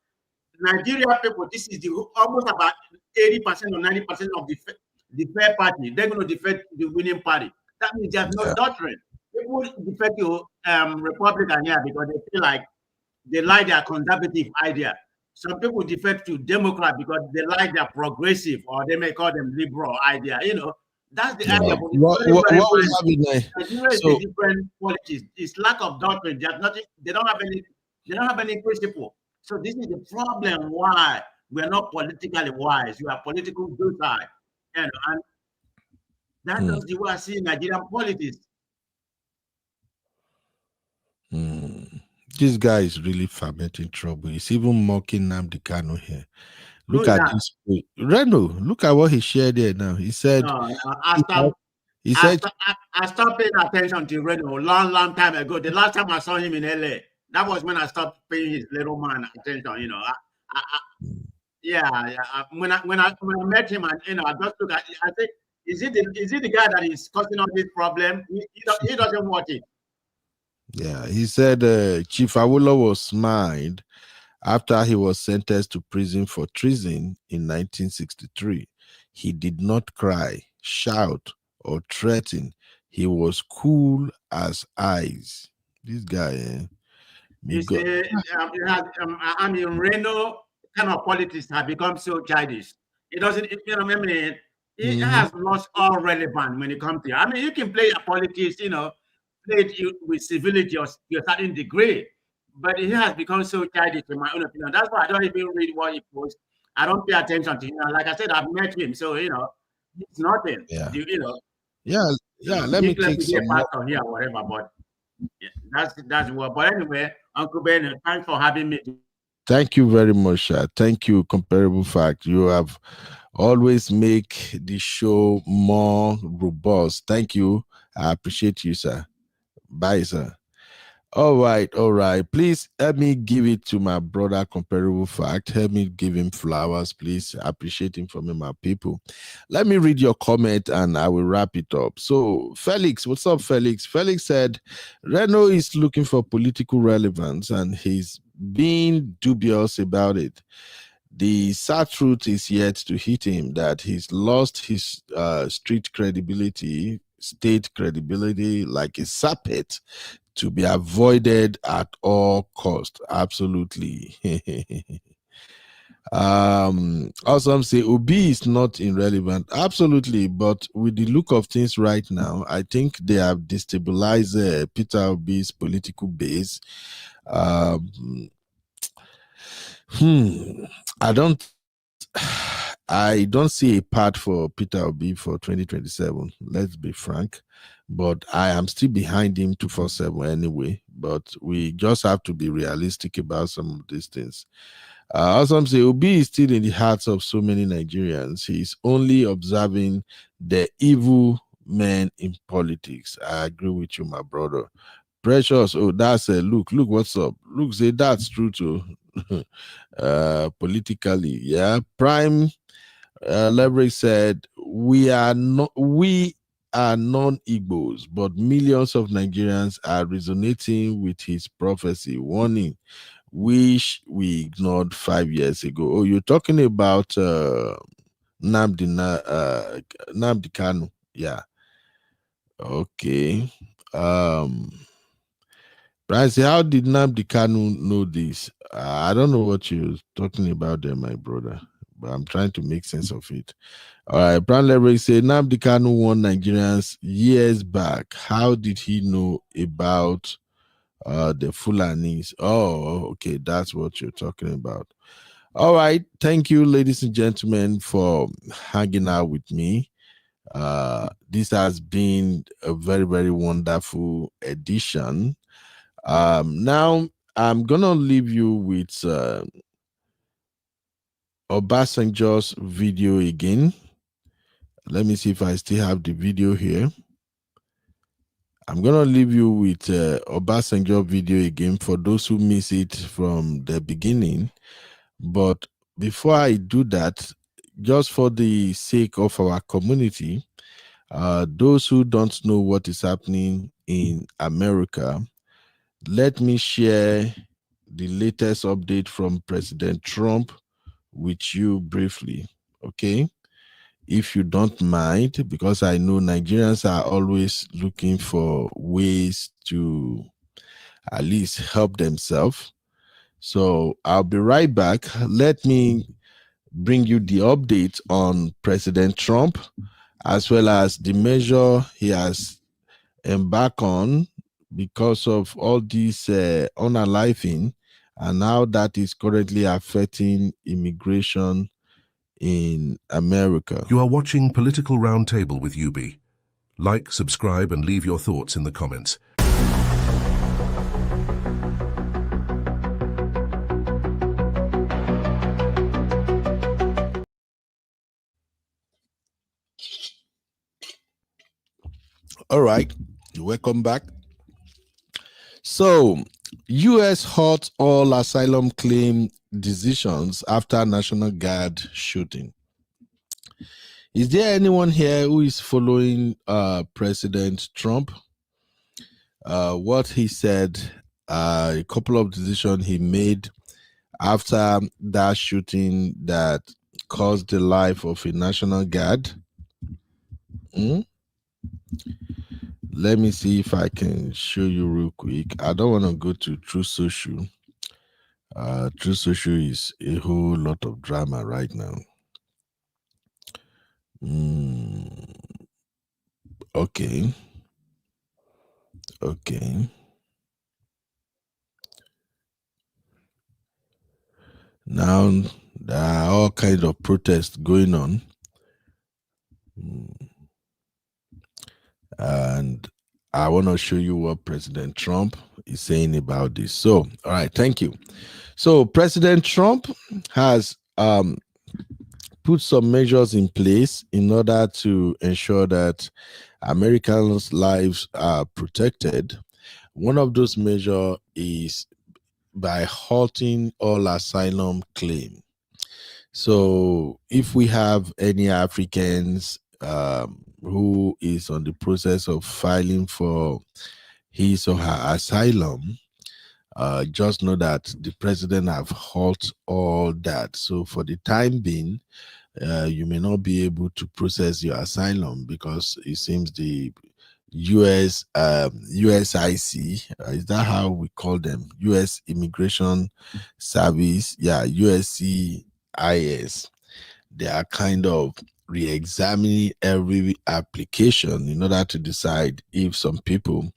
Nigeria people, this is almost about 80% or 90% of the fair party. They're going to defect the winning party. That means there's no doctrine. People defect to Republican here because they feel like they like their conservative idea. Some people defect to Democrat because they like their progressive, or they may call them liberal idea. That's the idea. Nigeria is a different politics. It's lack of doctrine. There's nothing. They don't have any principle. So this is the problem why we're not politically wise. You are political suicide. And that's just the way I see Nigerian politics. This guy is really fermenting trouble. He's even mocking Nnamdi Kanu here. Look at this. Reno, look at what he shared here now. He said, I stopped paying attention to Reno a long time ago. The last time I saw him in LA, that was when I stopped paying his little man attention. When I met him, and I just look at it, I think, is it the guy that is causing all this problem? He doesn't watch it. Yeah, he said Chief Awolowo smiled After he was sentenced to prison for treason in 1963, he did not cry, shout, or threaten. He was cool as ice. This guy, You see, I mean, Reno kind of politics have become so childish. It doesn't, you know, I mean, it has lost all relevance when it comes to. I mean, you can play a politics, you know, play it with civility or to a certain degree, but it has become so childish, in my own opinion. That's why I don't even read what he posts. I don't pay attention to him. Like I said, I've met him, so you know, it's nothing. Yeah. You know. Yeah. Let me take some pastor here or whatever, but yeah, that's what. But anyway, Uncle Ben, thanks for having me. Thank you very much. Thank you, Comparable Fact. You have always make the show more robust. Thank you. I appreciate you, sir. Bye, sir. All right. Please help me give it to my brother, Comparable Fact. Help me give him flowers, please. I appreciate him from my people. Let me read your comment and I will wrap it up. So, Felix, what's up, Felix? Felix said, Reno is looking for political relevance and he's being dubious about it. The sad truth is yet to hit him that he's lost his state credibility like a serpent to be avoided at all cost. Absolutely. Awesome say Obi is not irrelevant. Absolutely, but with the look of things right now, I think they have destabilized Peter Obi's political base. I don't see a path for Peter Obi for 2027. Let's be frank. But I am still behind him 247 anyway. But we just have to be realistic about some of these things. Awesome say Obi is still in the hearts of so many Nigerians. He's only observing the evil men in politics. I agree with you, my brother. Precious, oh, that's a look what's up. Look, say that's true too. Politically, yeah. Prime Leverage said we are non-Igbos, but millions of Nigerians are resonating with his prophecy, warning which we ignored 5 years ago. Oh, you're talking about Nnamdi Kanu. Yeah. Okay. Bryce, how did Nnamdi Kanu know this? I don't know what you're talking about there, my brother, but I'm trying to make sense of it. All right, Brand Leverage said Nnamdi Kanu warned Nigerians years back. How did he know about the Fulanis? Oh, okay, that's what you're talking about. All right, thank you, ladies and gentlemen, for hanging out with me. This has been a very, very wonderful edition. Now I'm gonna leave you with Obasanjo's video again. Let me see if I still have the video here. I'm gonna leave you with Obasanjo video again for those who miss it from the beginning. But before I do that, just for the sake of our community, those who don't know what is happening in America, let me share the latest update from President Trump with you briefly, okay? If you don't mind, because I know Nigerians are always looking for ways to at least help themselves. So I'll be right back. Let me bring you the update on President Trump, as well as the measure he has embarked on because of all this unaliving and how that is currently affecting immigration in America. You are watching Political Roundtable with UB. Like, subscribe, and leave your thoughts in the comments. All right, welcome back. So, U.S. halts all asylum claim decisions after National Guard shooting. Is there anyone here who is following President Trump? What he said, a couple of decisions he made after that shooting that caused the life of a National Guard. Let me see if I can show you real quick. I don't want to go to True Social. True Social is a whole lot of drama right now. Okay. Now there are all kinds of protests going on. And I want to show you what President Trump is saying about this. So, all right, thank you. So President Trump has put some measures in place in order to ensure that Americans' lives are protected. One of those measures is by halting all asylum claim. So if we have any Africans who is on the process of filing for his or her asylum, just know that the president have halted all that. So for the time being, you may not be able to process your asylum because it seems the USIC, is that how we call them? US Immigration Service, yeah, USCIS. They are kind of re-examining every application in order to decide if some people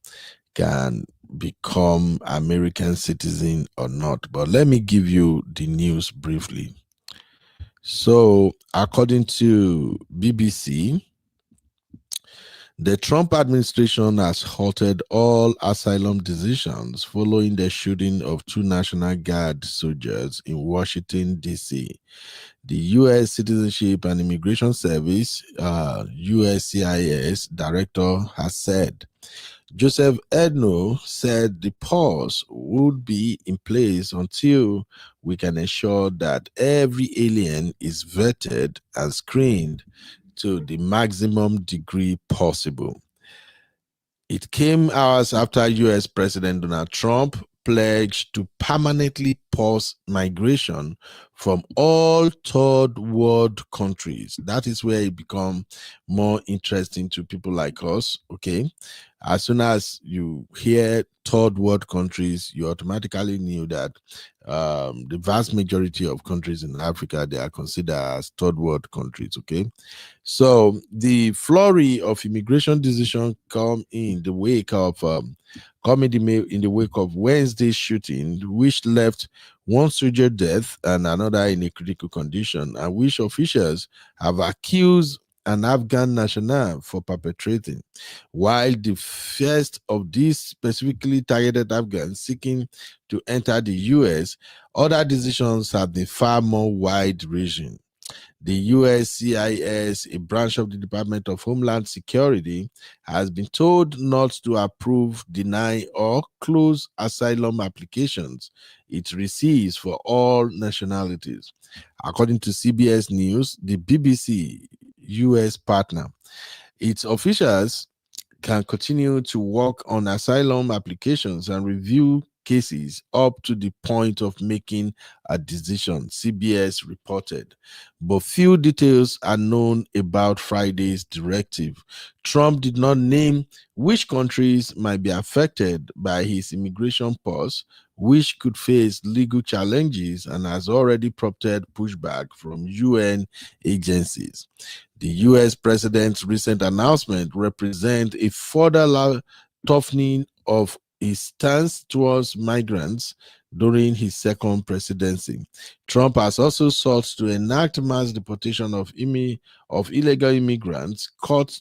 can become American citizen or not. But let me give you the news briefly. So, according to BBC, the Trump administration has halted all asylum decisions following the shooting of 2 National Guard soldiers in Washington, D.C. The U.S. Citizenship and Immigration Service, USCIS director has said. Joseph Edno said the pause would be in place until we can ensure that every alien is vetted and screened to the maximum degree possible. It came hours after US President Donald Trump pledged to permanently pause migration from all third world countries. That is where it becomes more interesting to people like us, okay? As soon as you hear third world countries, you automatically knew that the vast majority of countries in Africa, they are considered as third world countries, okay? So the flurry of immigration decisions come in the wake of Wednesday's shooting, which left 1 soldier dead and another in a critical condition, and which officials have accused an Afghan national for perpetrating. While the first of these specifically targeted Afghans seeking to enter the US, other decisions have been far more wide-ranging. The USCIS, a branch of the Department of Homeland Security, has been told not to approve, deny, or close asylum applications it receives for all nationalities. According to CBS News, the BBC US partner, its officials can continue to work on asylum applications and review cases up to the point of making a decision, CBS reported. But few details are known about Friday's directive. Trump did not name which countries might be affected by his immigration pause, which could face legal challenges and has already prompted pushback from UN agencies. The US president's recent announcement represents a further toughening of his stance towards migrants during his second presidency. Trump has also sought to enact mass deportation of illegal immigrants, cut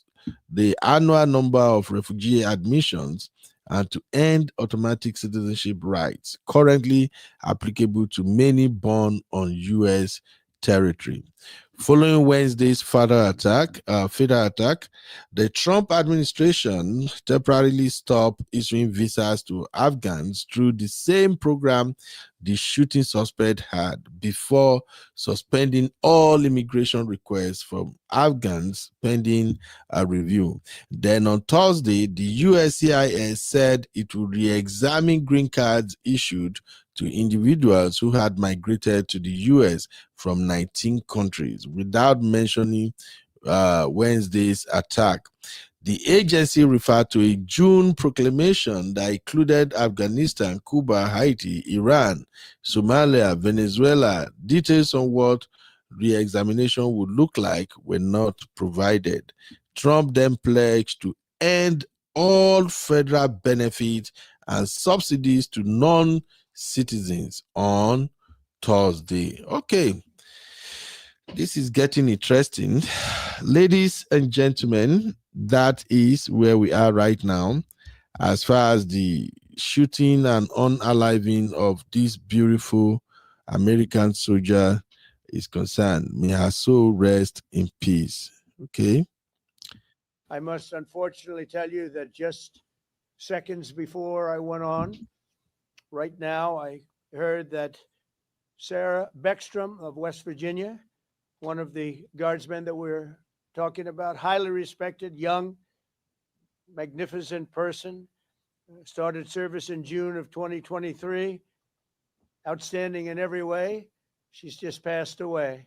the annual number of refugee admissions, and to end automatic citizenship rights currently applicable to many born on U.S. territory. Following Wednesday's fatal attack, the Trump administration temporarily stopped issuing visas to Afghans through the same program the shooting suspect had, before suspending all immigration requests from Afghans pending a review. Then on Thursday, the USCIS said it would re-examine green cards issued to individuals who had migrated to the U.S. from 19 countries, without mentioning Wednesday's attack. The agency referred to a June proclamation that included Afghanistan, Cuba, Haiti, Iran, Somalia, Venezuela. Details on what re-examination would look like were not provided. Trump then pledged to end all federal benefits and subsidies to non-citizens on Thursday. Okay, this is getting interesting. Ladies and gentlemen, that is where we are right now as far as the shooting and unaliving of this beautiful American soldier is concerned. May her soul rest in peace. Okay. I must unfortunately tell you that just seconds before I went on, right now, I heard that Sarah Beckstrom of West Virginia, one of the guardsmen that we're talking about, highly respected, young, magnificent person, started service in June of 2023, outstanding in every way. She's just passed away.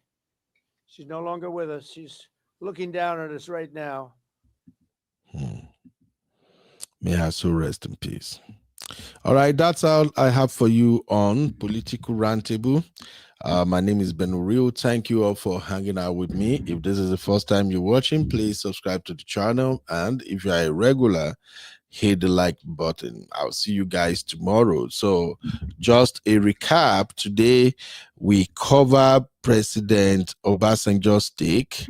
She's no longer with us. She's looking down at us right now. May her soul rest in peace. All right, that's all I have for you on Political Roundtable. My name is Ben Real. Thank you all for hanging out with me. If this is the first time you're watching, please subscribe to the channel. And if you are a regular, hit the like button. I'll see you guys tomorrow. So just a recap. Today, we cover President Obasanjo's take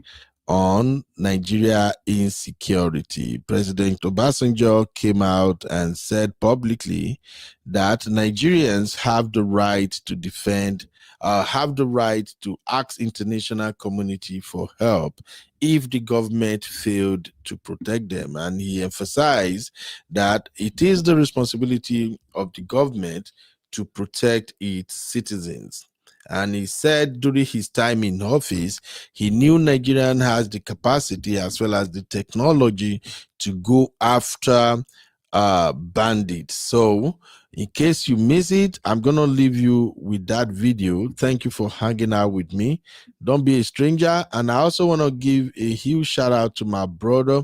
on Nigeria insecurity. President Obasanjo came out and said publicly that Nigerians have the right to defend, have the right to ask international community for help if the government failed to protect them. And he emphasized that it is the responsibility of the government to protect its citizens. And he said during his time in office, he knew Nigeria has the capacity as well as the technology to go after bandits. So in case you miss it, I'm going to leave you with that video. Thank you for hanging out with me. Don't be a stranger. And I also want to give a huge shout out to my brother,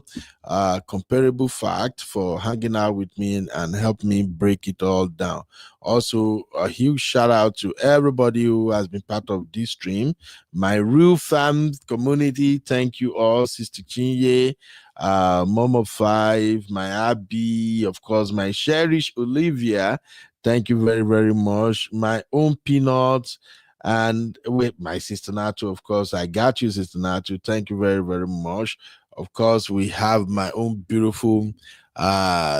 Comparable Fact, for hanging out with me and help me break it all down. Also, a huge shout out to everybody who has been part of this stream. My real fam community, thank you all. Sister Chinye, Mom of Five, my Abby, of course, my Cherish Olivia, thank you very, very much. My own Peanuts, and with my Sister Nato, of course, I got you, Sister Nato. Thank you very, very much. Of course, we have my own beautiful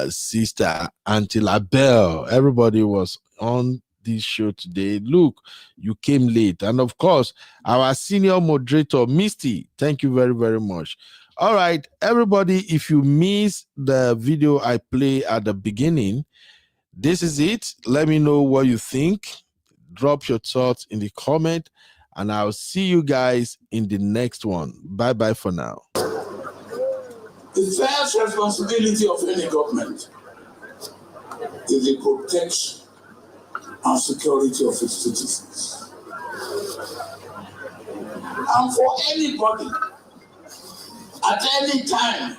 sister Auntie LaBelle. Everybody was on this show today. Look, you came late. And of course, our senior moderator, Misty, thank you very, very much. All right, everybody, if you miss the video I play at the beginning, this is it. Let me know what you think. Drop your thoughts in the comment, and I'll see you guys in the next one. Bye-bye for now. The first responsibility of any government is the protection and security of its citizens. And for anybody, at any time,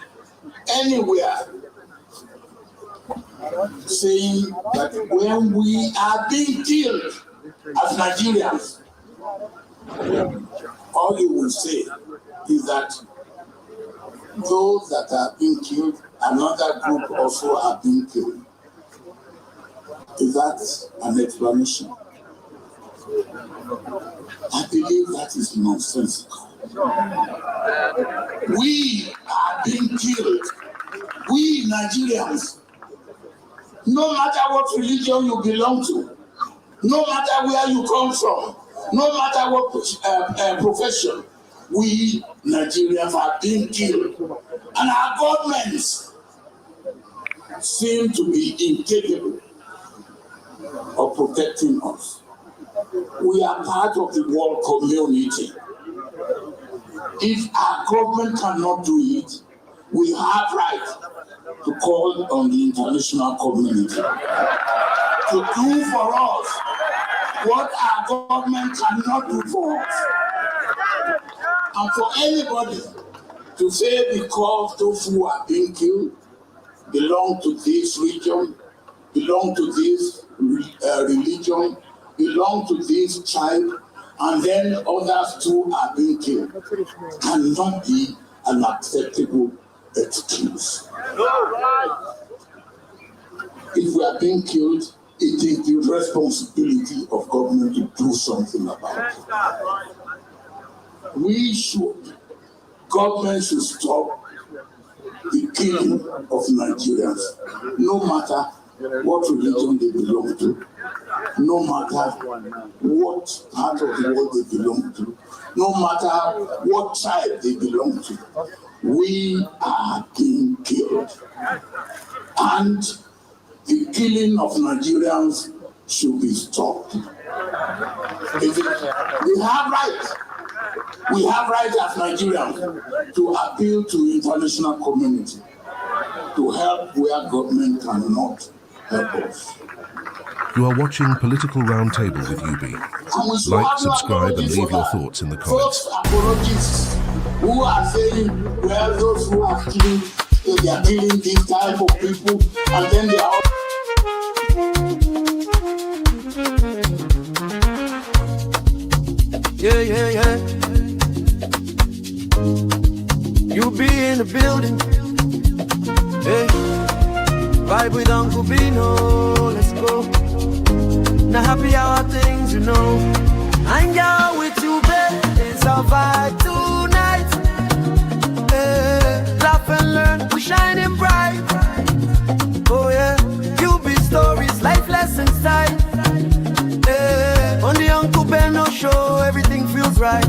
anywhere, saying that when we are being killed as Nigerians, all you will say is that those that are being killed, another group also are being killed. Is that an explanation? I believe that is nonsensical. We are being killed. We Nigerians, no matter what religion you belong to, no matter where you come from, no matter what profession, we Nigerians are being killed, and our governments seem to be incapable of protecting us. We are part of the world community. If our government cannot do it, we have right to call on the international community to do for us what our government cannot do for us. And for anybody to say because those who are being killed belong to this region, belong to this religion, belong to this tribe, and then others too are being killed, cannot be an acceptable excuse. If we are being killed, it is the responsibility of government to do something about it. Government should stop the killing of Nigerians, no matter what religion they belong to, no matter what part of the world they belong to, no matter what tribe they belong to. We are being killed. And the killing of Nigerians should be stopped. We have right as Nigerians to appeal to international community to help where government cannot help us. You are watching Political Roundtable with UB. Like, subscribe, and leave your thoughts in the comments. Folks apologists who are saying, well, those who are killing, they are killing this type of people, and then they are. Yeah. You be in the building. Hey, vibe with Uncle Bino. Let's go. Now happy hour things, you know. Hang out with you, babe. It's our vibe tonight. Hey, laugh and learn. We shining bright. Oh yeah. You be stories, life lessons time. Hey, on the Uncle Beno show, everything feels right.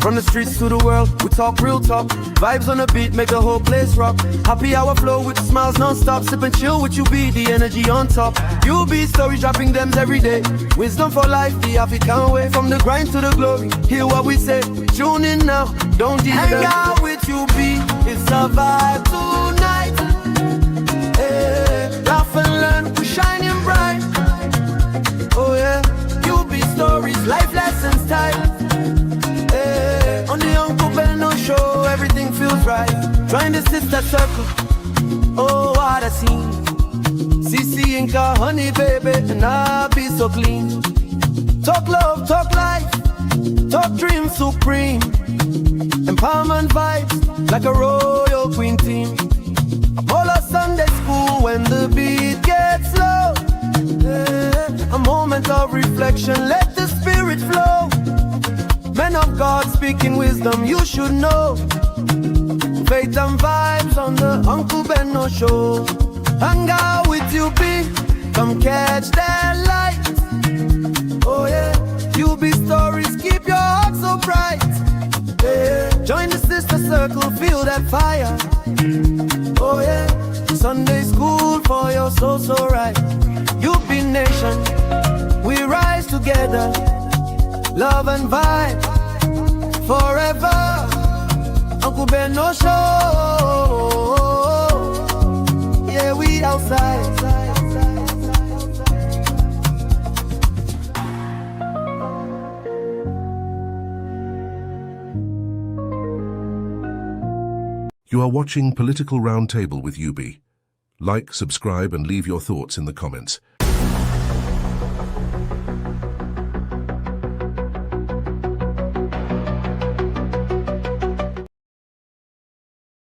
From the streets to the world, we talk real talk. Vibes on the beat, make the whole place rock. Happy hour flow with smiles non-stop. Sip and chill with you, be the energy on top. You be stories dropping them every day. Wisdom for life, the African way. From the grind to the glory, hear what we say. Tune in now, don't delay. Hang out with you, be it's a vibe tonight. Hey, laugh and learn, we shining bright. Oh yeah, you be stories, life lessons time. On the Uncle Beno show, everything feels right. Join the sister circle. Oh, what a scene. CC Inca, honey, baby, and I'll be so clean. Talk love, talk life, talk dream supreme. Empowerment vibes, like a royal queen team. All of Sunday school when the beat gets low. A moment of reflection, let the spirit flow. Men of God speaking wisdom, you should know. Faith and vibes on the Uncle Beno show. Hang out with you, be come catch that light. Oh yeah, you be stories, keep your heart so bright. Yeah. Join the sister circle, feel that fire. Oh yeah, Sunday school for your soul so right. You be nation, we rise together. Love and vibe forever. Uncle Beno show. Yeah, we outside. You are watching Political Roundtable with UB. Like, subscribe, and leave your thoughts in the comments.